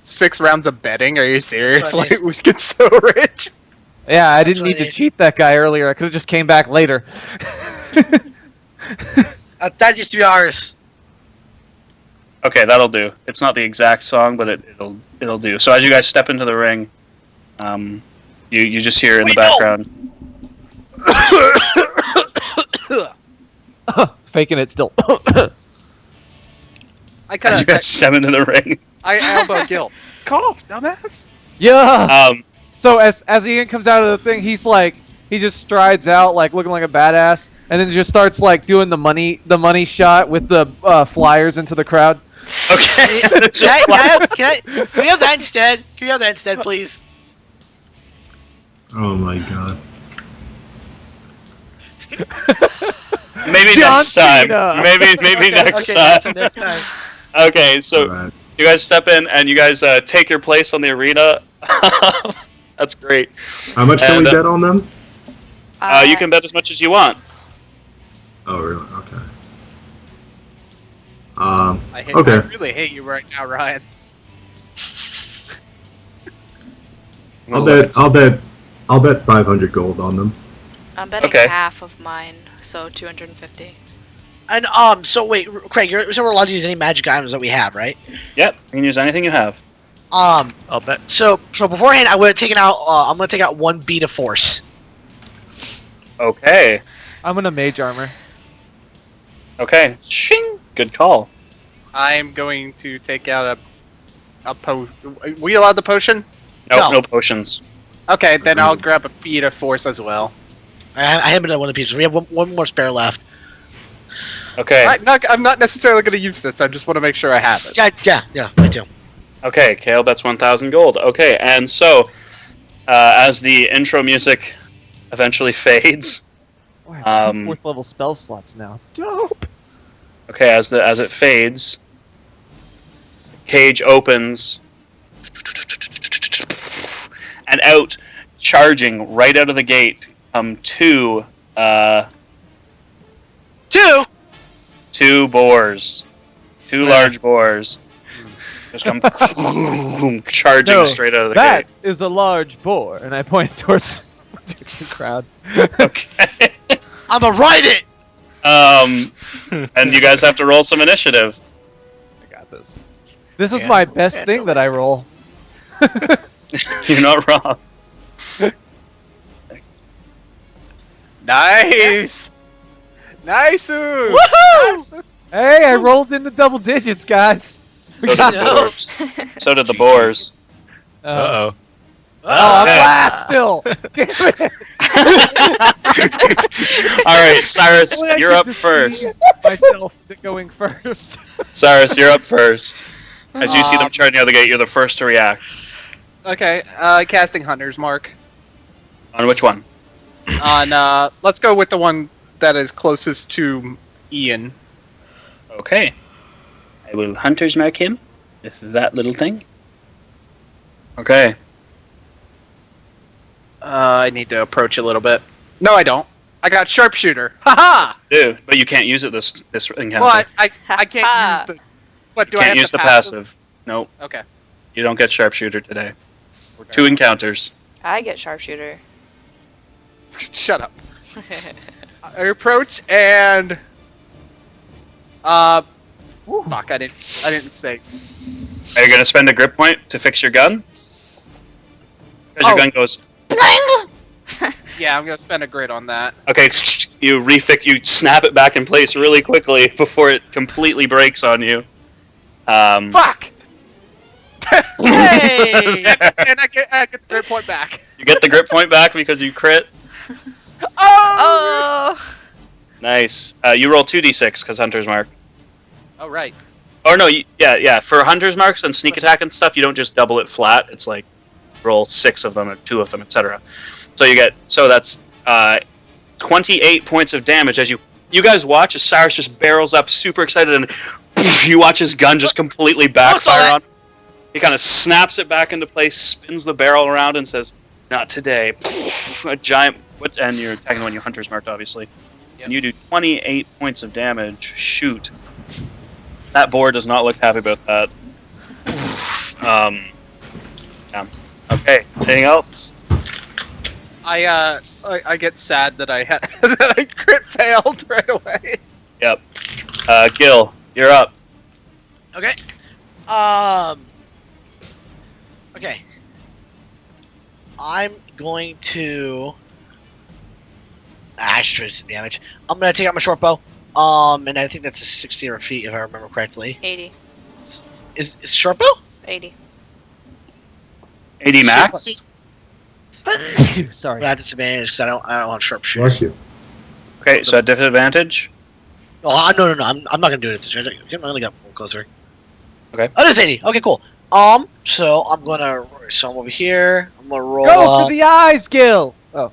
6 rounds of betting? Are you serious? That's what I Like, we get so rich. Yeah, I That's didn't what need I to need. cheat that guy earlier. I could have just came back later. that used to be ours. Okay, that'll do. It's not the exact song, but it'll do. So as you guys step into the ring, you just hear in the background. Faking it still. As you guys step into the ring. I elbow Gil. Cough, dumbass. Yeah. Um, So as Ian comes out of the thing, he's like, he just strides out, like looking like a badass, and then just starts like doing the money shot with the flyers into the crowd. okay. Can we have that instead? Can we have that instead, please? Oh my god. Maybe John next time. Cena. Maybe next time. Next time. Okay, so Alright. you guys step in and you guys take your place on the arena. That's great. How much can And, we bet on them? You can bet as much as you want. Oh, really? Okay. I Okay. really hate you right now, Ryan. I'll bet 500 gold on them. I'm betting Okay. half of mine, so 250. And so wait, Craig, so we're allowed to use any magic items that we have, right? Yep, you can use anything you have. I'll bet. So beforehand, I would have taken out. I'm gonna take out 1 bead of force. Okay. I'm gonna mage armor. Okay. Shing. Good call. I'm going to take out a potion. We allowed the potion? Nope, No. no potions. Okay, then I'll grab a bead of force as well. I haven't done one of the pieces. We have one more spare left. Okay. I'm not necessarily going to use this. I just want to make sure I have it. Yeah, me too. Okay, Kale, that's 1,000 gold. Okay, and so, as the intro music eventually fades, Oh, I have 2 Um, 4th level spell slots now. Dope. okay, as it fades, cage opens, and out, charging right out of the gate, come two boars, two large boars. Just come charging No, straight out of the that gate. is a large boar, and I point towards the crowd. Okay. I'ma ride it. And you guys have to roll some initiative. I got this. This is Yeah. my best thing that I roll. You're not wrong. Nice! Nice! Woohoo! Hey, I rolled in the double digits, guys. We So got did the boars. So did the boars. Uh-oh. Oh, I'm Okay. last still. Damn it. All right, Cyrus, Only I you're get up to first. see myself going first. Cyrus, you're up first. As you see them charging out of the gate, you're the first to react. Okay, casting Hunter's Mark. On which one? On, let's go with the one that is closest to Ian. Okay. I will hunter's mark him with that little thing. Okay. I need to approach a little bit. No, I don't. I got Sharpshooter. Haha! Do, but you can't use it this encounter. Well, I can't use the... What, do you I can't have use the the passive. Nope. Okay. You don't get sharpshooter today. 2 encounters. I get sharpshooter. Shut up. I approach and... Fuck, I didn't say. Are you gonna spend a grip point to fix your gun? Because your Oh. gun goes. Yeah, I'm gonna spend a grit on that. Okay, you snap it back in place really quickly before it completely breaks on you. Fuck! Hey! And I get the grit point back. You get the grip point back because you crit. Oh! Oh! Nice. You roll 2d6 because hunter's mark. Oh, right. Or no, yeah. For hunter's marks and sneak attack and stuff, you don't just double it flat. It's like roll 6 of them or 2 of them, etc. So that's 28 points of damage as you guys watch as Cyrus just barrels up, super excited, and you watch his gun just completely backfire on him. He kind of snaps it back into place, spins the barrel around, and says, "Not today." A giant. And you're attacking when you hunter's marked, obviously. Yep. And you do 28 points of damage. Shoot. That boar does not look happy about that. Yeah. Okay. Anything else? I get sad that I had that I crit failed right away. Yep. Gil, you're up. Okay. Okay. I'm going to asterisk damage. I'm gonna take out my short bow. And I think that's a 60 feet if I remember correctly. 80. Is short bow? 80. 80 max. Sorry. I have disadvantage because I don't have sharpshooter. Bless you. Okay, so at disadvantage. Oh no! I'm not gonna do it this way. I only got one closer. Okay. Oh, that's 80. Okay, cool. So I'm over here. I'm gonna roll. Go for the eyes, Gil. Oh.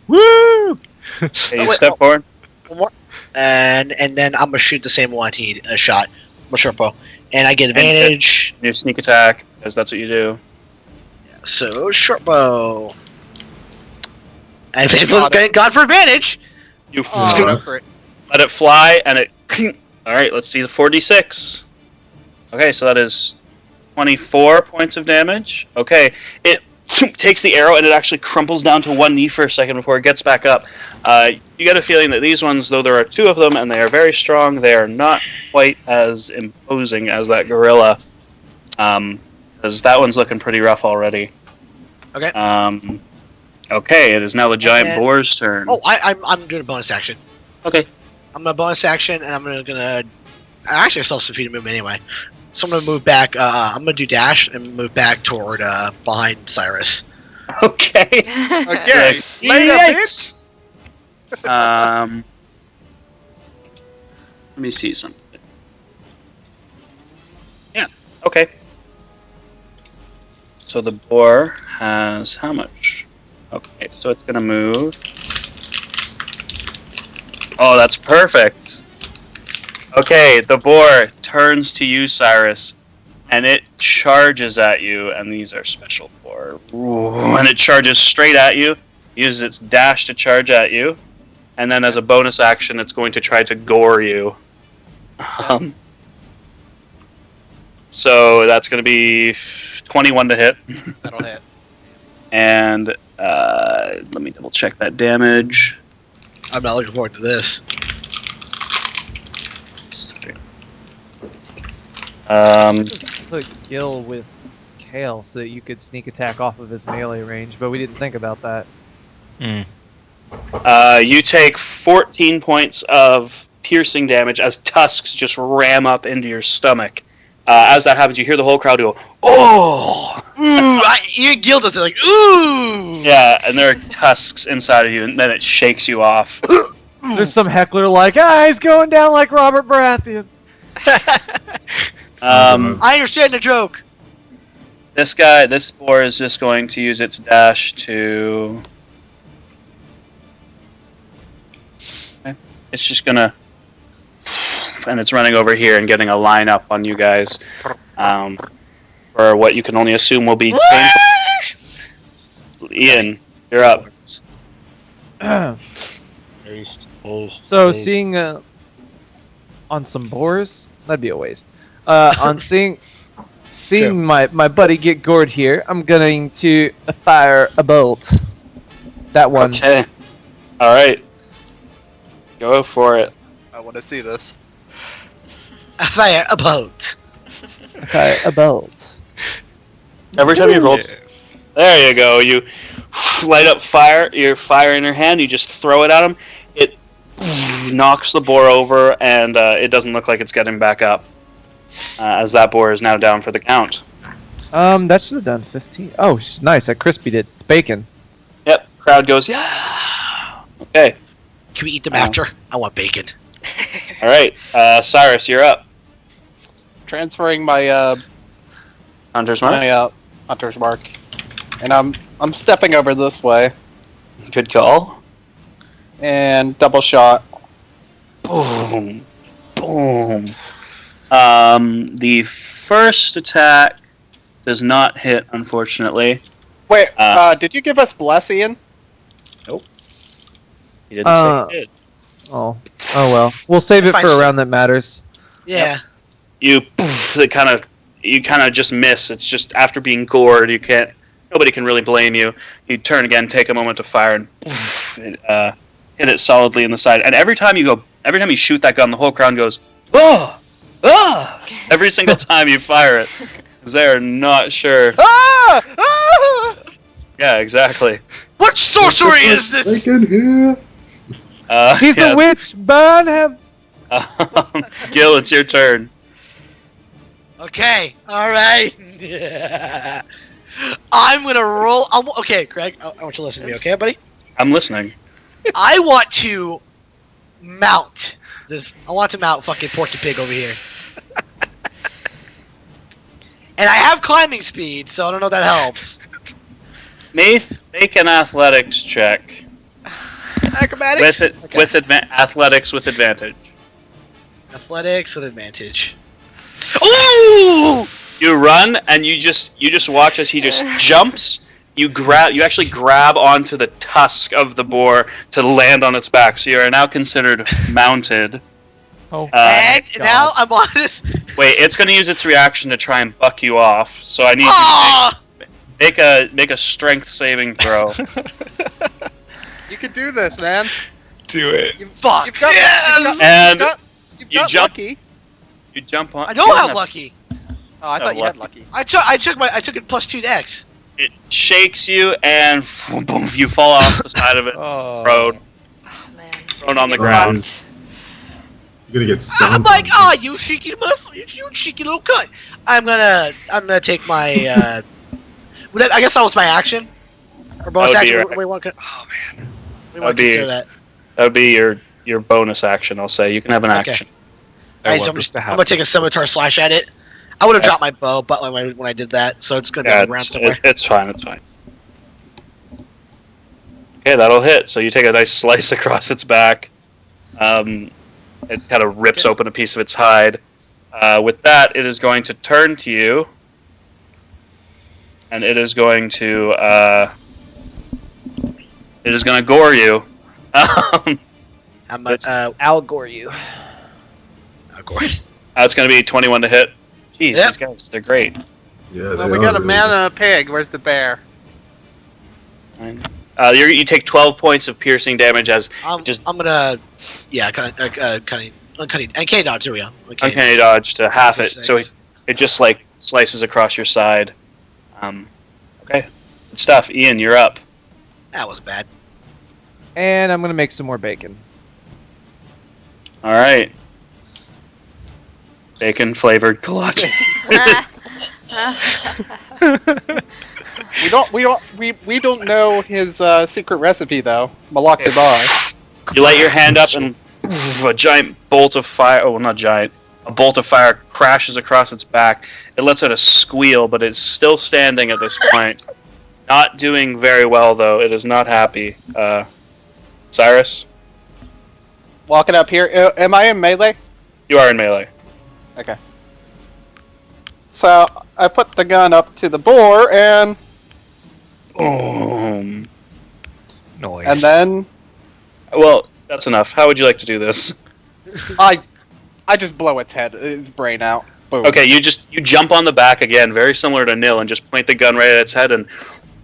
Woo! Okay, you wait, step forward. One more. And then I'm gonna shoot the same one he shot. My short bow, and I get advantage. You sneak attack because that's what you do. So short bow. And Got it. God for advantage. You Oh, great. let it fly, and it. All right, let's see the 4d6. Okay, so that is 24 points of damage. Okay, it takes the arrow and it actually crumples down to one knee for a second before it gets back up. You get a feeling that these ones, though there are two of them and they are very strong, they are not quite as imposing as that gorilla. Because that one's looking pretty rough already. Okay. Okay, it is now the giant And- boar's turn. Oh, I'm doing a bonus action. Okay. I'm gonna bonus action, and I'm gonna actually I still have some feet of movement anyway. So I'm gonna move back. I'm gonna do dash and move back toward behind Cyrus. Okay. Okay. Yeah. Later, Yikes. Let me see something. Yeah. Okay. So the boar has how much? Okay, so it's gonna move. Oh, that's perfect. Okay, the boar turns to you, Cyrus, and it charges at you, and these are special boar. Ooh, and it charges straight at you, uses its dash to charge at you, and then as a bonus action, it's going to try to gore you. So that's going to be 21 to hit. That'll hit. And let me double check that damage. I'm not looking forward to this. Put Gil with Kale so that you could sneak attack off of his melee range, but we didn't think about that. You take 14 points of piercing damage as tusks just ram up into your stomach. As that happens, you hear the whole crowd go, "Oh!" Ooh, you Gil does it like ooh. Yeah, and there are tusks inside of you, and then it shakes you off. There's some heckler like, he's going down like Robert Baratheon. I understand the joke. This boar is just going to use its dash to. Okay. It's just gonna. And it's running over here and getting a line up on you guys. For what you can only assume will be painful. Ian, you're up. So seeing on some boars, that'd be a waste. On seeing my buddy get gored here, I'm going to fire a bolt. That one. Okay. All right. Go for it. I want to see this. Fire a boat. Fire a bolt. Every time you roll, Yes. there you go. You light up fire. Your fire in your hand. You just throw it at him. It knocks the boar over, and it doesn't look like it's getting back up. As that boar is now down for the count. That should have done 15. Oh, nice. I crispied it. It's bacon. Yep. Crowd goes, yeah. Okay. Can we eat them after? I want bacon. All right. Cyrus, you're up. Transferring my Hunter's mark. hunter's mark, and I'm stepping over this way Good call. and double shot. Boom. Boom. The first attack does not hit, unfortunately. Wait, did you give us bless, Ian? He didn't say he did. Oh well. We'll save it Fine, for a sir. round that matters. Yeah. You kind of just miss. It's just after being gored, nobody can really blame you. You turn again, take a moment to fire, and hit it solidly in the side. And every time you shoot that gun, the whole crowd goes, "Oh, ah!" Every single time you fire it, because they are not sure. Ah! Ah! Yeah, exactly. What sorcery is this? Bacon here. He's yeah, a witch. Burn him. Gil, it's your turn. Okay, alright. I'm gonna roll. Okay, Craig, I want you to listen to me, okay, buddy? I'm listening. I want to mount this. I want to mount fucking Porky Pig over here. And I have climbing speed, so I don't know if that helps. Neith, make an athletics check. Acrobatics? With athletics with advantage. Athletics with advantage. Ooh! You run and you just watch as he just jumps. You actually grab onto the tusk of the boar to land on its back. So you are now considered mounted. Oh. And now I'm on this. Wait, it's going to use its reaction to try and buck you off. So I need you to make a strength saving throw. You can do this, man. Do it. Fuck. You've got, And you've you got jump- lucky. You jump on. I don't have lucky. Oh, I thought you had lucky. I took it +2 Dex. It shakes you and boom, you fall off the side of it. Oh. Road. Oh man. Thrown on the Get ground. fucked. You're gonna get I'm stunned. like, you cheeky motherfucker, you cheeky little cunt. I'm gonna take my. I guess that was my action. Or bonus That would be action. your- We want. Oh man. We That'd want to be- consider that. That would be your bonus action. I'll say you can have an Okay. action. Alright, so I'm gonna take a scimitar slash at it. I would have Yeah. dropped my bow, but when I did that, so it's gonna be Yeah, on the ground somewhere. it's fine. It's fine. Okay, that'll hit. So you take a nice slice across its back. It kind of rips Okay. open a piece of its hide. With that, it is going to turn to you, and it is going to gore you. I'm I'll gore you. of course. That's going to be 21 to hit. Jeez, Yep. these guys, they're great. Yeah, Well, we got a man and a pig. Where's the bear? You take 12 points of piercing damage as I'm Just- gonna, uncanny dodge. Here we go. uncanny dodge to half it, Six. so it just like slices across your side. Okay, good stuff. Ian, you're up. That was bad. And I'm gonna make some more bacon. All right, bacon flavored collagen. We don't know his secret recipe though. Malak bar. You light your hand up and a giant bolt of fire. Oh, not giant. A bolt of fire crashes across its back. It lets out a squeal, but it's still standing at this point. Not doing very well though. It is not happy. Cyrus, Walking up here. Am I in melee? you are in melee. Okay. So I put the gun up to the boar and Boom. Noise. and then Well, that's enough. How would you like to do this? I just blow its brain out. Boom. Okay, you jump on the back again, very similar to Nil, and just point the gun right at its head, and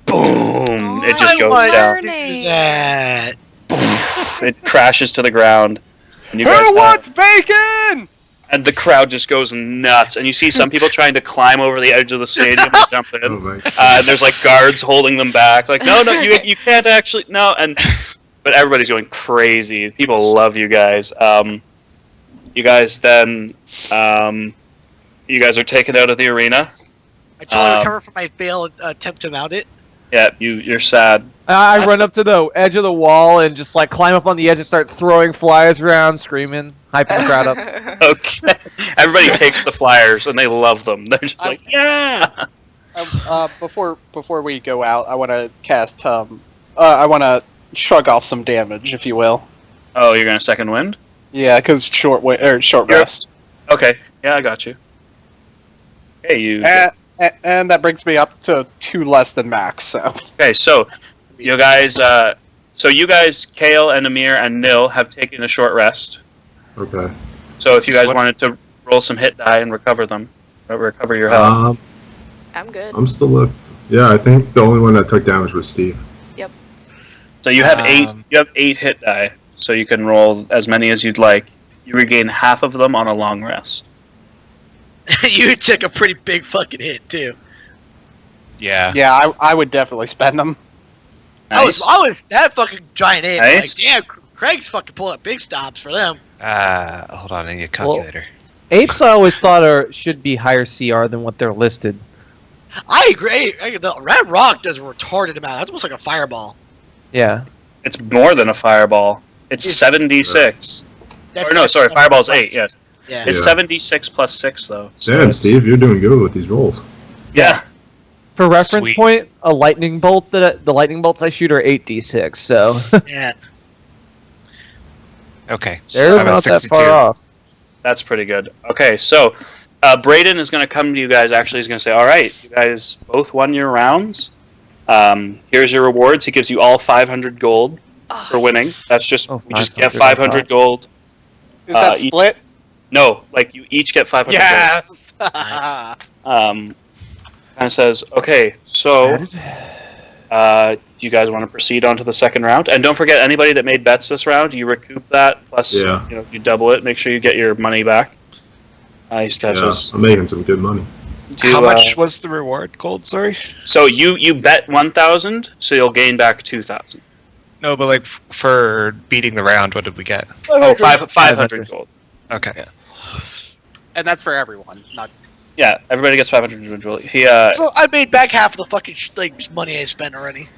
boom, it just I goes want down. learning. Yeah. It crashes to the ground, and you Who guys wants bacon? and the crowd just goes nuts. And you see some people trying to climb over the edge of the stadium and jump in. Oh my. And there's like guards holding them back, like no, you can't actually no. But everybody's going crazy. People love you guys. You guys then, you guys are taken out of the arena. I totally recover from my failed attempt to mount it. Yeah, you're sad. I run up to the edge of the wall and just like climb up on the edge and start throwing flyers around, screaming, hyping the crowd up. Okay. Everybody takes the flyers and they love them. They're just like, yeah. Before we go out, I want to cast. I want to shrug off some damage, if you will. Oh, you're gonna second wind? Yeah, because short You're- rest. Okay. Yeah, I got you. Hey, you. And that brings me up to 2 less than max. So Okay, so you guys, Kale and Amir and Nil have taken a short rest. Okay. So if you guys What- wanted to roll some hit die and recover them, recover your health. I'm good. I'm still up. Yeah, I think the only one that took damage was Steve. So you have Um, 8 hit die, so you can roll as many as you'd like. You regain half of them on a long rest. You took a pretty big fucking hit too. Yeah. yeah, I would definitely spend them. I was that fucking giant hit. Nice. Like, damn, Craig's fucking pulling up big stops for them. Hold on, I need a calculator. Apes, I always thought should be higher CR than what they're listed. I agree. The Red Rock does a retarded amount. That's almost like a fireball. Yeah. It's more than a fireball. It's 76. That's, Or no, sorry, fireball's 8. Yes, Yeah. it's Yeah. 76 plus 6 though. So Damn, it's- Steve, you're doing good with these rolls. Yeah. For reference Sweet. point, a lightning bolt the lightning bolts I shoot are 8d6, so Yeah. Okay, they're I'm at not that 62. far off. That's pretty good. Okay, so Brayden is going to come to you guys. Actually, he's going to say, "All right, you guys both won your rounds. Here's your rewards." He gives you all 500 gold Oh, for winning. yes. That's just Oh, we just get 500, 500 gold. Is that each- split? No, like you each get 500 Yes. Nice. gold. Kind of says, "Okay, so do you guys want to proceed on to the second round? And don't forget, anybody that made bets this round, you recoup that plus Yeah. you double it. Make sure you get your money back." He Yeah, says, I'm making some good money. How much was the reward gold? Sorry. So you bet 1,000, so you'll gain back 2,000. No, but like for beating the round, what did we get? Oh, 500 gold. Okay. And that's for everyone, not. Yeah, everybody gets 500 individually. He So I made back half of the fucking money I spent already.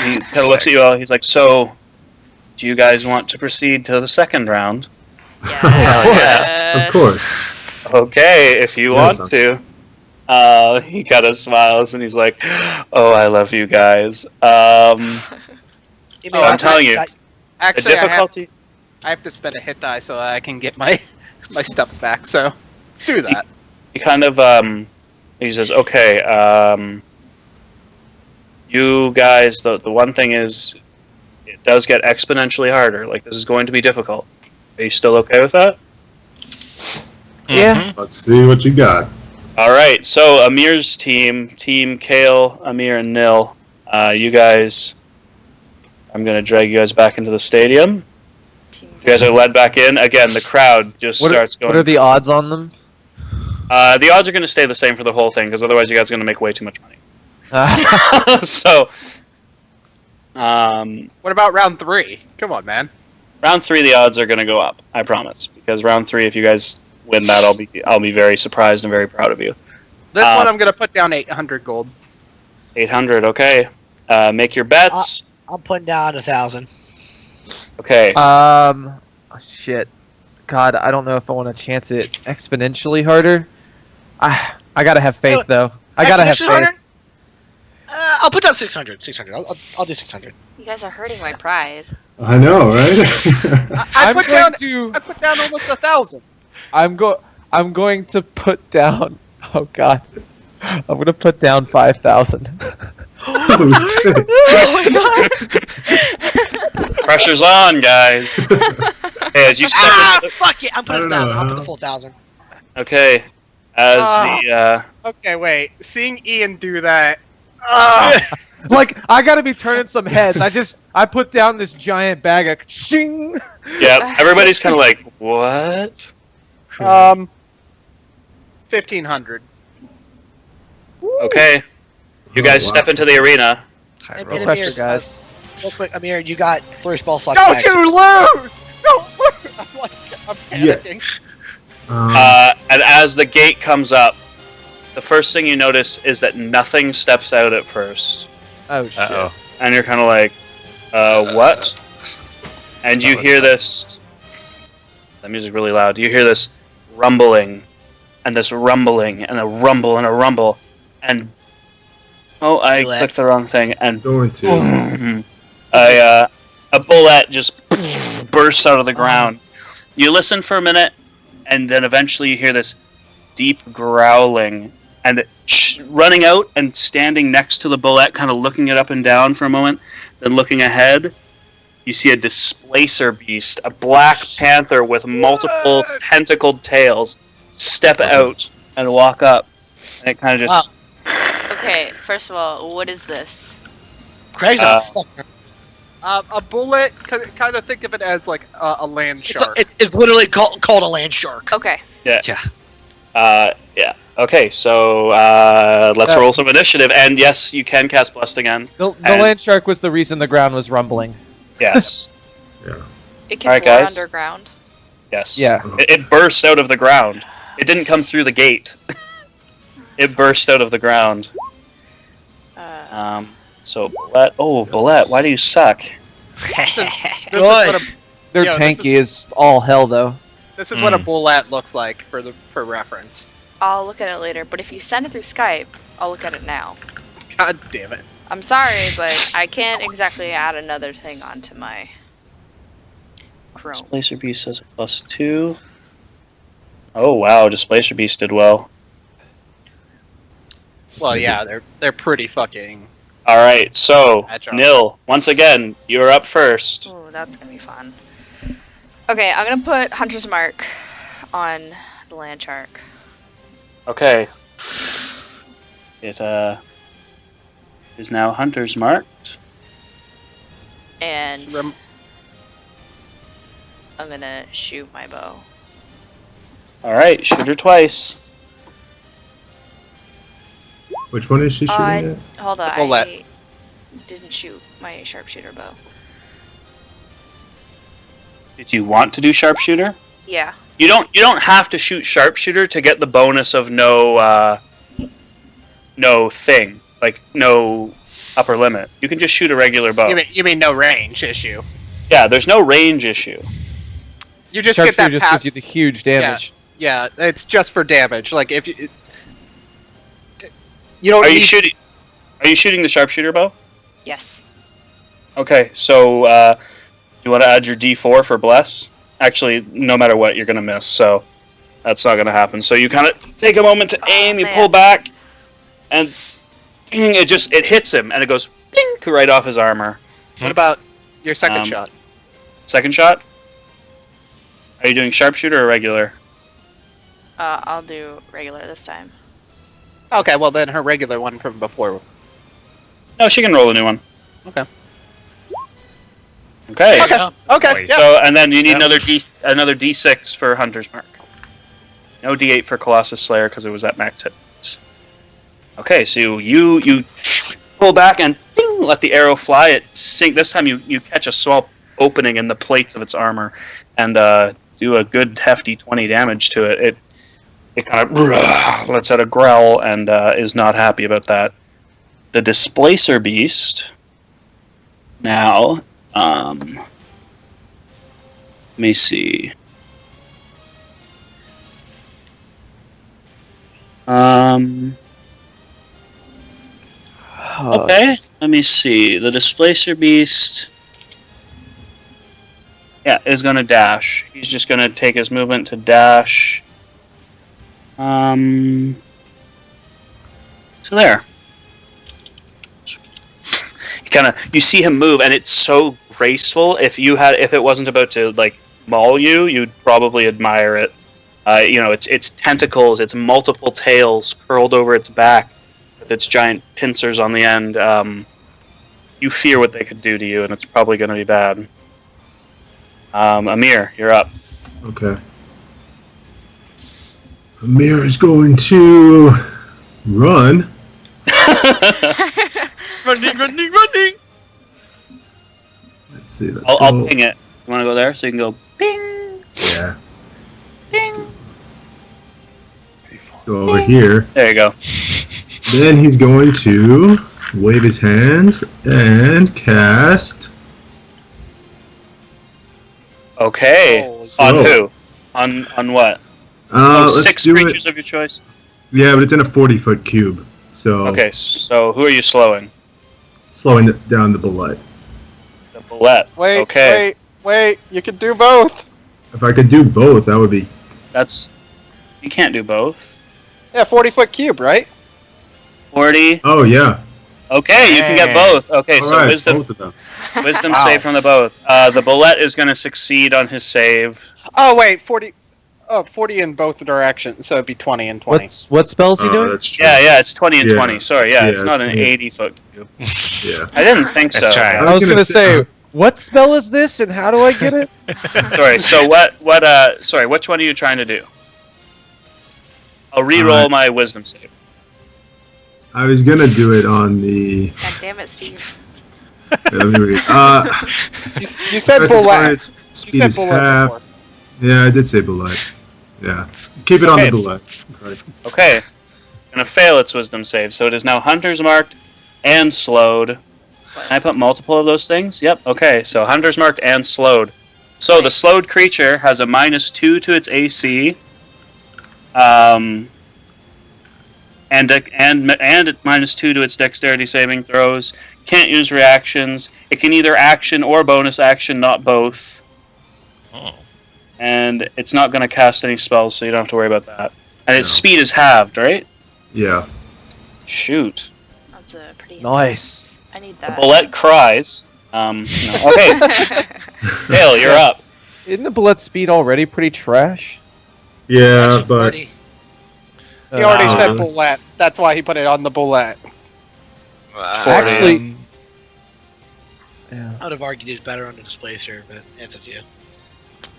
he kind of looks at you all. He's like, "So, do you guys want to proceed to the second round?" Yeah. Of course. Okay, if you Yes, want to. He kind of smiles and he's like, "Oh, I love you guys." I'm telling you, the Actually, difficulty. I have to spend a hit die so I can get my my stuff back. So let's do that. He kind of he says, "Okay, you guys. The one thing is, it does get exponentially harder. Like this is going to be difficult. Are you still okay with that?" Yeah. Let's see what you got. All right. So Amir's team, Kale, Amir, and Nil. You guys. I'm gonna drag you guys back into the stadium. Team You guys are led back in. Again, the crowd just starts going. What are the odds on them? The odds are going to stay the same for the whole thing, because otherwise you guys are going to make way too much money. So, What about round 3? Come on, man. round 3, the odds are going to go up. I promise. Because round 3, if you guys win that, I'll be very surprised and very proud of you. This one I'm gonna put down 800 gold. 800. Okay. Make your bets. I'm putting down 1,000. Okay. Shit. God, I don't know if I want to chance it exponentially harder. I gotta have faith though. I gotta have faith. Harder? I'll put down 600. 600. I'll do 600. You guys are hurting my pride. I know, right? I I'm put going down. to. I put down almost 1,000. I'm going to put down. Oh God. I'm gonna put down 5,000. Oh, shit. Oh my god! Pressure's on, guys. Hey, as you step into Fuck it. I'm putting I don't 1,000. know, I'll put huh? the full 1,000. Okay. As the Okay, wait. Seeing Ian do that. Like I gotta be turning some heads. I put down this giant bag of ching. yeah, everybody's kind of like, what? 1,500. Okay. You guys Oh, wow. step into the arena. High And- roll. and Pressure, Amir, guys. Real quick, Amir, you got first ball slot. Don't back. you lose! Don't lose! I'm Yeah. panicking. And as the gate comes up, the first thing you notice is that nothing steps out at first. Oh shit. Uh-oh. And you're kind of like, what? And you Smell hear it. this. The music really loud. You hear this rumbling, and this rumbling, and a rumble, and a rumble. And. Oh, I Bullet. clicked the wrong thing. And. Going to. Boom! A bullet just bursts out of the ground. You listen for a minute, and then eventually you hear this deep growling, and running out and standing next to the bullet, kind of looking it up and down for a moment, then looking ahead, you see a displacer beast, a black panther with multiple tentacled tails, step out and walk up, and it kind of just. Okay, first of all, what is this? Craig's Uh, a fucker. A bullet, kind of think of it as like a land shark. It's literally called a land shark. Okay. Yeah. Okay, so let's roll some initiative, and yes, you can cast Blessed again. The And- land shark was the reason the ground was rumbling. Yes. Yeah. It can Alright, bore guys. underground. Yes. Yeah. It bursts out of the ground. It didn't come through the gate. It burst out of the ground. So Bullet. Oh, Bullet, why do you suck? This is Good. what a Their Yo, this tanky is all hell though. this is what a Mm. bullet looks like for reference. I'll look at it later, but if you send it through Skype, I'll look at it now. God damn it. I'm sorry, but I can't exactly add another thing onto my Chrome. Displacer Beast has a +2. Oh wow, Displacer Beast did well. Well, yeah, they're pretty fucking. Alright, so Agile. Nil, once again, you're up first. Oh, that's gonna be fun. Okay, I'm gonna put Hunter's Mark on the land shark. Okay. It is now Hunter's marked. And Rem- I'm gonna shoot my bow. Alright, shoot her twice. Which one is she shooting I- at? Hold on, bullet. I didn't shoot my sharpshooter bow. Did you want to do sharpshooter? Yeah. You don't have to shoot sharpshooter to get the bonus of no thing. Like no upper limit. You can just shoot a regular bow. You mean no range issue? Yeah, there's no range issue. You just get Sharpshooter that just pass. gives you the huge damage. Yeah, it's just for damage. Like if you don't Are you need shooting? Are you shooting the sharpshooter bow? Yes. Okay, so do you want to add your D4 for bless? Actually, no matter what, you're gonna miss, so that's not gonna happen. So you kind of take a moment to aim, you man. pull back, and it hits him, and it goes blink right off his armor. What about your second Um, shot? Second shot. Are you doing sharpshooter or regular? I'll do regular this time. Okay, well then her regular one from before. No, she can roll a new one. Okay. Okay. Okay. Okay. Nice. Yeah. So and then you need Yeah. another D6 for Hunter's Mark. No D8 for Colossus Slayer because it was at max hits. Okay, so you pull back and ding, let the arrow fly. It sink. This time you catch a small opening in the plates of its armor and do a good hefty 20 damage to it. It kind of lets out a growl and is not happy about that. The Displacer Beast now. Let me see. Okay, let me see. The Displacer Beast, yeah, is going to dash. He's just going to take his movement to dash. So there. You see him move, and it's so graceful. If it wasn't about to like maul you, you'd probably admire it. Its tentacles, its multiple tails curled over its back, with its giant pincers on the end. You fear what they could do to you, and it's probably going to be bad. Amir, you're up. Okay. Amir is going to run. Running. Let's see. Let's I'll go. ping it. You want to go there so you can go ping, Yeah. ping. Go over here. There you go. Then he's going to wave his hands and cast. Okay. Holy On shit. who? On what? Let's 6 do creatures it. of your choice. Yeah, but it's in a 40-foot cube. So Okay, so who are you slowing? slowing down the bullet. The bullet. Wait. Okay. Wait. You can do both. If I could do both, that would be. You can't do both. Yeah, 40-foot cube, right? 40. Oh yeah. Okay, you can get Hey. both. Okay, so Alright, wisdom both of them. Wow. save from the both. The bullet is going to succeed on his save. Oh wait, 40. Oh, 40 in both directions, so it'd be 20 and 20. What spell is he Oh, doing? that's true. Yeah, it's 20 and Yeah. 20. Sorry, yeah, it's Yeah, not an yeah. 80-foot cube. Yeah. I didn't think so. Let's try it. I was gonna say, what spell is this, and how do I get it? Sorry. So sorry, which one are you trying to do? I'll re-roll my wisdom save. I was gonna do it on the. God damn it, Steve. let me read. You said bullet. Its speed You said is bullet half. before. Yeah, I did say bullet. Yeah. Keep it on Okay. the bullet. Right. Okay. Gonna fail its wisdom save, so it is now hunter's marked and slowed. Can I put multiple of those things? Yep. Okay, so hunter's marked and slowed. So the slowed creature has a -2 to its AC. And -2 to its dexterity saving throws. Can't use reactions. It can either action or bonus action, not both. Oh. And it's not going to cast any spells, so you don't have to worry about that. And its No. speed is halved, right? Yeah. Shoot. That's a pretty. Nice. I need The that. bullet cries. No. Okay, Dale, you're up. Isn't the bullet speed already pretty trash? Yeah, Actually, but Marty, He already Uh, said bullet. That's why he put it on the bullet. Actually- Yeah. I would have argued it's better on the displacer, but that's up to you.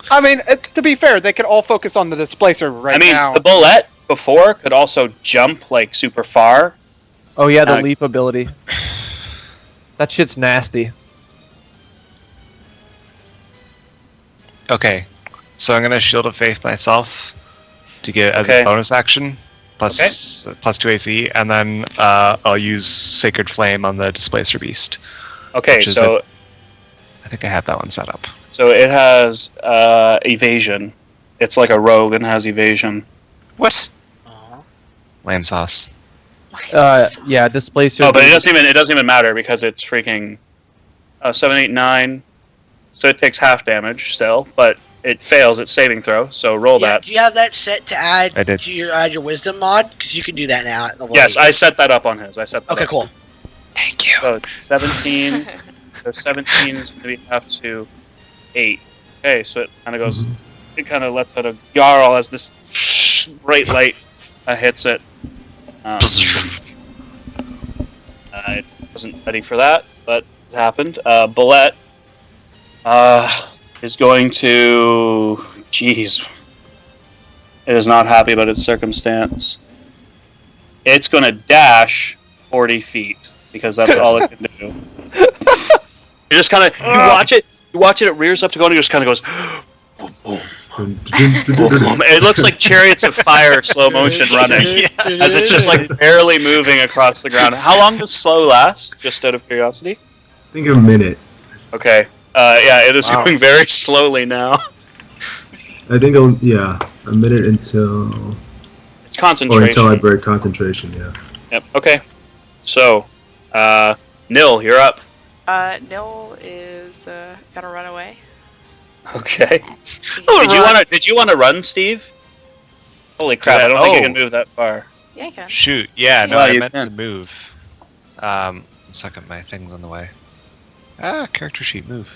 I mean, to be fair, they could all focus on the displacer right I mean, now. the bullet before could also jump like super far. Oh yeah, the Uh, leap ability. That shit's nasty. Okay, so I'm gonna Shield of Faith myself to get as Okay. a bonus action, plus 2 AC, and then I'll use Sacred Flame on the Displacer Beast. Okay, Which is so I think I have that one set up. so it has evasion. It's like a rogue and has evasion. What? Uh-huh. Lamb sauce. Yeah, displacer. Oh, but it doesn't even matter because it's freaking 7, 8, 9. So it takes half damage still, but it fails its saving throw. So roll Yeah, that. do you have that set to add I did. to your wisdom mod? Because you can do that now. At level Yes, 8. I set that up on his. I set that Okay, up. cool. Thank you. So it's 17. So 17 is going to be half to 8. Okay, so it kind of goes. It kind of lets out a Jarl as this bright light hits it. I wasn't ready for that, but it happened. Bullet is going to. Jeez. It is not happy about its circumstance. It's going to dash 40 feet because that's all it can do. You just kind of you watch it. It rears up to go, and it just kind of goes. It looks like chariots of fire, slow motion running, as it's just like barely moving across the ground. How long does slow last? Just out of curiosity. I think a minute. Okay. Yeah, it is going very slowly now. I think a minute until It's or concentration. until I break concentration. Yeah. Yep. Okay. So, Nil, you're up. Nil is gonna run away. Okay. Did you want to run, Steve? Holy crap! I don't think you can move that far. Yeah, I can. Shoot, yeah, no, Well, I you meant to can. move. Suck up my things on the way. Character sheet, move.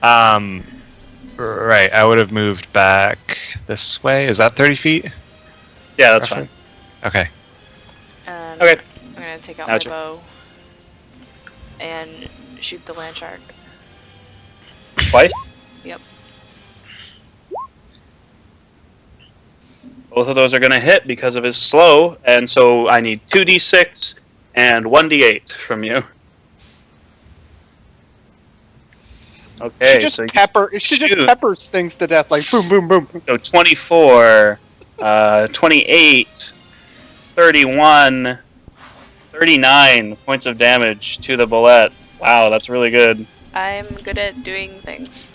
Right, I would have moved back this way. Is that 30 feet? Yeah, that's roughly? fine. Okay. And Okay. I'm gonna take out Gotcha. my bow and shoot the land shark. Twice. Yep. Both of those are going to hit because of his slow, and so I need 2d6 and 1d8 from you. Okay, Just so pepper. She just shoot. peppers things to death, like boom, boom, boom. So 24, 28, 31, 39 points of damage to the bullet. Wow, that's really good. I'm good at doing things.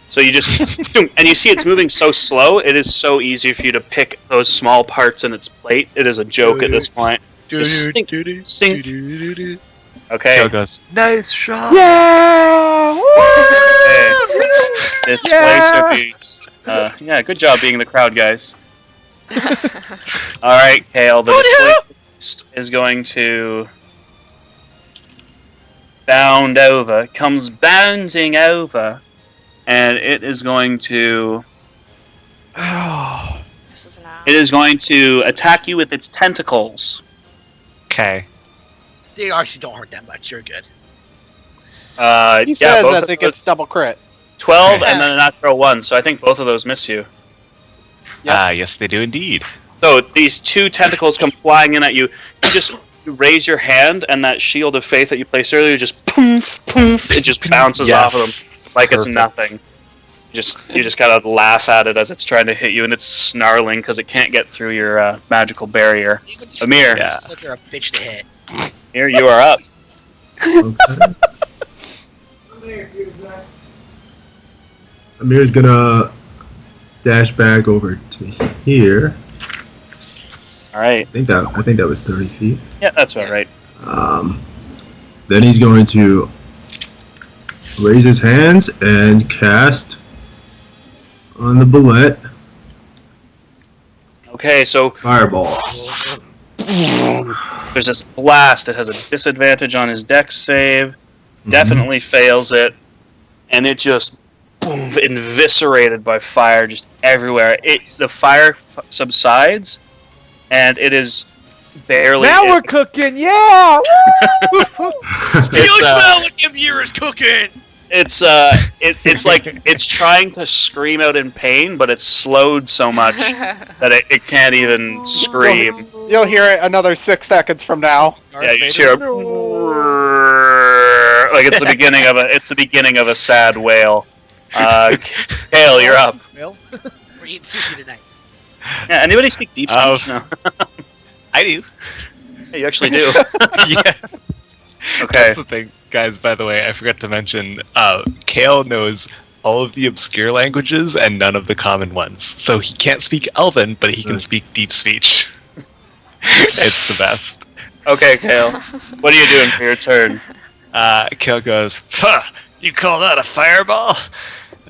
So you just, and you see it's moving so slow, it is so easy for you to pick those small parts in its plate. It is a joke at this point. Just sink. Okay. Joe goes, nice shot! Yeah! Okay. Displacer beast. Yeah, good job being the crowd, guys. Alright, Kale, the displacer beast is going to bound over, comes bounding over, and it is going to This is attack you with its tentacles. Okay. They actually don't hurt that much. You're good. He says both as of it gets double crit. 12 Yeah. and then a natural 1, so I think both of those miss you. Yep. Yes, they do indeed. So these two tentacles come flying in at you. You just you raise your hand, and that shield of faith that you placed earlier just poof, poof, it just bounces off of them like it's nothing. You just gotta laugh at it as it's trying to hit you, and it's snarling because it can't get through your magical barrier. Amir, They're a bitch to hit. Amir, you are up. Amir's gonna dash back over to here. All right. I think that was 30 feet. Yeah, that's about right. Then he's going to raise his hands and cast on the bullet. Okay, so Fireball. there's this blast. It has a disadvantage on his dex save. Definitely fails it, and it just boom, eviscerated by fire just everywhere. The fire subsides, and it is barely. Now we're cooking, yeah! You smell what Amir is cooking! It's like it's trying to scream out in pain, but it's slowed so much that it can't even scream. You'll hear it another 6 seconds from now. Yeah, you just hear a like it's the beginning of a sad wail. Kale, you're up. We're eating sushi tonight. Yeah, anybody speak deep Spanish? No. I do. Yeah, you actually do. Yeah. Okay. That's the thing, guys. By the way, I forgot to mention. Kale knows all of the obscure languages and none of the common ones. So he can't speak Elven, but he can speak deep speech. It's the best. Okay, Kale. What are you doing for your turn? Kale goes, "Huh, you call that a fireball?"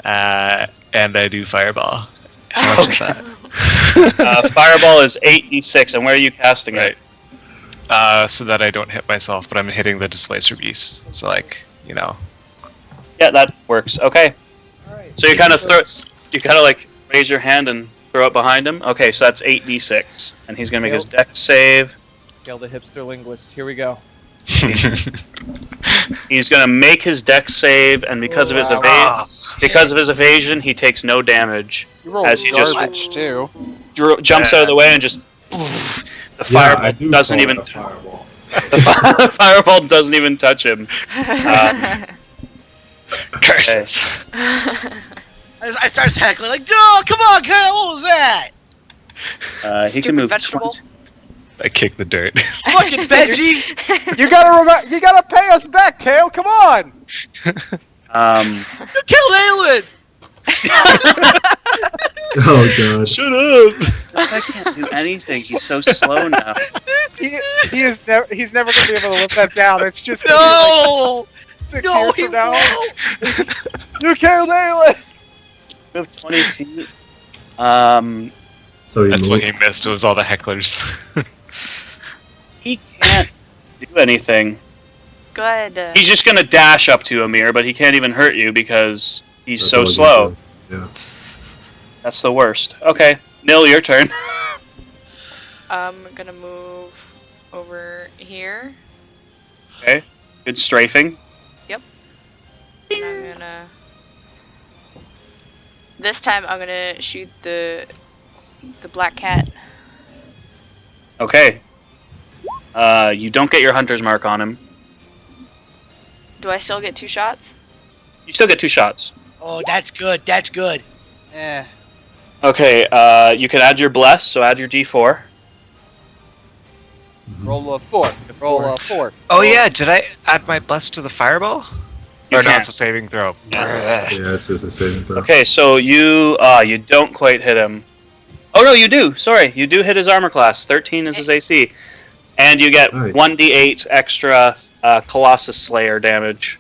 And I do fireball. How much is that? Fireball is 8d6, and where are you casting it? So that I don't hit myself, but I'm hitting the displacer beast. So Yeah, that works. Okay. So you kind of like raise your hand and throw it behind him. Okay, so that's 8d6, and he's gonna make his dex save. Kill the hipster linguist. Here we go. He's gonna make his dex save, and because of his evasion, he takes no damage. You rolled As he just garbage, too. jumps out of the way and just the fireball doesn't even Fireball. the fireball doesn't even touch him. Curses. I start heckling like, "No, come on, Kyle, what was that?" He can move. Vegetable. 20 I kick the dirt. Fucking veggie! You gotta pay us back, Kale. Come on. You killed Aelin! Oh god. Shut up! This guy can't do anything. He's so slow now. He's never gonna be able to live that down. It's just gonna No! be like 6 No, years he from now. won't! You killed Aelin. Move 20 feet. So That's what he missed. Was all the hecklers. He can't do anything. Good. He's just gonna dash up to Amir, but he can't even hurt you because he's That's so all he slow. can do. Yeah. That's the worst. Okay, Nil, your turn. I'm gonna move over here. Okay, good strafing. And I'm gonna. This time I'm gonna shoot the black cat. Okay. You don't get your hunter's mark on him. Do I still get 2 shots? You still get 2 shots. Oh, that's good, that's good. Okay, you can add your bless, so add your d4. Roll a 4. Roll a 4. Oh yeah, did I add my bless to the fireball? You Or no, can't. it's a saving throw. Yeah, it's just a saving throw. Okay, so you don't quite hit him. Oh no, you do. Sorry, you do hit his armor class. 13 is his AC, and you get Nice. 1d8 extra Colossus Slayer damage.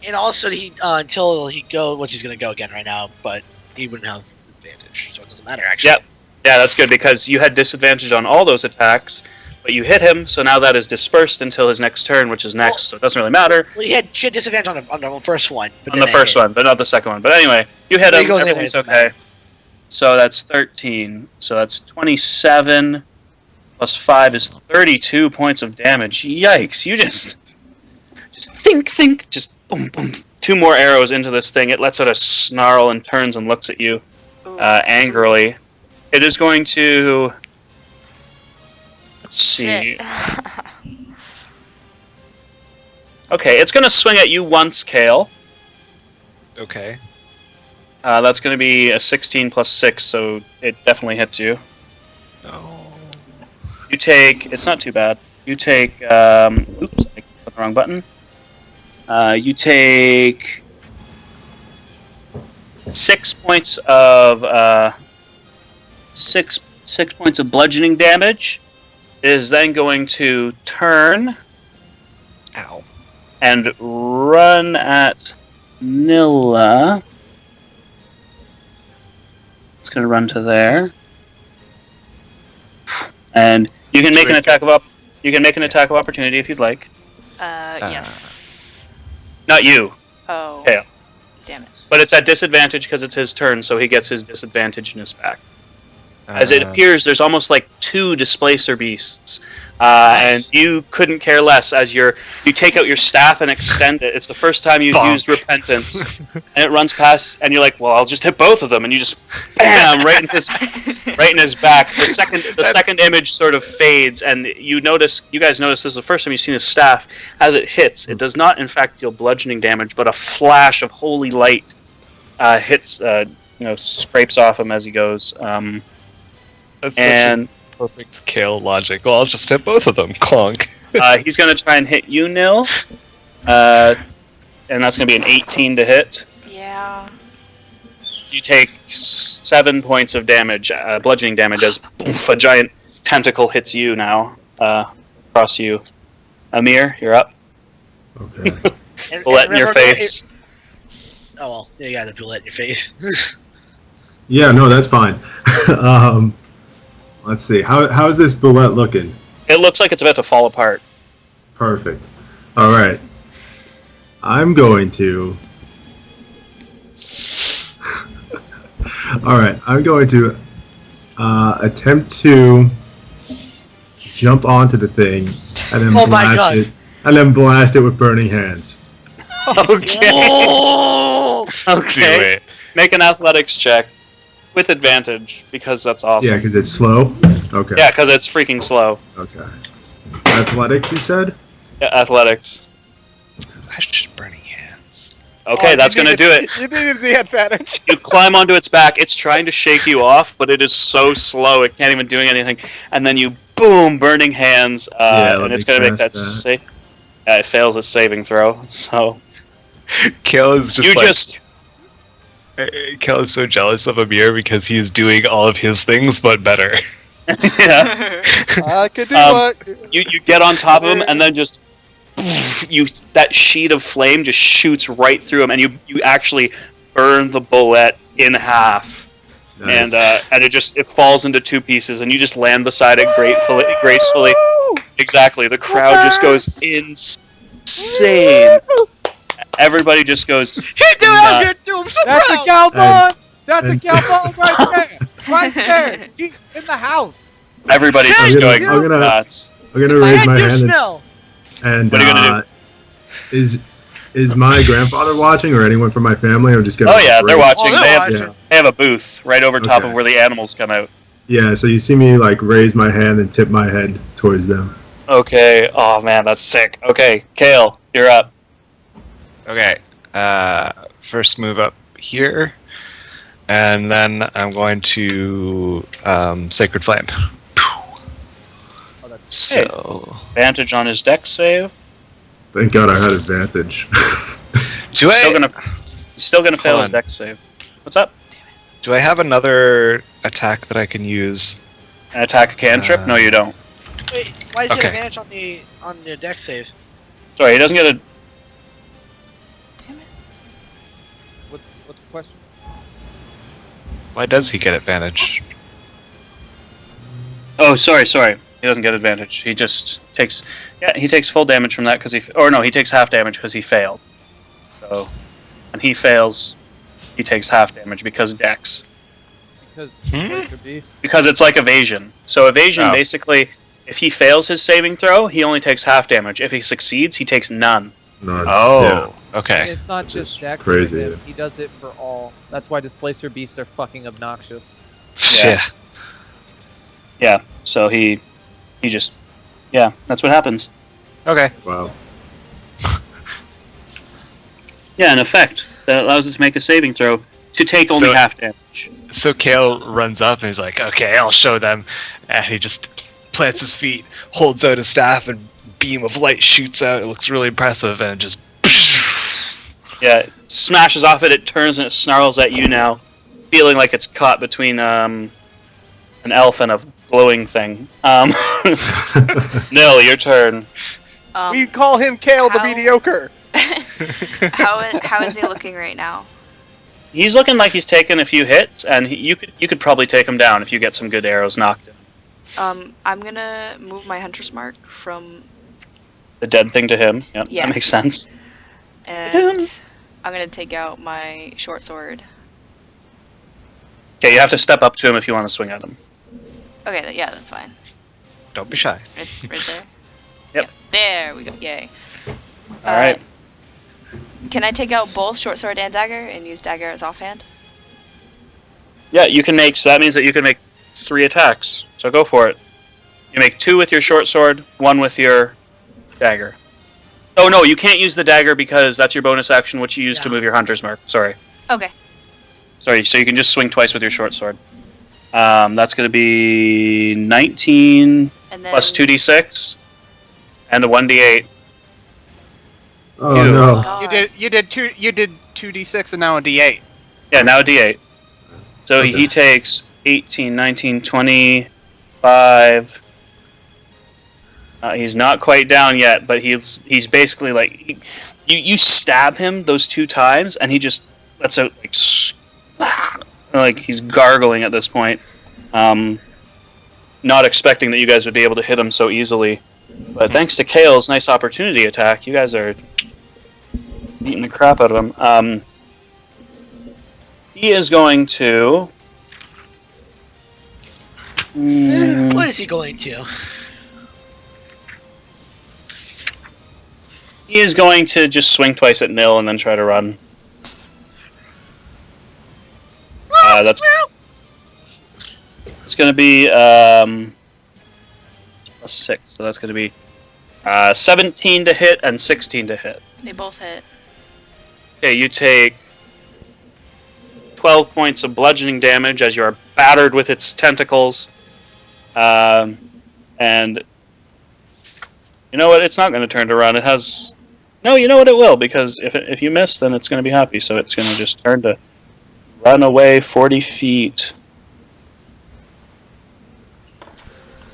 And also, he until he go, which he's gonna go again right now, but he wouldn't have advantage, so it doesn't matter actually. Yep. Yeah, that's good because you had disadvantage on all those attacks, but you hit him, so now that is dispersed until his next turn, which is next, so it doesn't really matter. Well, he had disadvantage on the first one. But On then the I first hit. one, but not the second one. But anyway, you hit There him, you go, everything's anyways, okay. So that's 13. So that's 27 plus 5 is 32 points of damage. Yikes, you just think, just boom, boom. 2 more arrows into this thing. It lets out a snarl and turns and looks at you Ooh. angrily. It is going to Let's see. Shit. Okay, it's going to swing at you once, Kale. Okay. That's going to be a 16 plus 6, so it definitely hits you. Oh. You take... It's not too bad. You take... oops, I clicked the wrong button. You take... 6 points of... 6 points of bludgeoning damage. It is then going to turn... Ow. And run at Nilla. It's going to run to there. And you can make an attack of opportunity if you'd like. Yes. Not you, Oh. Kale. Damn it. But it's at disadvantage because it's his turn, so he gets his disadvantage in his back. As it appears, there's almost like 2 displacer beasts. And you couldn't care less as you take out your staff and extend it. It's the first time you've used repentance. And it runs past, and you're like, well, I'll just hit both of them. And you just, bam, right in his back. The second image sort of fades, and you guys notice this is the first time you've seen his staff. As it hits, it does not, in fact, deal bludgeoning damage, but a flash of holy light hits, scrapes off him as he goes. That's such a perfect Kale logic. Well, I'll just hit both of them. Clonk. He's going to try and hit you, Nil. And that's going to be an 18 to hit. Yeah. You take 7 points of damage, bludgeoning damage, as poof, a giant tentacle hits you now, across you. Amir, you're up. Okay. Bullet in your face. Oh well, yeah, you got a bullet in your face. Yeah, no, that's fine. Let's see. How's this bullet looking? It looks like it's about to fall apart. Perfect. All right. I'm going to. All right. I'm going to attempt to jump onto the thing and then blast it, and then blast it with burning hands. Okay. Whoa! Okay. Do it. Make an athletics check with advantage because that's awesome. Yeah, because it's slow. Okay. Yeah, because it's freaking slow. Okay. Athletics, you said? Yeah, athletics. I should burning hands. Okay, that's going to do it. You needed the advantage. You climb onto its back. It's trying to shake you off, but it is so slow it can't even do anything. And then you, boom, burning hands, and it's going to make that save. Yeah, it fails its saving throw. So Kale is just you like... just Kel is so jealous of Amir because he's doing all of his things, but better. yeah. I could do what? You get on top of him, and then just that sheet of flame just shoots right through him, and you actually burn the bullet in half. Nice. And it falls into 2 pieces, and you just land beside it gracefully. Exactly. The crowd just goes insane. Everybody just goes. I'm so That's proud. a cowboy! That's a and- cowboy right there! Right there! He's in the house! Everybody's I'm just gonna- going I'm gonna- nuts. I'm gonna raise my hand Snell. and What are you gonna is my grandfather watching or anyone from my family? I'm just gonna. Oh yeah, they're watching. Oh, they're They have watching. they have a booth right over top Okay. of where the animals come out. Yeah, so you see me like raise my hand and tip my head towards them. Okay. Oh man, that's sick. Okay, Kale, you're up. Okay. First move up here, and then I'm going to Sacred Flame. So, Advantage on his dex save. Thank God I had advantage. do Still gonna fail Hold his on. dex save. What's up? I have another attack that I can use? An attack a cantrip? No, you don't. Wait, why did you Okay. have advantage on the deck save? Sorry, he doesn't get a. What's the question? Why does he get advantage? Oh, sorry. He doesn't get advantage. He just takes. Yeah, he takes full damage from that because he. Or no, he takes half damage because he failed. So, when he fails, he takes half damage because dex. Because Hmm? beast. Because it's like evasion. So evasion, Oh. basically, if he fails his saving throw, he only takes half damage. If he succeeds, he takes none. No, Oh, yeah. okay. It's not just Dex. crazy. with him. He does it for all. That's why displacer beasts are fucking obnoxious. Yeah. Yeah, so he just Yeah, that's what happens. Okay. Wow. Yeah, in effect, that allows it to make a saving throw to take only So- half damage. So Kale runs up and he's like, "Okay, I'll show them." And he just plants his feet, holds out his staff, and beam of light shoots out. It looks really impressive, and it just. Yeah, it smashes off it. It turns and it snarls at you now, feeling like it's caught between an elf and a glowing thing. Nil, your turn. We call him Kale the how- Mediocre. How is he looking right now? He's looking like he's taken a few hits, and you could probably take him down if you get some good arrows knocked in. I'm gonna move my hunter's mark from, The dead thing to him. Yep, Yeah. that makes sense. and I'm gonna take out my short sword. Okay, you have to step up to him if you want to swing at him. Okay, yeah, that's fine. Don't be shy. Right there. Yep. There we go. Yay. All right. Can I take out both short sword and dagger and use dagger as offhand? Yeah, you can make. So that means that you can make 3 attacks. So go for it. You make 2 with your short sword, 1 with your dagger. Oh no, you can't use the dagger because that's your bonus action, which you use to move your hunter's mark. Sorry. Okay. Sorry. So you can just swing twice with your short sword. That's going to be 19 And then plus 2d6 and the 1d8. Oh Ew. no. God. You did 2d6 and now a d8. Yeah, now a d8. So Okay. he takes 18, 19, 25. He's not quite down yet, but he's basically like you stab him those 2 times, and he just lets out like he's gargling at this point. Not expecting that you guys would be able to hit him so easily, but thanks to Kale's nice opportunity attack, you guys are beating the crap out of him. He is going to. What is he going to? He is going to just swing twice at Nil and then try to run. That's. It's going to be plus 6, so that's going to be 17 to hit and 16 to hit. They both hit. Okay, you take 12 points of bludgeoning damage as you are battered with its tentacles. And you know what? It's not going to turn to run. It has... No, you know what? It will, because if you miss, then it's going to be happy. So it's going to just turn to run away 40 feet.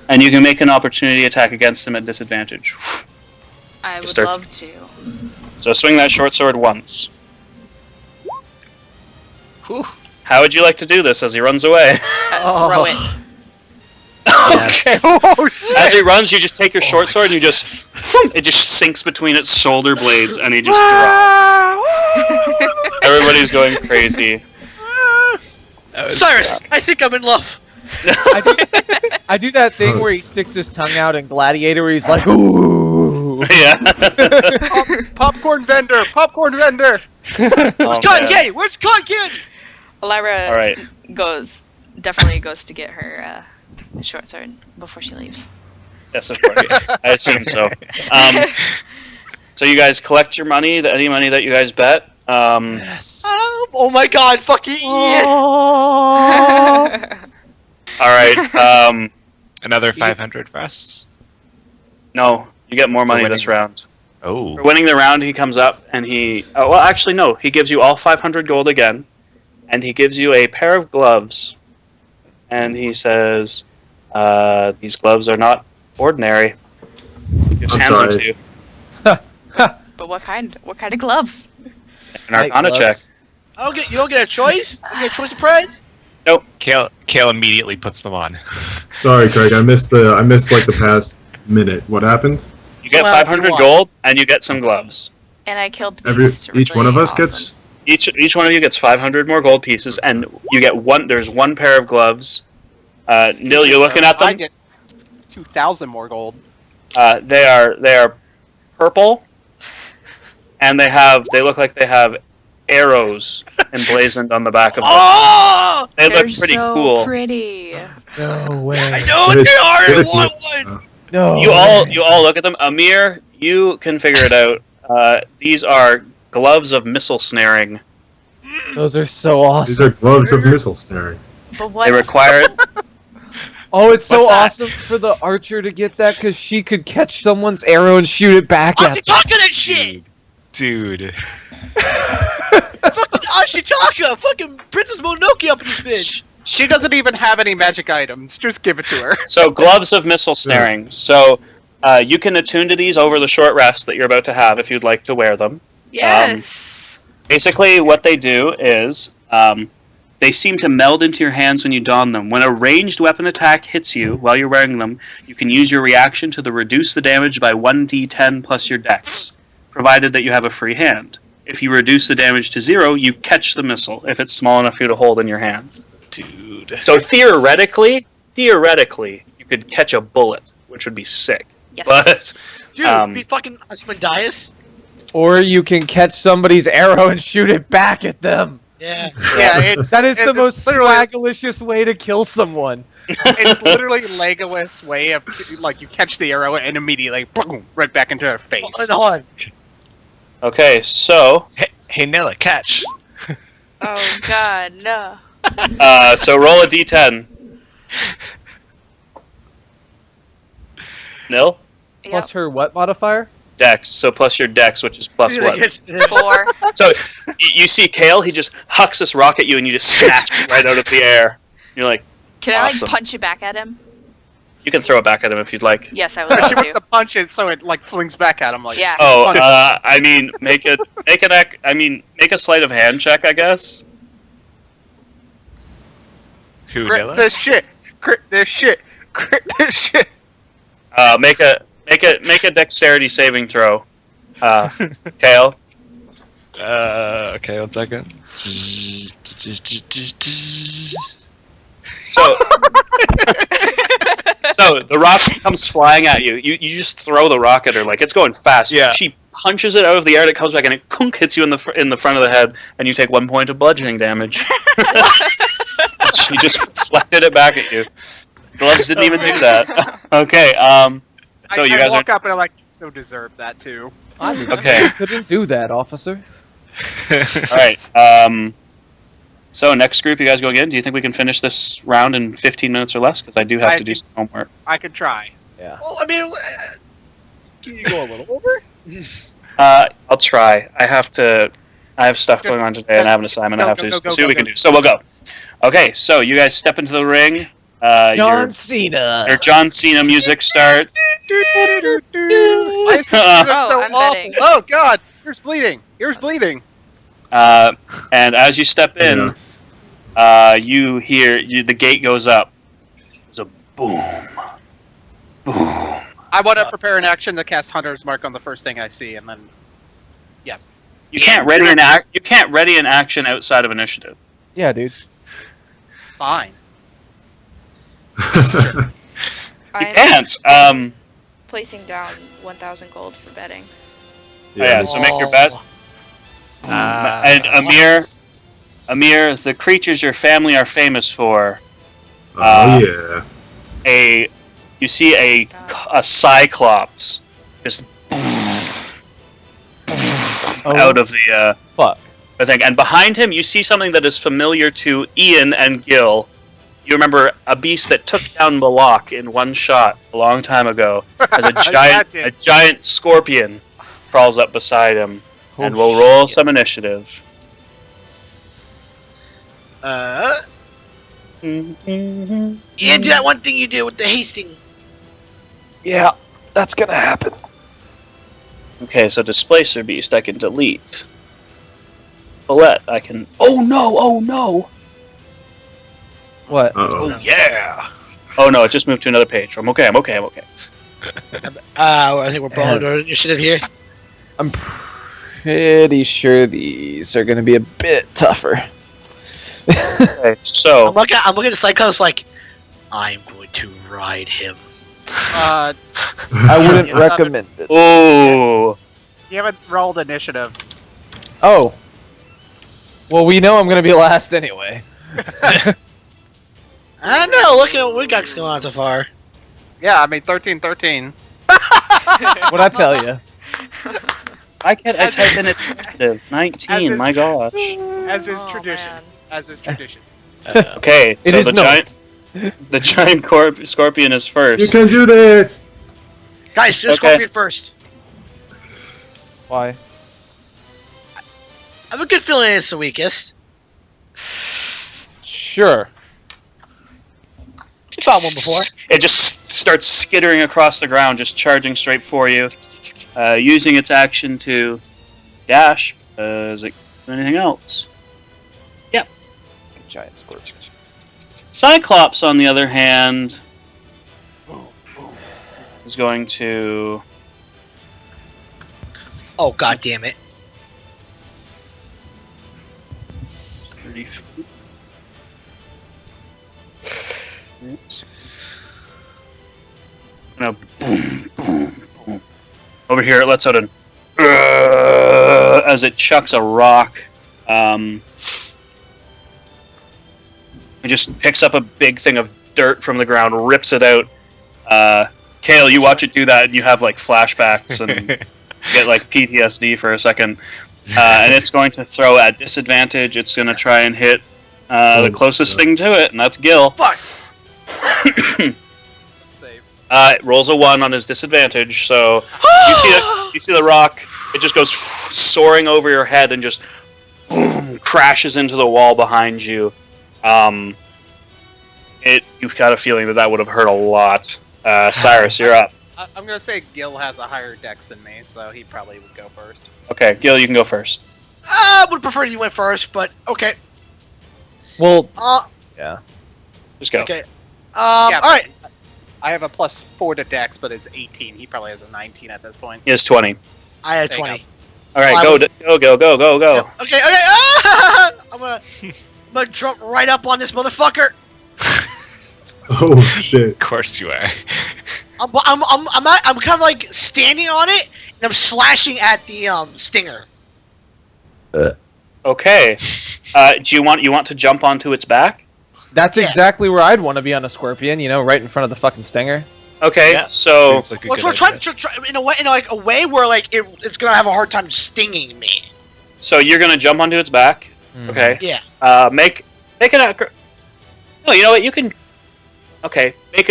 And you can make an opportunity attack against him at disadvantage. I would starts- love to. So swing that short sword once. Whew. How would you like to do this as he runs away? Throw it. Yes. Oh shit! As he runs, you just take your short sword and you just... It just sinks between its shoulder blades and he just drops. Everybody's going crazy. Cyrus, I think I'm in love. I do that thing where he sticks his tongue out in Gladiator where he's like, ooh. Yeah. Popcorn vendor! Popcorn vendor! Oh, Cotton man. candy! Where's cotton candy? Lyra All right. definitely goes to get her short sword before she leaves. Yes, of course. I assume so. So you guys collect your money, any money that you guys bet. Yes. Oh my god, fucking yeah. All right. Another 500 for us. No, you get more money winning. this round. Oh. For winning the round, he comes up and he... well, actually, no. He gives you all 500 gold again. And he gives you a pair of gloves. And he says, these gloves are not ordinary. He just I'm hands them sorry. to you. But what kind? What kind of gloves? An Arcana check. You don't get a choice? You get a choice of prize? Kale immediately puts them on. Sorry, Craig. I missed like the past minute. What happened? You get Well, 500 gold, and you get some gloves. And I killed Every beast. each one of really us awesome. gets. Each one of you gets 500 more gold pieces, and you get one. There's one pair of gloves. Nil, you're looking at I them. get 2,000 more gold. They are purple, and they look like they have arrows emblazoned on the back of them. Oh! They They're look pretty so cool. pretty. No way. I know what What is- they are! I what is want it? one! No. You all look at them. Amir, you can figure it out. These are gloves of missile snaring. Those are so awesome. These are gloves of missile snaring. But what? They require Oh, it's so What's that? awesome for the archer to get that because she could catch someone's arrow and shoot it back at them. Ashitaka that shit! Dude. Fucking Ashitaka! Fucking Princess Mononoke up in this bitch! She doesn't even have any magic items. Just give it to her. so gloves of missile snaring. So you can attune to these over the short rest that you're about to have if you'd like to wear them. Yes. Basically, what they do is they seem to meld into your hands when you don them. When a ranged weapon attack hits you while you're wearing them, you can use your reaction to reduce the damage by 1d10 plus your dex, provided that you have a free hand. If you reduce the damage to 0, you catch the missile if it's small enough for you to hold in your hand. Dude. So theoretically, you could catch a bullet, which would be sick. Yes. But Dude, be fucking Asmodeus. Or you can catch somebody's arrow and shoot it back at them. Yeah. Yeah, it's That is the it's most literally- swagalicious way to kill someone. it's literally Legolas' way of like you catch the arrow and immediately boom, right back into her face. Hold on. okay, so Hey, Nella, catch. Oh God, no. so roll a d10. Nil? Yep. Plus her what modifier? Dex, so plus your dex, which is plus what? 4. So you see Kale, he just hucks this rock at you and you just snatch it right out of the air. You're like, Can I Awesome. like punch it back at him? you can throw it back at him if you'd like. Yes, I would She love wants to. to punch it so it like flings back at him like Yeah. Oh, punch. I mean, make a sleight of hand check, I guess. Who, Crit Nella? this shit. Crit this shit. Crit this shit. Make a dexterity saving throw. Kale. Okay, 1 second. So, so the rock comes flying at you. You just throw the rock at her like it's going fast. Yeah. She punches it out of the air and it comes back and it kunk hits you in the front of the head and you take 1 point of bludgeoning damage. She just reflected it back at you. Gloves didn't even do that. Okay. So you I guys walk are up and I'm like, so deserve that too. okay. Couldn't do that, officer. All right. So next group, you guys go again. Do you think we can finish this round in 15 minutes or less? Because I do have I to do think- some homework. I could try. Well, I mean, can you go a little over? I'll try. I have stuff going on today, and I have an assignment I have to see what we can do. So we'll go. Okay, so you guys step into the ring. John Cena. Your John Cena music starts. Why is this music Oh, so I'm awful? betting. Oh god, here's bleeding. Here's bleeding. And as you step in, you hear the gate goes up. There's a boom, boom. I want to prepare an action to cast Hunter's Mark on the first thing I see, and then You can't ready an action outside of initiative. Yeah, dude. fine. You I'm can't. placing down 1,000 gold for betting. Yeah. So make your bet. And Amir, the creatures your family are famous for. Oh yeah. You see a cyclops just out of the Fuck. thing, and behind him you see something that is familiar to Ian and Gil. You remember a beast that took down Malak in one shot a long time ago. As a giant scorpion crawls up beside him, and we'll roll some initiative. Ian, do that one thing you did with the hasting. Yeah, that's gonna happen. Okay, so displacer beast I can delete. Bullet I can. Oh no! What? Uh-oh. Yeah. Oh no! It just moved to another page. I'm okay. I think we're balling our initiative here. I'm pretty sure these are gonna be a bit tougher. Okay, so I'm looking at Psychos like, I'm going to ride him. I wouldn't Yeah. recommend it. ooh. You haven't rolled initiative. Oh. Well, we know I'm gonna be last anyway. I don't know. Look at what we got going on so far. Yeah, I mean 13, 13. What'd I tell you? I type in initiative. 19. As My gosh. As is Oh, tradition. man. As is tradition. Okay, It so is the not. giant scorpion is You first. can do this. Guys, do Okay. Scorpion first. Why? I have a good feeling it's the weakest. Sure. You fought one before. It just starts skittering across the ground, just charging straight for you, using its action to dash. Is it do anything else? Giant scorpion. Cyclops, on the other hand, is going to. Oh, god damn it. 30 feet. Oops. No, boom, boom, boom. Over here, it lets out an as it chucks a rock. It just picks up a big thing of dirt from the ground, rips it out. Kale, you watch it do that, and you have like flashbacks and get like PTSD for a second. And it's going to throw at disadvantage. It's going to try and hit the closest thing to it, and that's Gil. Fuck! Save. It rolls a 1 on his disadvantage, so you see the rock. It just goes soaring over your head and just boom, crashes into the wall behind you. You've got a feeling that would have hurt a lot. Cyrus, you're up. I'm gonna say Gil has a higher dex than me, so he probably would go first. Okay, Gil, you can go first. I would prefer you went first, but okay. Well, Yeah. Just go. Okay. Yeah, Alright. I have a +4 to dex, but it's 18. He probably has a 19 at this point. He has 20. I had There you 20. All right, Well, go. Okay. Ah! I'm gonna jump right up on this motherfucker. Oh shit. Of course you are. I'm kind of like standing on it, and I'm slashing at the stinger. Okay. Do you want to jump onto its back? that's Yeah. exactly where I'd want to be on a scorpion. You know, right in front of the fucking stinger. Okay, Yeah. so Seems like a Well, good we're trying idea. to try in a way where like it's gonna have a hard time stinging me. you're gonna jump onto its back. Okay. Yeah. Make an. No, you know what? You can. Okay, make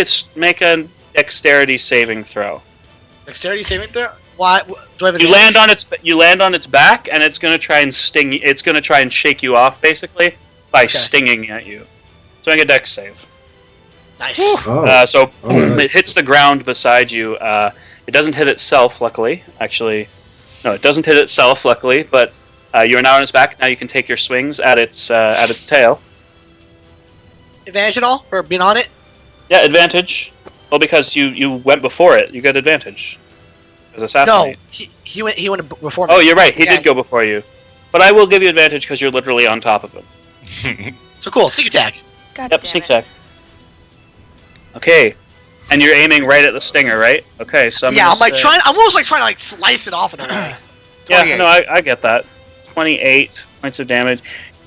a dexterity saving throw. Dexterity saving throw. Why? Do I have You land on its back, and it's gonna try and sting. It's gonna try and shake you off, basically, by stinging at you. So make a dex save. Nice. Oh. So Alright. it hits the ground beside you. It doesn't hit itself, luckily. Actually, no, it doesn't hit itself, luckily. But you are now on its back. Now you can take your swings at its tail. Advantage at all for being on it? Yeah, advantage. Well, because you went before it, you get advantage. As No, assassinate. he went before me. Oh, you're right. He Yeah. did go before you. But I will give you advantage because you're literally on top of him. So cool. Sneak attack. God Yep, damn sneak it. attack. Okay, and you're aiming right at the stinger, right? Okay, so I'm almost like trying to like slice it off in a way. Yeah, 28. no, I get that. 28 points of damage.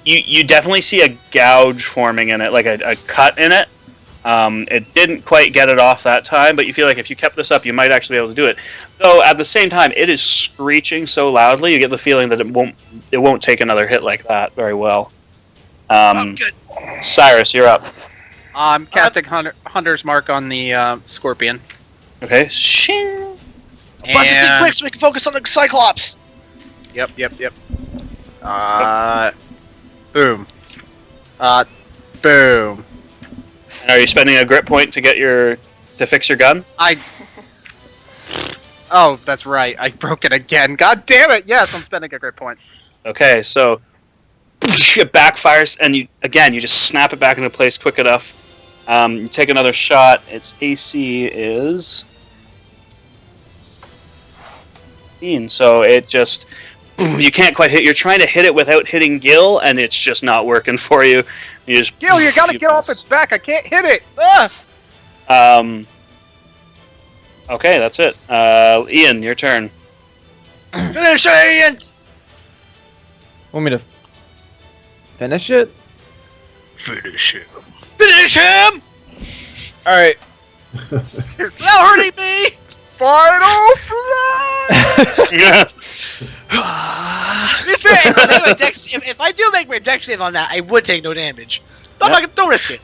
You definitely see a gouge forming in it, like a cut in it. It didn't quite get it off that time, but you feel like if you kept this up, you might actually be able to do it. Though at the same time, it is screeching so loudly, you get the feeling that it won't take another hit like that very well. Oh, good. Cyrus, you're up. I'm casting Hunter's Mark on the Scorpion. Okay. Shing. Bust this thing quick so we can focus on the Cyclops. Yep. Boom. Boom. And are you spending a grit point to fix your gun? Oh, that's right. I broke it again. God damn it! Yes, I'm spending a great point. Okay, so it backfires, and you just snap it back into place quick enough. You take another shot. Its AC is 15, so it just you can't quite hit. You're trying to hit it without hitting Gil, and it's just not working for you. You just Gil, you gotta get off its back. I can't hit it. Okay, that's it. Ian, your turn. Finish it, Ian. Want me to finish it? Finish him. All right. Without hurting me. Final flash! Yeah. To be fair, if I do make my dex save on that, I would take no damage. Don't risk it.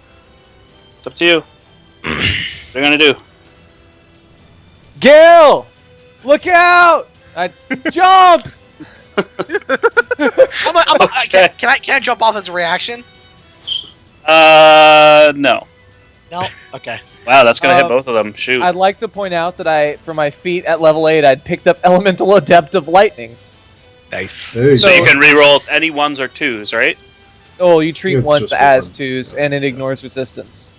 It's up to you. What are you gonna do? Gil! Look out! Jump! Okay. Can I jump off as a reaction? No. No. Okay. Wow, that's gonna hit both of them. Shoot. I'd like to point out that for my feat at level 8, I'd picked up Elemental Adept of Lightning. Nice. There you So go. you can re-roll any ones or twos, right? Oh, you treat It's ones just as ones, twos, yeah. and it ignores resistance.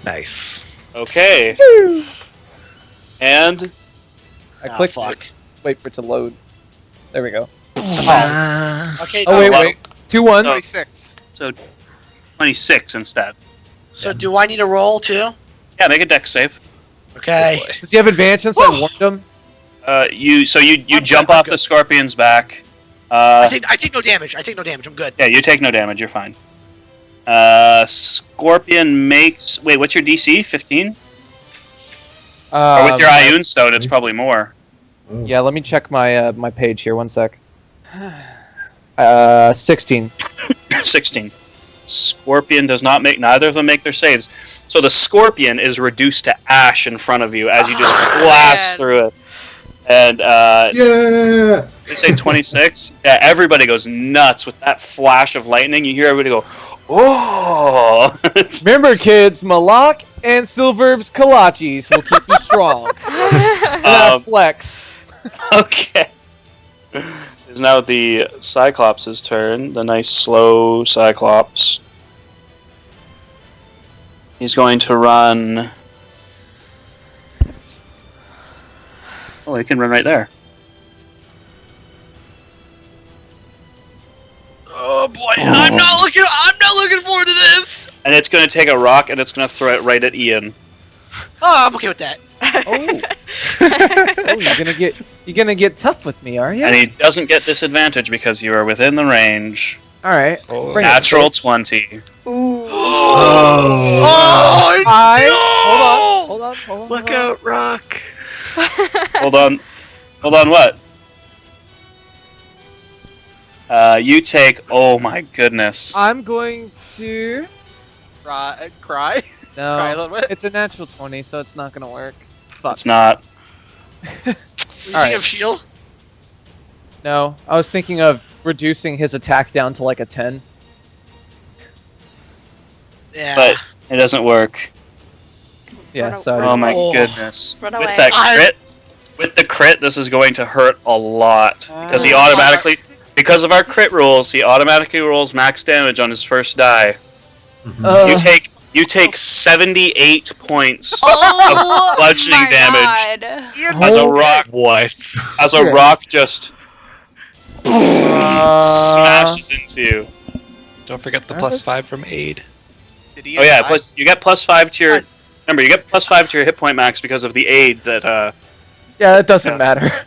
Nice. Okay. And I Ah, clicked fuck. it. Wait for it to load. There we go. Okay. Oh, wait, well- wait. 2 ones. 26. so 26 instead. So do I need a roll too? Yeah, make a dex save. Okay. Does he have advantage since I warned him? You I'm jump good, I'm off the good. scorpion's back. I take no damage. I'm good. Yeah, you take no damage. You're fine. Scorpion makes. Wait, what's your DC? 15? Or with your Ioun stone, it's probably more. Oh. Yeah, let me check my my page here. 1 sec. 16. 16. Scorpion does not make. Neither of them make their saves. So the scorpion is reduced to ash in front of you as you just blast man. through it. And Yeah! they say 26. Yeah, everybody goes nuts with that flash of lightning. You hear everybody go, "Oh!" It's- Remember, kids, Malak and Silverb's kolaches will keep you strong. Not flex. Okay. It's now the Cyclops' turn. The nice, slow Cyclops. He's going to run. Oh, he can run right there. Oh boy, I'm not looking forward to this. And it's going to take a rock and it's going to throw it right at Ian. Oh, I'm okay with that. Oh. You're gonna get tough with me, are you? And he doesn't get disadvantage because you are within the range. All right. Oh, Bring it. Natural 20. Ooh. Oh, Hold on. Look out, Rock. Hold on. Hold on, what? You take. Oh my goodness. I'm going to. Cry? Cry a No, little bit? it's a natural 20, so it's not gonna work. Fuck. It's not. You think Alright. of shield? No, I was thinking of reducing his attack down to like a 10. Yeah. But it doesn't work. Yeah, Run so Oh my Oh. goodness. Run With away. that crit, with the crit, this is going to hurt a lot because he automatically, because of our crit rules, he automatically rolls max damage on his first die. Mhm. You take 78 points Oh, bludgeoning my damage. God. as a rock. What? As a rock just smashes into you. Don't forget the That's- +5 from aid. Did he Oh yeah, die? plus you get +5 to your. Remember, you get +5 to your hit point max because of the aid that. yeah, it doesn't Yeah. matter.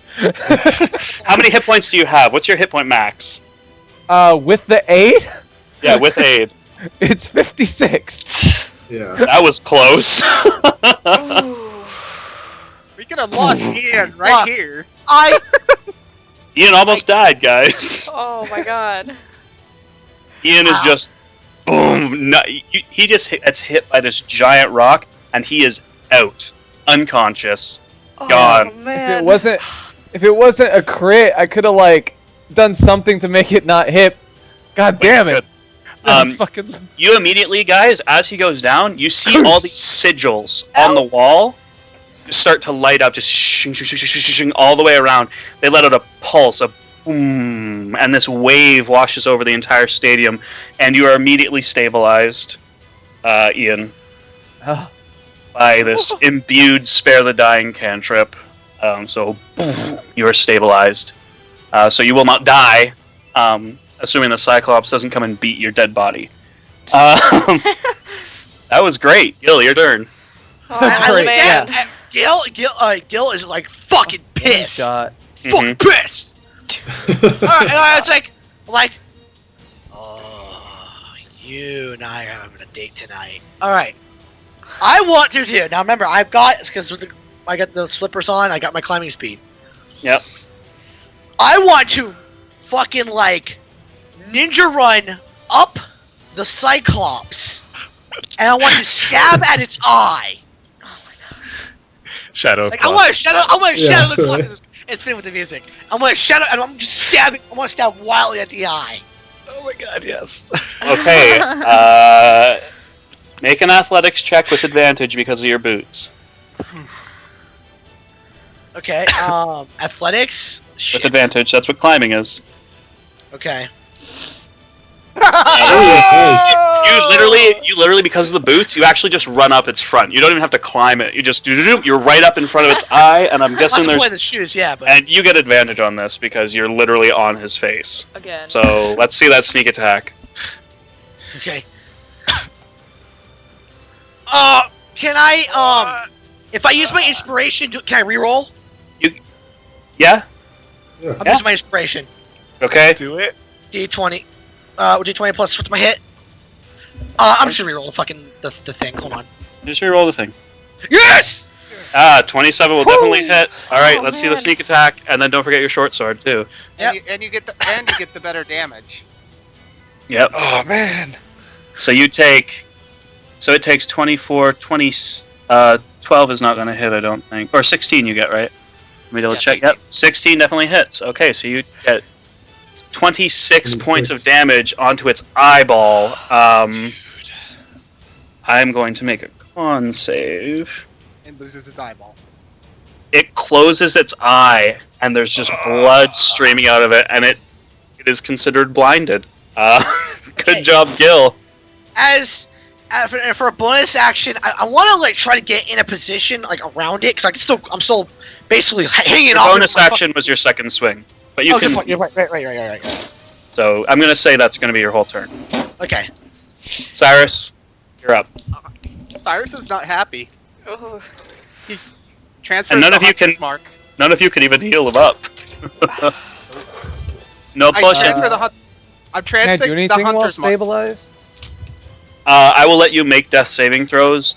How many hit points do you have? What's your hit point max? With the 8, Yeah, with aid. it's 56. Yeah. That was close. Ooh. We could have lost Ian right Fuck. here. Ian almost died, guys. Oh my God. Ian is just boom. No, he just gets hit by this giant rock, and he is out, unconscious. Oh, God. man. If it wasn't a crit, I could have like done something to make it not hit. God damn it! That's fucking. You immediately, guys, as he goes down, you see all these sigils on the wall just start to light up, just shing, shing, shing, shing, shing, shing, all the way around. They let out a pulse, a boom, and this wave washes over the entire stadium, and you are immediately stabilized, Ian, Oh, by this imbued spare the dying cantrip. So boom, you are stabilized. So you will not die, assuming the Cyclops doesn't come and beat your dead body. That was great. Gil, your turn. Oh, Great, man. yeah. Gil is like fucking pissed. shot. Fucking pissed. Alright, and it's like, oh, you and I are having a date tonight. Alright. I want to too. Now remember, I got the slippers on. I got my climbing speed. Yep. I want to fucking like ninja run up the Cyclops, and I want to stab at its eye. Shadow of Like Claw. I want to shadow the Yeah. clock. It's been with the music. I'm gonna shadow, and I'm just stabbing. I want to stab wildly at the eye. Oh my god, yes. Okay. Make an athletics check with advantage because of your boots. Okay. Athletics. With Shit. advantage. That's what climbing is. Okay. You literally, because of the boots, you actually just run up its front. You don't even have to climb it. You just you're right up in front of its eye, and I'm guessing Play there's. the shoes, yeah, but And you get advantage on this because you're literally on his face. Again. So let's see that sneak attack. okay. Can I if I use my inspiration, can I reroll? Yeah. I'm using my inspiration. Okay. Do it. D20. D20 plus what's my hit? I'm just gonna reroll the fucking the thing. Hold on. Just reroll the thing. Yes! 27 will definitely hit. All right, Oh, let's see the man. sneak attack, and then don't forget your short sword too. Yep. And you get the better damage. Yep. Oh man. So you take. So it takes 24, 20. 12 is not going to hit, I don't think. Or 16 you get, right? Let me double Yeah, check. 16. Yep, 16 definitely hits. Okay, so you get 26 points of damage onto its eyeball. I'm going to make a con save. And loses his eyeball. It closes its eye, and there's just blood streaming out of it, and it is considered blinded. Good Okay. job, Gil. For a bonus action, I want to like try to get in a position like around it because I'm still basically hanging Your off. bonus action was your second swing, but you Oh, good can. point. You're right. So I'm going to say that's going to be your whole turn. Okay. Cyrus, you're up. Cyrus is not happy. Oh. Transfers And none the of you Hunter's can- mark. None of you can even heal him up. No I potions. transfer the hunt. I'm Can I transferring do the anything while Hunter's mark. stabilized? I will let you make death saving throws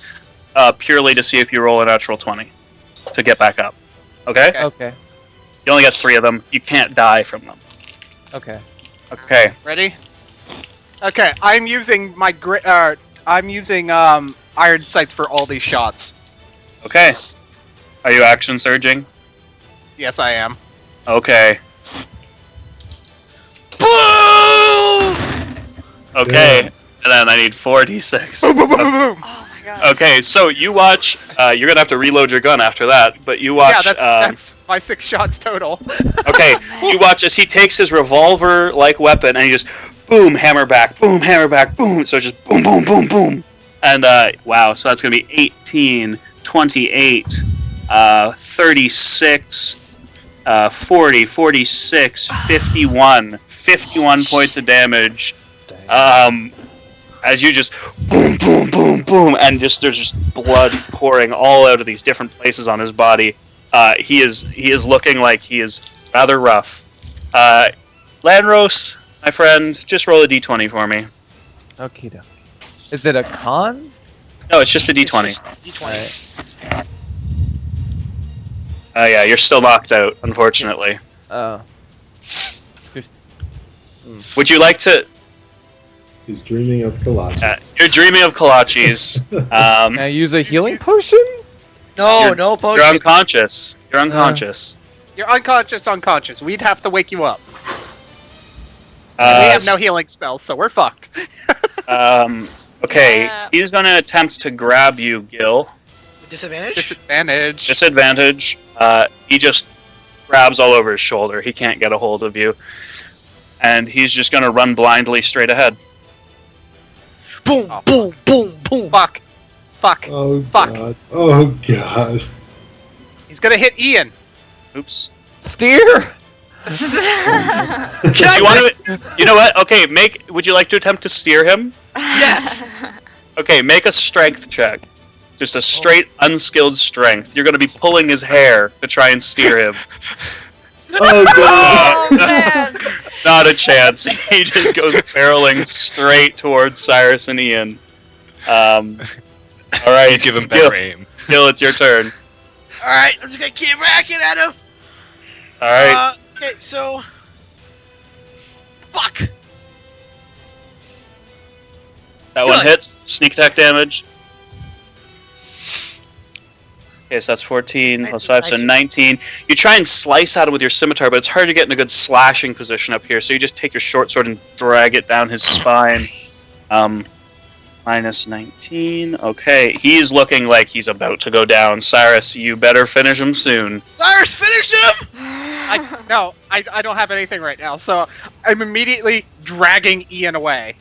purely to see if you roll a natural 20 to get back up. Okay? Okay. You only got 3 of them. You can't die from them. Okay. Okay. Ready? Okay, I'm using my iron sights for all these shots. Okay. Are you action surging? Yes, I am. Okay. Boom! Okay. And then I need 4d6. Boom, boom, boom, boom, boom. Oh my god. Okay, so you watch. You're gonna have to reload your gun after that, but you watch. Yeah, that's my 6 shots total. Okay, you watch as he takes his revolver-like weapon and he just boom, hammer back, boom, so just boom, boom, boom, boom. And wow, so that's gonna be 18, 28, 36, 40, 46, 51 points of damage. As you just boom, boom, boom, boom, and there's just blood pouring all out of these different places on his body. He is looking like he is rather rough. Landros, my friend, just roll a d20 for me. Okie dokie. Is it a con? No, it's just a d20. D20. Yeah, you're still knocked out, unfortunately. Oh. Would you like to? He's dreaming of kolaches. You're dreaming of kolaches. Can I use a healing potion? No, You're- no potion. You're unconscious. You're unconscious. You're unconscious. We'd have to wake you up. we Uh, have no healing spells, so we're fucked. Okay, Yeah. he's going to attempt to grab you, Gil. Disadvantage. Disadvantage. Disadvantage. He just grabs all over his shoulder. He can't get a hold of you. And he's just going to run blindly straight ahead. Boom, Oh. boom, boom, boom. Fuck. Oh Fuck. god. Oh god. He's gonna hit Ian. Oops. Steer? Do you want to? You know what? Okay, would you like to attempt to steer him? Yes. Okay, make a strength check. Just a straight, unskilled strength. You're going to be pulling his hair to try and steer him. Oh god. Oh man. Not a chance. He just goes barreling straight towards Cyrus and Ian. All right, You give him Gil, better aim. Gil, it's your turn. Alright, I'm just gonna keep racking at him. All right. Okay, so. Fuck! That one Good. hits. Sneak attack damage. Okay, so that's 14 plus 5, so 19. You try and slice at him with your scimitar, but it's hard to get in a good slashing position up here, so you just take your short sword and drag it down his spine. Minus 19. Okay, he's looking like he's about to go down. Cyrus, you better finish him soon. Cyrus, finish him! I don't have anything right now, so I'm immediately dragging Ian away.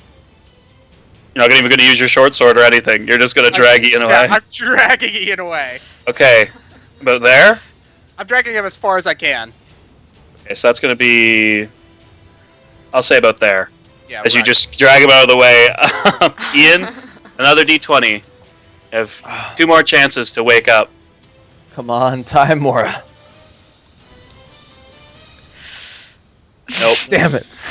You're not even going to use your short sword or anything. You're just going to drag Ian away. Yeah, I'm dragging Ian away. Okay, about there? I'm dragging him as far as I can. Okay, so that's going to be... I'll say about there. Yeah, As you right. just drag him out of the way. Ian, another d20. You have 2 more chances to wake up. Come on, time, Mora. Nope. Damn it.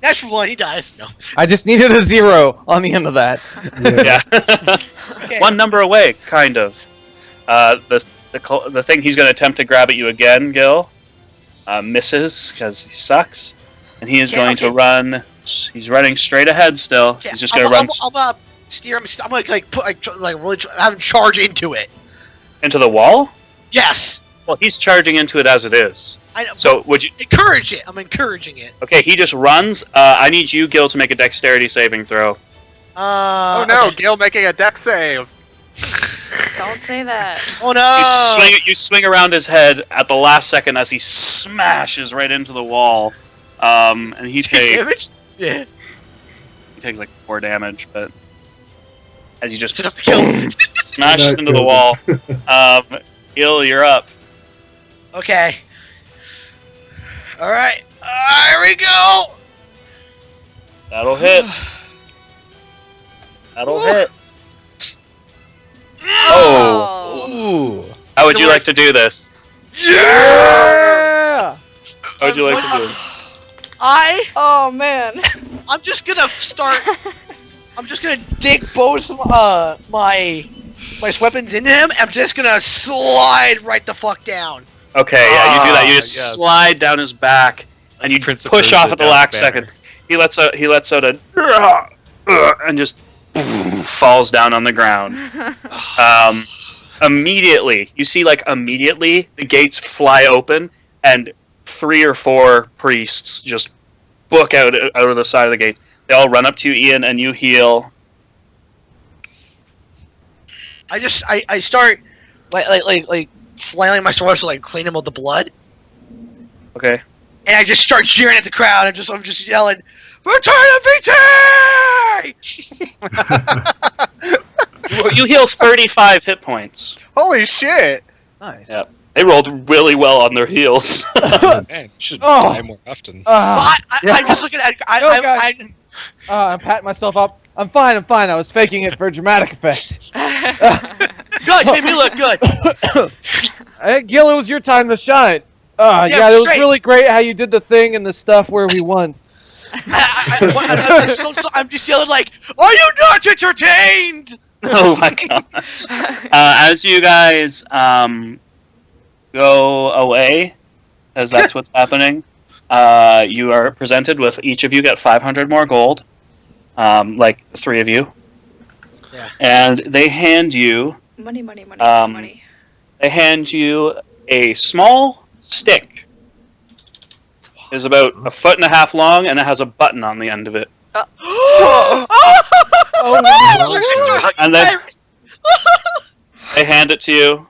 Natural 1, he dies. No. I just needed a 0 on the end of that. Yeah. Okay. One number away, kind of. The thing he's going to attempt to grab at you again, Gil, misses because he sucks, and he is going to run. He's running straight ahead still. Okay, He's just going to run I'm steer him. I'm gonna really have him charge into it. into the wall. Yes. Well, he's charging into it as it is. I know. So would you? Encourage it. I'm encouraging it. Okay, he just runs. I need you, Gil, to make a dexterity saving throw. Oh no, Okay. Gil making a deck save. Don't say that. Oh no. You swing around his head at the last second as he smashes right into the wall, and he takes Damage? Yeah. he takes like 4 damage, but as you just It's enough to kill him. smashes Not into the good. wall. Gil, you're up. Okay. All right. Here we go. That'll hit. That'll hit. Oh. Ooh. How would you like to do this? Yeah! How would you like to do it? Oh man. I'm just gonna start. I'm just gonna dig both my weapons into him. I'm just gonna slide right the fuck down. Okay, yeah, you do that. You just yes. slide down his back, and you Prince of push Persia off at the down last the second. banner. He lets out a and just falls down on the ground. Immediately, you see, immediately the gates fly open, and 3 or 4 priests just book out of the side of the gate. They all run up to you, Ian, and you heal. I start like flailing my sword to clean him of the blood, Okay. and I just start cheering at the crowd. I'm just yelling, "Return of VT!" You heal 35 hit points. Holy shit! Nice. Yep. They rolled really well on their heals. Man, you should die more often. I'm just looking at. guys. I'm patting myself up. I'm fine. I was faking it for dramatic effect. Good, you made me look good. Hey, Gil, it was your time to shine. Yeah, it was straight. really great how you did the thing and the stuff where we won. I'm just yelling "Are you not entertained?" Oh my gosh. As you guys go away, as that's what's happening, you are presented with, each of you get 500 more gold, the 3 of you. Yeah. And they hand you Money. they hand you a small stick. It's about 1.5 foot long, and it has a button on the end of it. And then they hand it to you,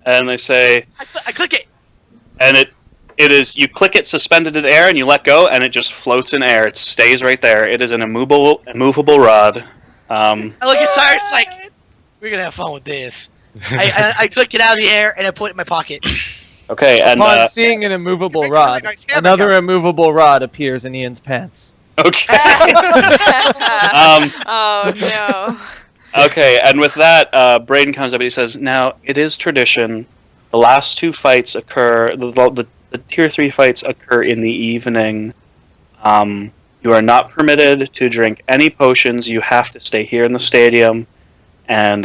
and they say, I click it. and it is, you click it suspended in air, and you let go, and it just floats in air. It stays right there. It is an immovable rod. I look at Cyrus we're gonna have fun with this. I click it out of the air and I put it in my pocket. Okay, and Upon seeing an immovable Make a really rod, nice hammer another gun. immovable rod appears in Ian's pants. okay, Oh no. okay, and with that, Braden comes up and he says, "Now it is tradition. The last 2 fights occur. The tier 3 fights occur in the evening. You are not permitted to drink any potions. You have to stay here in the stadium. and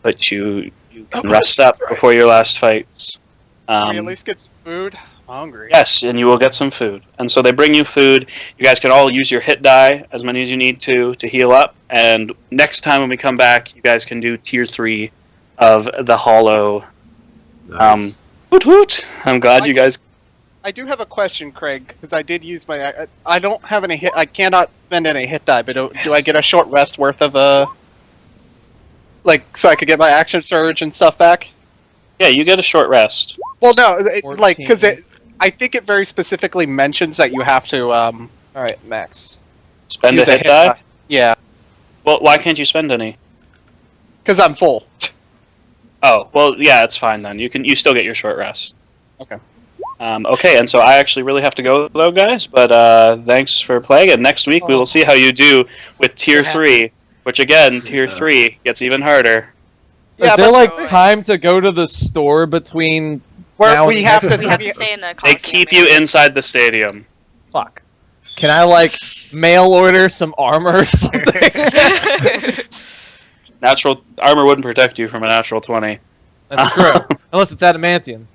but you can rest up before your last fights. Can we at least get some food? I'm hungry. Yes, and you will get some food. And so they bring you food. You guys can all use your hit die, as many as you need to heal up. And next time when we come back, you guys can do tier 3 of the Hollow. Nice. Woot woot! I'm glad you guys... I do have a question, Craig, because I did use my. I don't have any hit. I cannot spend any hit die, but do I get a short rest worth of so I could get my action surge and stuff back? Yeah, you get a short rest. Well, no, because 14. I think it very specifically mentions that you have to Alright, Max. Spend a use hit die? Yeah, Well, why can't you spend any? because I'm full. Oh, well, yeah, it's fine then. You still get your short rest. Okay. Okay, and so I actually really have to go, though, guys, but thanks for playing, and next week we will see how you do with Tier 3, which, again, Tier 3 gets even harder. Is there like but- time to go to the store between Where now we and have next to. We have to stay in the They Coliseum keep you area. inside the stadium. Fuck. Can I like mail order some armor or something? Natural armor wouldn't protect you from a natural 20, That's true. Unless it's adamantium.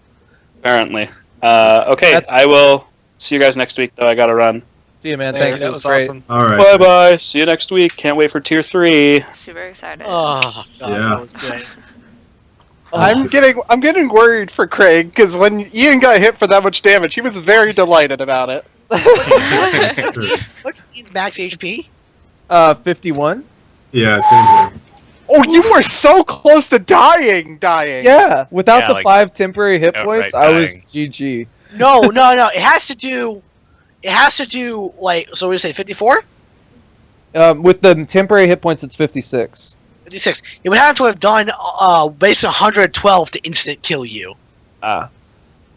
apparently. Okay, That's- I will see you guys next week, though. I gotta run. See you, man. Thanks. It was great. All right. Bye-bye. See you next week. Can't wait for Tier 3. Super excited. Oh god, Yeah. that was good. I'm getting worried for Craig because when Ian got hit for that much damage, he was very delighted about it. What's Ian's max HP? 51. Yeah, same here. Oh, you were so close to dying. Yeah. Without Yeah, the like, 5 temporary hit outright points, I was dying. GG. No. It has to do like so. We say 54, With the temporary hit points, it's 56. 56. It would have to have done based on 112 to instant kill you. Ah.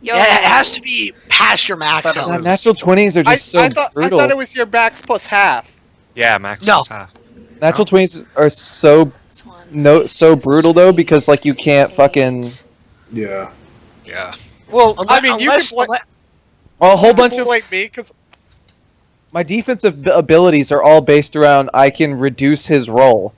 Yo, Yeah, it has to be past your max. But, health. Natural 20s are just so I brutal. thought it was your max plus half. Yeah, Max No. was half. Natural 20s are so brutal though because like you can't fucking Yeah. Yeah. Well, I mean, you unless, can a whole bunch of blame me because my defensive abilities are all based around I can reduce his roll,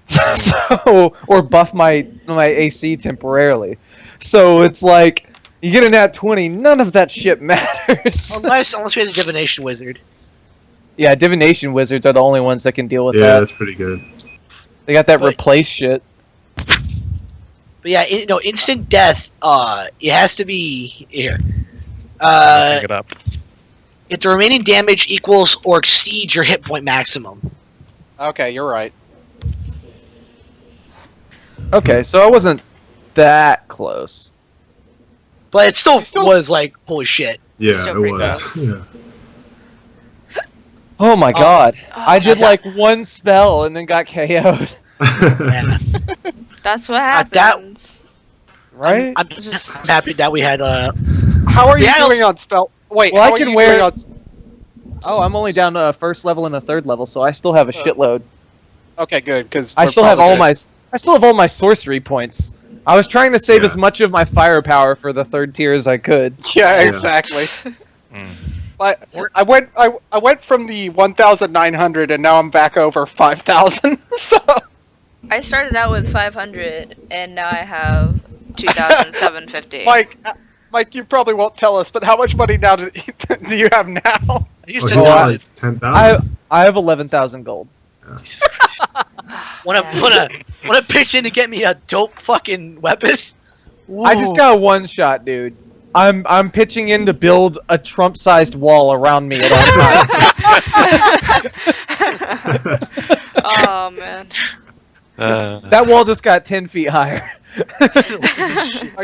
so or buff my AC temporarily. So it's like you get a nat 20, none of that shit matters. unless we had a divination wizard. Yeah, divination wizards are the only ones that can deal with Yeah, that. that's pretty good. They got that But- replace shit. But yeah, instant death. It has to be here. Pick it up. If the remaining damage equals or exceeds your hit point maximum. okay, you're right. Okay, so I wasn't that close. But it still, You still- was like, holy shit. Yeah, So it pretty was. close. Yeah. Oh my god. Oh, I did that- like one spell and then got KO'd. Yeah. that's what that- happens. Right? I'm Just- happy that we had How are you Yeah, doing on spell? Wait, Well, how I are can you wear- doing on? Oh, I'm only down to a first level and a third level, so I still have a shitload. Okay, good because I still have all my sorcery points. I was trying to save Yeah. as much of my firepower for the third tier as I could. Yeah, Yeah. exactly. Mm. But I went from the 1,900 and now I'm back over 5,000. So I started out with 500 and now I have 2,750. Mike, you probably won't tell us, but how much money now do you have now? I used Oh, to you got know. like 10,000. I have 11,000 gold. Wanna pitch in to get me a dope fucking weapon? I just got a one shot, dude. I'm pitching in to build a Trump-sized wall around me at all times. Oh man. That wall just got 10 feet higher.